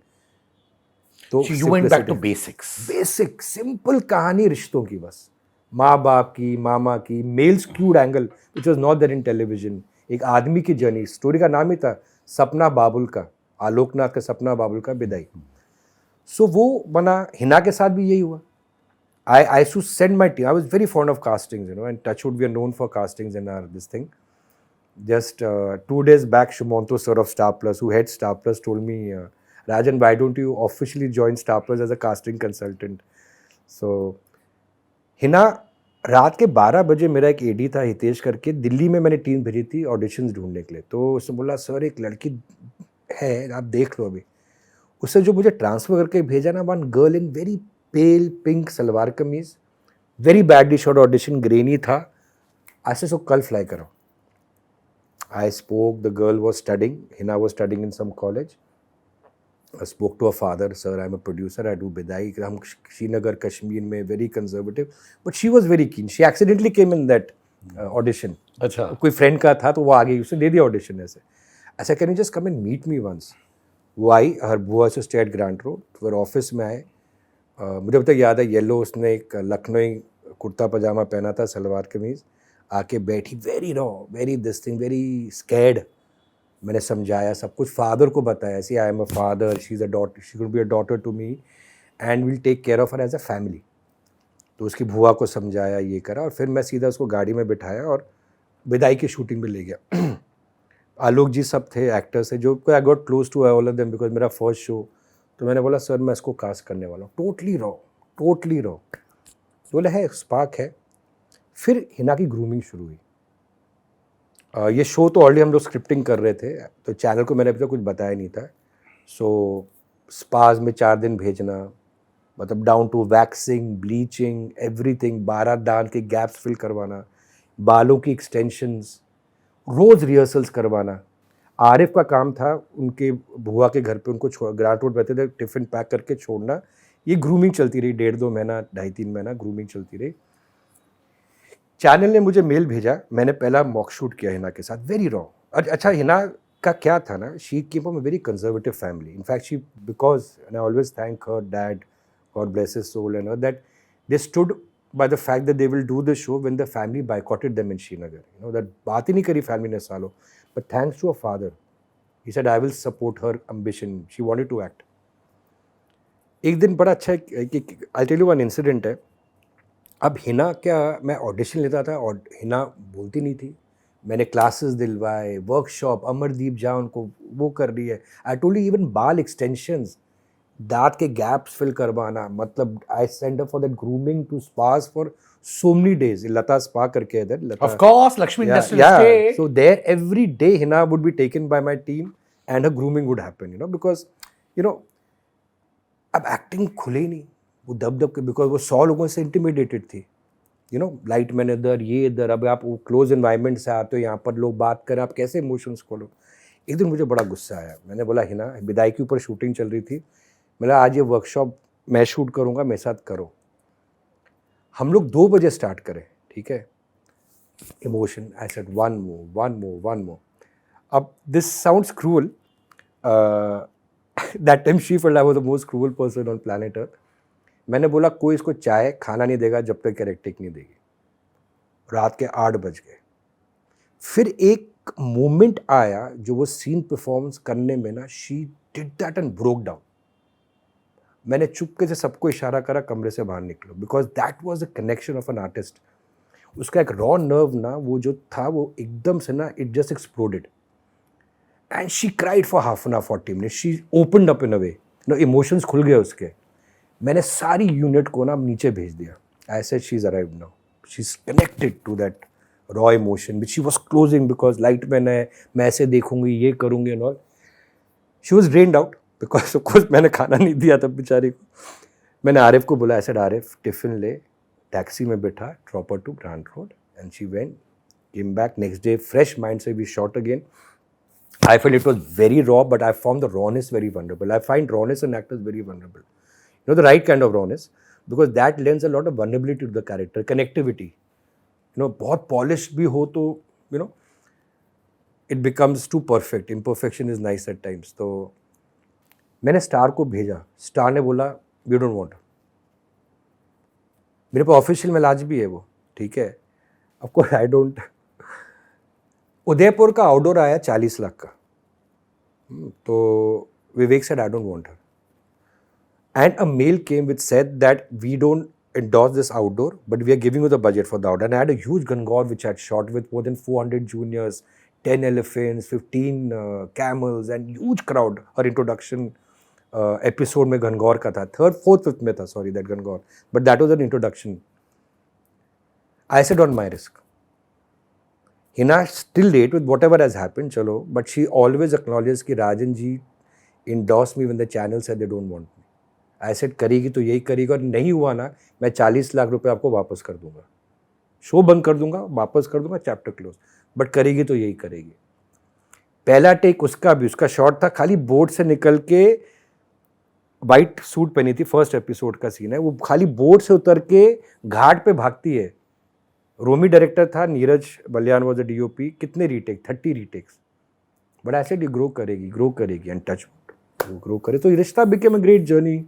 तो you went back to basics. Basic simple कहानी रिश्तों की, बस माँ बाप की, मामा की, male skewed angle which was not there in television. एक आदमी की जर्नी. स्टोरी का नाम ही था सपना बाबुल का, आलोकनाथ का सपना बाबुल का विदाई. सो वो बना. हिना के साथ भी यही हुआ. I used to send my team. I was very fond of castings, you know, and Touchwood, we are known for castings in our this thing. Just 2 days back, Shumanto sir of Star Plus, who heads Star Plus, told me, Rajan, why don't you officially join Star Plus as a casting consultant? So, Hina रात के 12 बजे मेरा एक AD था हितेश करके, दिल्ली में मैंने team भेजी थी ऑडिशंस ढूंढने के लिए. तो उसने बोला सर एक लड़की है, आप देख लो अभी. उससे जो मुझे ट्रांसफ़र करके भेजा ना, one girl in very pale pink salwar kameez, very badly shot audition, grainy था. ऐसे सो कल फ्लाई करो. I spoke, the girl was studying, Hina was studying in some college. I spoke to her father, sir, I'm a producer, I do Bidai. हम श्रीनगर कश्मीर में, very conservative, but she was very keen. She accidentally came in that audition. अच्छा. कोई friend का था तो वो आ गई, उसने दे दिया ऑडिशन. ऐसे can you just come and meet me once. वो आई, हर बुआ से स्टे एट ग्रांट रोड, फिर ऑफिस में आए. मुझे अब तक याद है, येलो उसने एक लखनऊ कुर्ता पजामा पहना था, सलवार कमीज़. आके बैठी, very raw, very this thing, very scared. मैंने समझाया सब कुछ, फादर को बताया, see I am a father, she is a daughter, she could be a daughter to me and will take care of her as a family. तो उसकी बुआ को समझाया, ये करा. और फिर मैं सीधा उसको गाड़ी में बिठाया और विदाई की शूटिंग में ले गया. आलोक जी सब थे, एक्टर्स थे, जो I got close to all of them because मेरा फर्स्ट शो. तो मैंने बोला सर मैं इसको कास्ट करने वाला हूँ. Totally raw, totally raw. बोले है स्पार्क है. फिर हिना की ग्रूमिंग शुरू हुई. ये शो तो ऑलरेडी हम लोग स्क्रिप्टिंग कर रहे थे, तो चैनल को मैंने अभी तक कुछ बताया नहीं था. सो स्पाज में 4 दिन भेजना, मतलब down to waxing, bleaching, everything. 12 दांत के गैप्स फिल करवाना, बालों की एक्सटेंशंस, रोज़ रिहर्सल्स करवाना. आरिफ का काम था उनके बुआ के घर पे, उनको ग्रांट रोड रहते थे, टिफ़िन पैक करके छोड़ना. ये ग्रूमिंग चलती रही 1.5-2 महीना, 2.5-3 महीना ग्रूमिंग चलती रही. चैनल ने मुझे मेल भेजा, मैंने पहला मॉक शूट किया हिना के साथ, वेरी रॉ. अच्छा, हिना का क्या था ना, she came from a very conservative family. In fact she, because I always thank her dad, God bless his soul, and that they stood by the fact that they will do the show when the family boycotted them in Srinagar. You know, that बात ही नहीं करी family ने सालों. But thanks to her father, he said I will support her ambition. She wanted to act. एक दिन बड़ा अच्छा I'll tell you one incident है. अब हिना क्या, मैं ऑडिशन लेता था और हिना बोलती नहीं थी. मैंने क्लासेस दिलवाए, वर्कशॉप, अमरदीप झा उनको वो कर रही है. आई टोल्ड यू इवन बाल एक्सटेंशंस, दांत के गैप्स फिल करवाना, मतलब I send for that grooming to spas for so many days. Lata spa करके इधर, Lata, of course, Lakshmi industrial stay. So there every day henna would be taken by my team and her grooming would happen, you know, because you know अब acting खुले ही नहीं, वो दब के, because वो 100 लोगों से इंटिमिडेटेड थी. यू नो, लाइट मैन इधर, ये इधर. अब आप वो क्लोज इन्वायरमेंट से आते हो, यहाँ पर लोग बात करें, आप कैसे इमोशंस खोलो. एक दिन मुझे बड़ा गुस्सा आया. मैंने बोला हिना, विदाई के ऊपर शूटिंग चल रही थी, मैंने आज ये वर्कशॉप मैं शूट करूँगा, मेरे साथ करो. हम लोग 2 बजे स्टार्ट करें, ठीक है. Emotion, I said one more. अब this sounds cruel. That time she felt I was the most cruel person on planet earth. मैंने बोला कोई इसको चाय खाना नहीं देगा जब तक कैरेक्टिक नहीं देगी. रात के 8 बज गए। फिर एक मोमेंट आया जो वो सीन परफॉर्मेंस करने में ना, she did that and broke down. मैंने चुपके से सबको इशारा करा कमरे से बाहर निकलो, because that was the connection of an artist. उसका एक रॉ नर्व ना, वो जो था वो एकदम से ना, it just exploded and she cried for half an hour 40 minute. She opened up in a way, no emotions खुल गए उसके। मैंने सारी यूनिट को ना नीचे भेज दिया। I said she is arrived now, she is connected to that raw emotion which she was closing, because light man है, मैं ऐसे देखूंगी, ये करूंगी and all. She was drained out because of course मैंने खाना नहीं दिया तब बेचारी को। मैंने आरिफ को बोला, ऐसे आरिफ टिफिन ले, टैक्सी में बैठा, drop her to Grant Road, and she went, came back next day fresh mind से, we shot again. I felt it was very raw, but I found the rawness very vulnerable. I find rawness in actors very vulnerable. You know, the right kind of rawness, because that lends a lot of vulnerability to the character, connectivity. You know, बहुत polished भी हो तो, you know, it becomes too perfect. Imperfection is nice at times. तो मैंने star को भेजा, star ने बोला we don't want. मेरे पास ऑफिशियल मिलाज भी है वो, ठीक है, of course I don't. Udaipur का आउटडोर आया 40 लाख का, तो विवेक said I don't want her. And a mail came which said that we don't endorse this outdoor, but we are giving you the budget for the outdoor. And I had a huge Gangor which I had shot with more than 400 juniors, 10 elephants, 15 camels, and huge crowd. Her introduction episode में Gangor का था, 3rd, 4th, 5th में था, sorry, that Gangor. But that was an introduction. I said on my risk. Hina still date with whatever has happened, chalo, but she always acknowledges कि Rajan ji endorsed me when the channel said they don't want me. I said करेगी तो यही करेगी, और नहीं हुआ ना, मैं 40 लाख रुपए आपको वापस कर दूंगा, शो बंद कर दूंगा, वापस कर दूंगा, चैप्टर क्लोज, बट करेगी तो यही करेगी। पहला टेक उसका भी, उसका शॉट था, खाली बोट से निकल के, वाइट सूट पहनी थी, फर्स्ट एपिसोड का सीन है, वो खाली बोट से उतर के घाट पे भागती है। रोमी डायरेक्टर था, Neeraj Baliyan was the DOP. कितने रीटेक? 30 रीटेक्स। बट ऐसे ग्रो करेगी एंड टच वो ग्रो करे। तो रिश्ता became a great journey,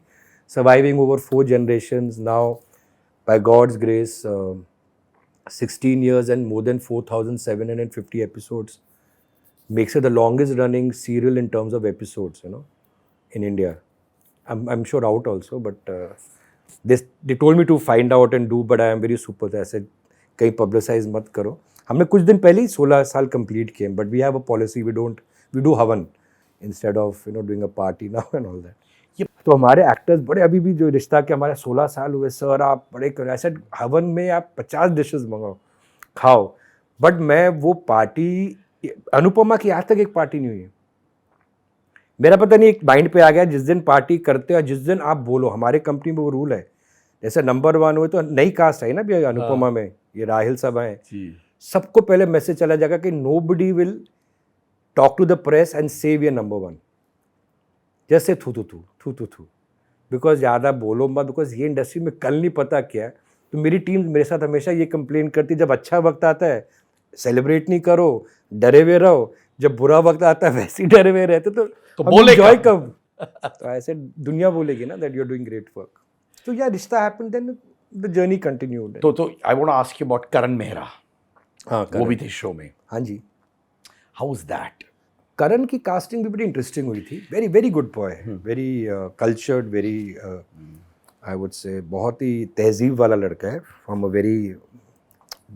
surviving over 4 generations now, by God's grace 16 years and more than 4,750 episodes makes it the longest running serial in terms of episodes, you know, in India. I'm sure out also, but they told me to find out and do, but I am very super. I said कहीं publicise मत करो। हमने कुछ दिन पहले ही 16 साल complete किए, but we have a policy, we do havan instead of, you know, doing a party now and all that. तो हमारे एक्टर्स बड़े, अभी भी जो रिश्ता के हमारे 16 साल हुए, सर आप बड़े करो, ऐसे हवन में आप 50 डिशेस मंगाओ, खाओ, बट मैं वो पार्टी, अनुपमा की आज तक एक पार्टी नहीं हुई है। मेरा पता नहीं, एक माइंड पे आ गया, जिस दिन पार्टी करते हो, जिस दिन आप बोलो, हमारे कंपनी में वो रूल है, जैसे नंबर 1 हुए तो नई कास्ट आई ना भी अनुपमा में, ये राहिल साहब हैं, सबको पहले मैसेज चला जाएगा कि nobody will talk to the press and say we are number 1, जैसे थू बिकॉज ज़्यादा बोलो मत, बिकॉज ये इंडस्ट्री में कल नहीं पता क्या है। तो मेरी टीम मेरे साथ हमेशा ये कंप्लेन करती है, जब अच्छा वक्त आता है सेलिब्रेट नहीं करो, डरे हुए रहो, जब बुरा वक्त आता है वैसे ही डरे हुए रहते, तो बोले एंजॉय कब? तो ऐसे दुनिया बोलेगी ना that you are doing great work. तो yeah Rishta happened, then the journey continued. तो I want to ask you about Karan Mehra. हाँ, वो भी थे शो में। हाँ जी। How was that? करण की कास्टिंग भी बड़ी इंटरेस्टिंग हुई थी। Very very good boy, very cultured, very I would say बहुत ही तहजीब वाला लड़का है, from a very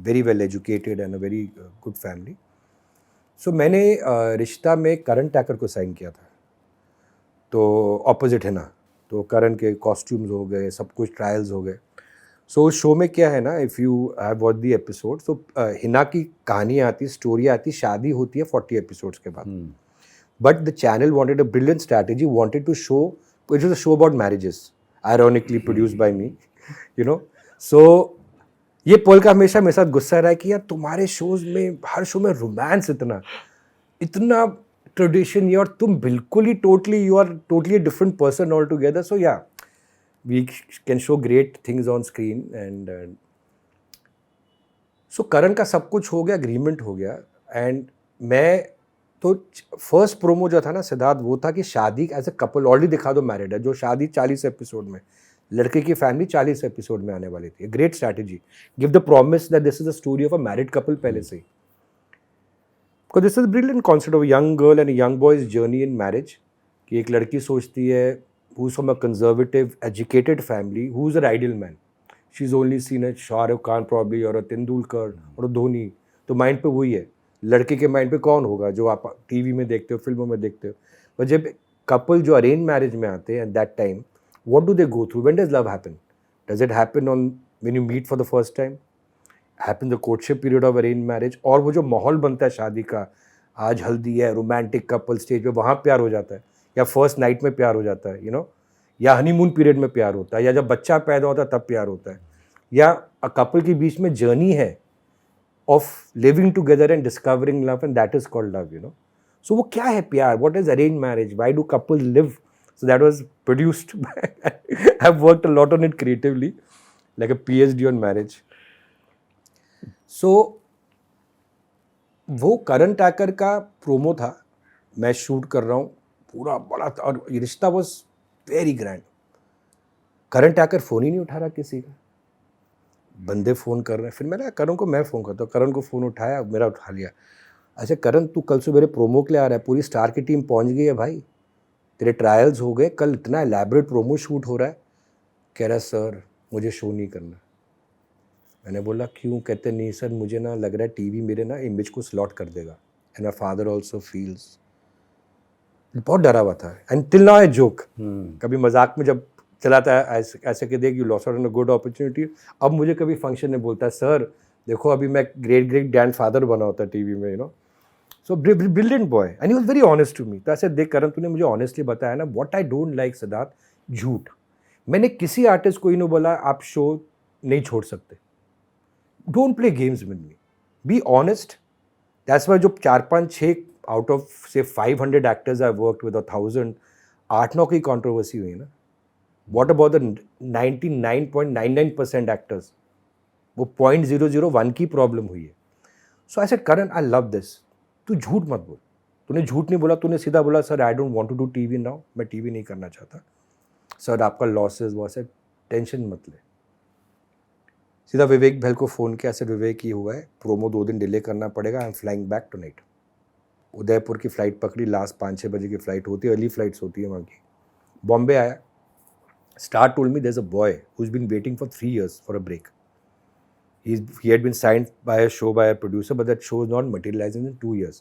very well educated and a very good family. So मैंने रिश्ता में करण टैकर को साइन किया था, तो ऑपोजिट है ना, तो करण के कॉस्ट्यूम्स हो गए, सब कुछ ट्रायल्स हो गए। सो शो में क्या है ना, if you have watch the episode, तो हिना की कहानी आती, स्टोरी आती, शादी होती है 40 एपिसोड्स के बाद। But the channel wanted a brilliant strategy, wanted to show, it was a show about marriages, ironically produced by me, you know. So ये पोल का हमेशा मेरे साथ गुस्सा रहा है कि यार तुम्हारे शोज में, हर शो में रोमांस इतना ट्रेडिशन, और तुम बिल्कुल ही totally, you are totally different person all together. So yeah we can show great things on screen and so करण का सब कुछ हो गया, एग्रीमेंट हो गया, एंड मैं तो फर्स्ट प्रोमो जो था ना सिद्धार्थ, वो था कि शादी एज ए कपल ऑलरेडी दिखा दो मैरिड है, जो शादी 40 एपिसोड में, लड़के की फैमिली 40 एपिसोड में आने वाली थी. Great strategy. Give the promise that this is a story of a married couple पहले से ही. Because this is brilliant concept of a young girl and young boy's journey in marriage. कि एक लड़की सोचती है who's from a conservative, educated family, who's her ideal man. She's only seen a Shah Rukh Khan probably or a Tendulkar or a Dhoni. तो mind पे वही है. लड़के के माइंड पे कौन होगा जो आप टीवी में देखते हो, फिल्मों में देखते हो. पर जब कपल जो अरेंज मैरिज में आते हैं eight that time, what do they go through? When does love happen? Does it happen on when you meet for the first time? Happen the courtship period of arranged marriage? और वो जो माहौल बनता है शादी का, आज हल्दी है, रोमांटिक कपल स्टेज पे, वहाँ प्यार हो जाता है, या फर्स्ट नाइट में प्यार हो जाता है, यू नो, या हनीमून पीरियड में प्यार होता है, या जब बच्चा पैदा होता है तब प्यार होता है, या कपल के बीच में जर्नी है of living together and discovering love, and that is called love, you know. So वो क्या है प्यार? What is arrange marriage? Why do couples live? So that was produced. I have worked a lot on it creatively, like a PhD on marriage. So वो करण टाकर का promo था, मैं shoot कर रहा हूँ, पूरा बड़ा था, और ये Rishta was very grand. Karan Tacker phone ही नहीं उठा रहा किसी का. बंदे फ़ोन कर रहे हैं. फिर मैंने करण को मैं फ़ोन करता हूँ. करण को फ़ोन उठाया, मेरा उठा लिया. अच्छा करण, तू कल से मेरे प्रोमो के लिए आ रहा है, पूरी स्टार की टीम पहुँच गई है भाई, तेरे ट्रायल्स हो गए, कल इतना एलैबोरेट प्रोमो शूट हो रहा है. कह रहा है सर मुझे शो नहीं करना. मैंने बोला क्यों? कहते नहीं सर, मुझे ना लग रहा है टीवी मेरे ना इमेज को स्लॉट कर देगा, and my father also feels. बहुत डरा हुआ था. And till now I joke, कभी मजाक में जब चलाता है ऐसे कि देख you lost out on a good opportunity. अब मुझे कभी फंक्शन में बोलता है सर देखो अभी मैं ग्रेट ग्रेट ग्रैंड फादर बना होता टीवी में, you know. So brilliant boy, and he was very honest to me. तो ऐसे देख करण तूने मुझे ऑनेस्टली बताया ना, what I don't like Siddharth, झूठ. मैंने किसी आर्टिस्ट को ही नहीं बोला आप शो नहीं छोड़ सकते. Don't play games with me, be honest. That's why जो 4-5-6 आउट ऑफ से 500 एक्टर्स आई वर्कड विद 1000, 8-9 की कंट्रोवर्सी हुई ना. What about the 99.99% actors? वो 0.001 की प्रॉब्लम हुई है. So I said Karan I love this, तू झूठ मत बोल. तूने झूठ नहीं बोला, तूने सीधा बोला sir I don't want to do TV now, मैं टीवी नहीं करना चाहता. सर आपका लॉसेस वो से टेंशन मत ले. सीधा विवेक भैल को फ़ोन किया, ऐसे विवेक ही हुआ है, प्रोमो 2 दिन डिले करना पड़ेगा, I am flying back tonight. Udaipur की फ़्लाइट पकड़ी, लास्ट 5-6 बजे की फ़्लाइट होती है, अर्ली फ्लाइट्स होती है वहाँ की. बॉम्बे आया. Star told me there is a boy who is been waiting for 3 years for a break. He had been signed by a show by a producer, but that show is not materializing in 2 years.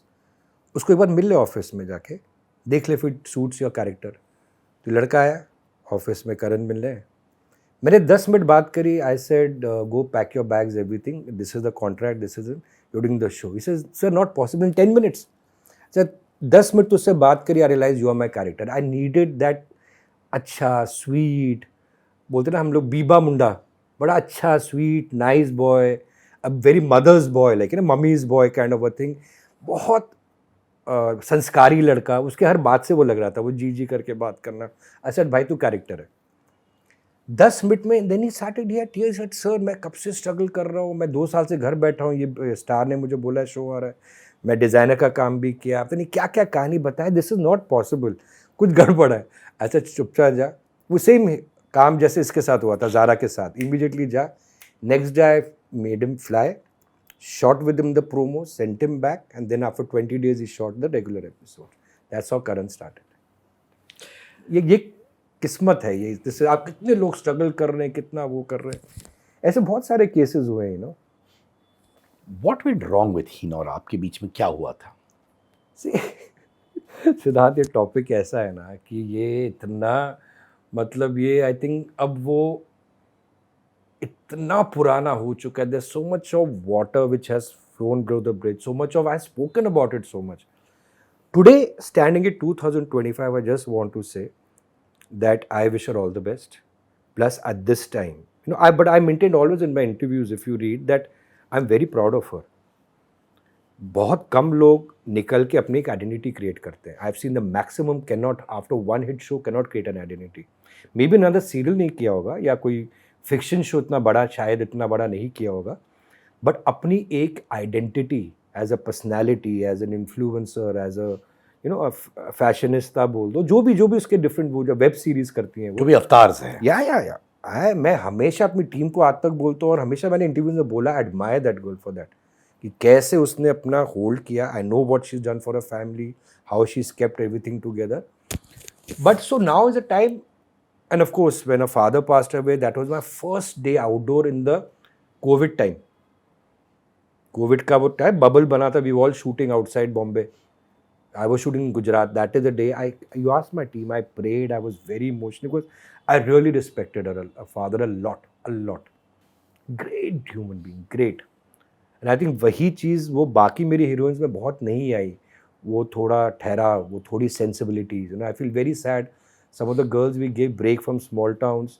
उसको एक बार मिल ले office में जाके, देख ले फिर suits your character. तो लड़का आया ऑफिस में, करण मिल रहे. मैंने 10 मिनट बात करी. I said go pack your bags everything, this is the contract, this is during the show. He says sir not possible in 10 minutes. Sir 10 minute तुझसे बात करी, I realise you are my character. I needed that. अच्छा sweet बोलते ना हम लोग, बीबा मुंडा, बड़ा अच्छा sweet nice boy, a very mother's boy, like ना mummy's boy kind of a thing. बहुत संस्कारी लड़का. उसके हर बात से वो लग रहा था, वो जी जी करके बात करना. आई सेड भाई तू कैरेक्टर है. 10 मिनट में then he started here tears. Said sir मैं कब से स्ट्रगल कर रहा हूँ, मैं 2 साल से घर बैठा हूँ, ये स्टार ने मुझे बोला शो आ रहा है, मैं डिज़ाइनर का काम भी किया, पता नहीं क्या क्या कहानी बताया. दिस इज़ नॉट पॉसिबल, कुछ गड़बड़ है. ऐसा चुपचाप जा. वो सेम काम जैसे इसके साथ हुआ था ज़ारा के साथ, इमीडिएटली जा. Next day I made him fly, shot with him the promo, sent him back, and then after 20 days he shot the regular episode. That's how Karan started. ये किस्मत है. ये जैसे आप कितने लोग स्ट्रगल कर रहे हैं, कितना वो कर रहे हैं, ऐसे बहुत सारे केसेस हुए हैं, no. What went wrong with Heena और आपके बीच में क्या हुआ था? सिद्धार्थ ये टॉपिक ऐसा है ना कि ये इतना, मतलब ये आई थिंक अब वो इतना पुराना हो चुका है. there's so much of water which has flown below the bridge, so much of, I've spoken about it so much. Today, standing at 2025, I just want to say that I wish her all the best. Plus at this time, you know, but I maintained always in my interviews, if you read, that I'm very proud of her. बहुत कम लोग निकल के अपनी एक identity create करते हैं. आई have seen the maximum can not, after one hit show can not create an identity. May be another serial नहीं किया होगा, या कोई फिक्शन शो इतना बड़ा, शायद इतना बड़ा नहीं किया होगा, बट अपनी एक identity as a personality, as an influencer, as a you know fashionista बोल दो, जो भी उसके डिफरेंट वो जो वेब सीरीज करती हैं, जो भी अवतार्स हैं. या मैं हमेशा अपनी टीम को आज तक बोलता हूँ और हमेशा मैंने इंटरव्यू में बोला, admire that girl for that, कि कैसे उसने अपना होल्ड किया. I know what she is done for a family, how she is kept everything together. But so now is a time, and of course when a father passed away, that was my first day outdoor in the COVID time. COVID का वो time bubble बना था, we were all shooting outside Bombay. I was shooting in Gujarat. That is the day you asked my team, I prayed, I was very emotional because I really respected her, a father, a lot. Great human being, great. And I think वही चीज़ वो बाकी मेरी heroines में बहुत नहीं आई. वो थोड़ा ठहरा, वो थोड़ी sensibilities. You know, I feel very sad. Some of the girls we gave break from small towns,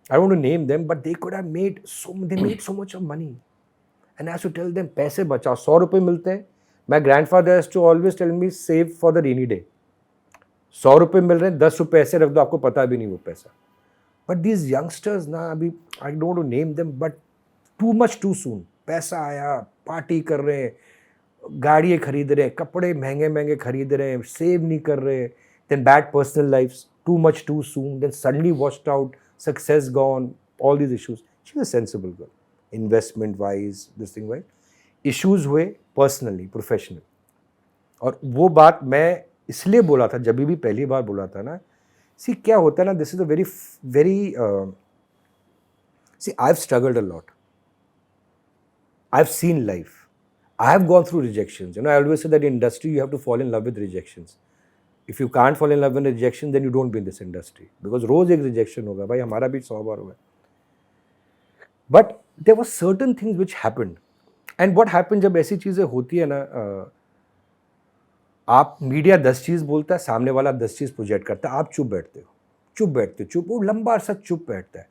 I don't want to name them, but they could have made they made so much of money. And I have to tell them, पैसे बचाओ. 100 रुपये मिलते हैं. My grandfather has to always tell me, save for the rainy day. 100 रुपये मिल रहे हैं, 10 रुपये ऐसे रख दो, आपको पता भी नहीं वो पैसा. But these youngsters ना, अभी I don't want to name them, but too much too soon. पैसा आया, पार्टी कर रहे हैं, गाड़ियाँ खरीद रहे हैं, कपड़े महंगे महंगे खरीद रहे हैं, सेव नहीं कर रहे. Then bad personal lives, too much too soon. Then suddenly washed out, success gone, all these issues. She's a sensible girl, investment wise, this thing wise. Issues हुए personally, professional. और वो बात मैं इसलिए बोला था, जब भी पहली बार बोला था ना, सी क्या होता है ना, this is a very see I have struggled a lot. I have seen life. I have gone through rejections. You know, I always say that in industry you have to fall in love with rejections. If you can't fall in love with rejection, then you don't be in this industry. Because रोज एक rejection होगा भाई, हमारा भी 100 बार हुआ. But there were certain things which happened. And what happened जब ऐसी चीज़ें होती है ना, आप मीडिया 10 चीज़ बोलता है, सामने वाला 10 चीज़ प्रोजेक्ट करता है, आप चुप बैठते हो, वो लंबा अरसा चुप बैठता है.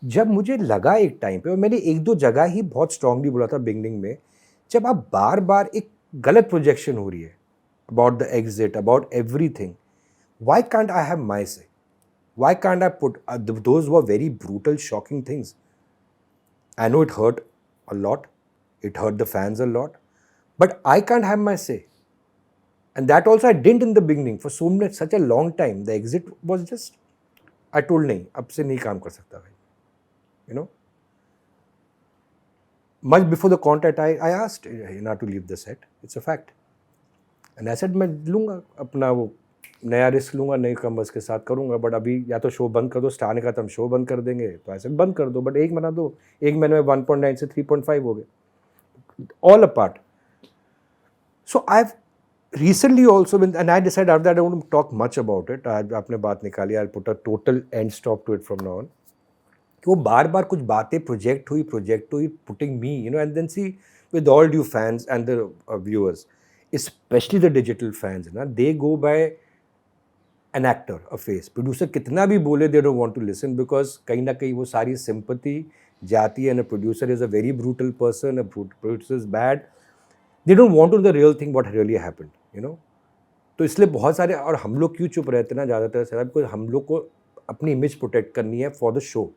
जब मुझे लगा एक टाइम पे, और मैंने एक दो जगह ही बहुत स्ट्रांगली बोला था बिगनिंग में, जब आप बार बार एक गलत प्रोजेक्शन हो रही है about the exit, about everything, why can't I have my say? Why can't I put those were very brutal shocking things. I know it hurt a lot, it hurt the fans a lot, but I can't have my say. And that also I didn't in the beginning for such a long time. The exit was just, I told नहीं, अब से नहीं काम कर सकता भाई, you know. Much before the contract, I asked Hina to leave the set. It's a fact. And I said मैं लूँगा अपना वो नया रिस्क लूँगा, नई कमर्स के साथ करूँगा, बट अभी या तो शो बंद कर दो, स्टार ने कहा था हम शो बंद कर देंगे, तो ऐसे बंद कर दो, बट एक महीना दो. एक महीने में 1.9 से 3.5 हो गए. All apart. So I've recently also been, and I decided after that I don't want to talk much about it. आपने बात निकाली, I'll put a total end stop to it from now on. कि वो बार बार कुछ बातें project हुई, putting me, you know, and then see, with all due fans and the viewers, especially the digital fans, ना, they go by an actor, a face. Producer कितना भी बोले, they don't want to listen, because कहीं ना कहीं वो सारी sympathy जाती है, and a producer is a very brutal person, a producer is bad. They don't want to know the real thing, what really happened, you know. तो इसलिए बहुत सारे, और हम लोग क्यों चुप रहते ना ज़्यादातर साहब, बिकॉज हम लोग को अपनी इमेज प्रोटेक्ट करनी है for the show.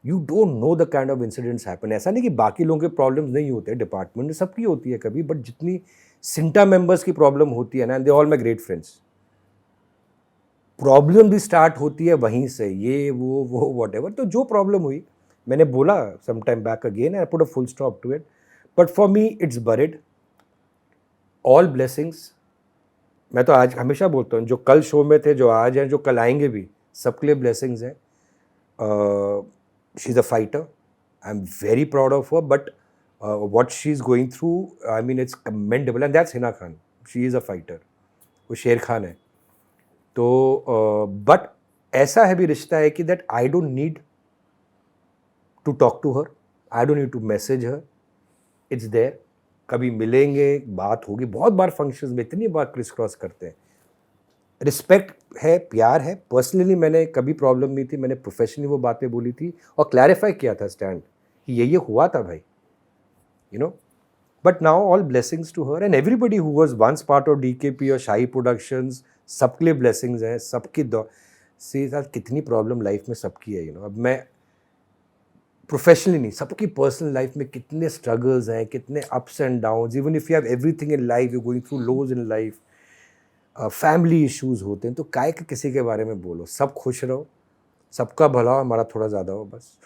You don't know the kind of incidents happen. ऐसा नहीं कि बाकी लोगों के प्रॉब्लम्स नहीं होते, डिपार्टमेंट में सबकी होती है कभी, बट जितनी सिंटा मेंबर्स की प्रॉब्लम होती है ना, and they all my great friends, problem भी स्टार्ट होती है वहीं से, ये वो वॉट एवर. तो जो प्रॉब्लम हुई, मैंने बोला some time back again, I put a full stop to it. But for me it's buried. All blessings. मैं तो आज हमेशा बोलता हूँ, जो कल शो में थे, जो आज हैं, जो कल आएंगे भी, सबके लिए ब्लेसिंग्स हैं. She is a fighter. I am very proud of her, but what she is going through, I mean it's commendable, and that's Hina Khan. She is a fighter. वो शेर खान है. तो बट ऐसा है भी रिश्ता है कि that I don't need to talk to her, I don't need to message her. It's there. कभी मिलेंगे, बात होगी. बहुत बार फंक्शंस में इतनी बार क्रिस क्रॉस करते हैं. रिस्पेक्ट है, प्यार है. पर्सनली मैंने कभी प्रॉब्लम नहीं थी, मैंने प्रोफेशनली वो बातें बोली थी और क्लैरिफाई किया था स्टैंड कि ये हुआ था भाई, you know. But now all blessings to her and everybody who was once part of DKP और शाही प्रोडक्शंस. सबके लिए ब्लेसिंग्स हैं. सबकी से साथ कितनी प्रॉब्लम लाइफ में सबकी है, यू नो. अब मैं प्रोफेशनली नहीं, सबकी पर्सनल लाइफ में कितने स्ट्रगल्स हैं, कितने ups and downs. Even if you have everything in life, you going through lows in life, family issues होते हैं, तो काय के किसी के बारे में बोलो. सब खुश रहो, सबका भला हो, हमारा थोड़ा ज़्यादा हो बस.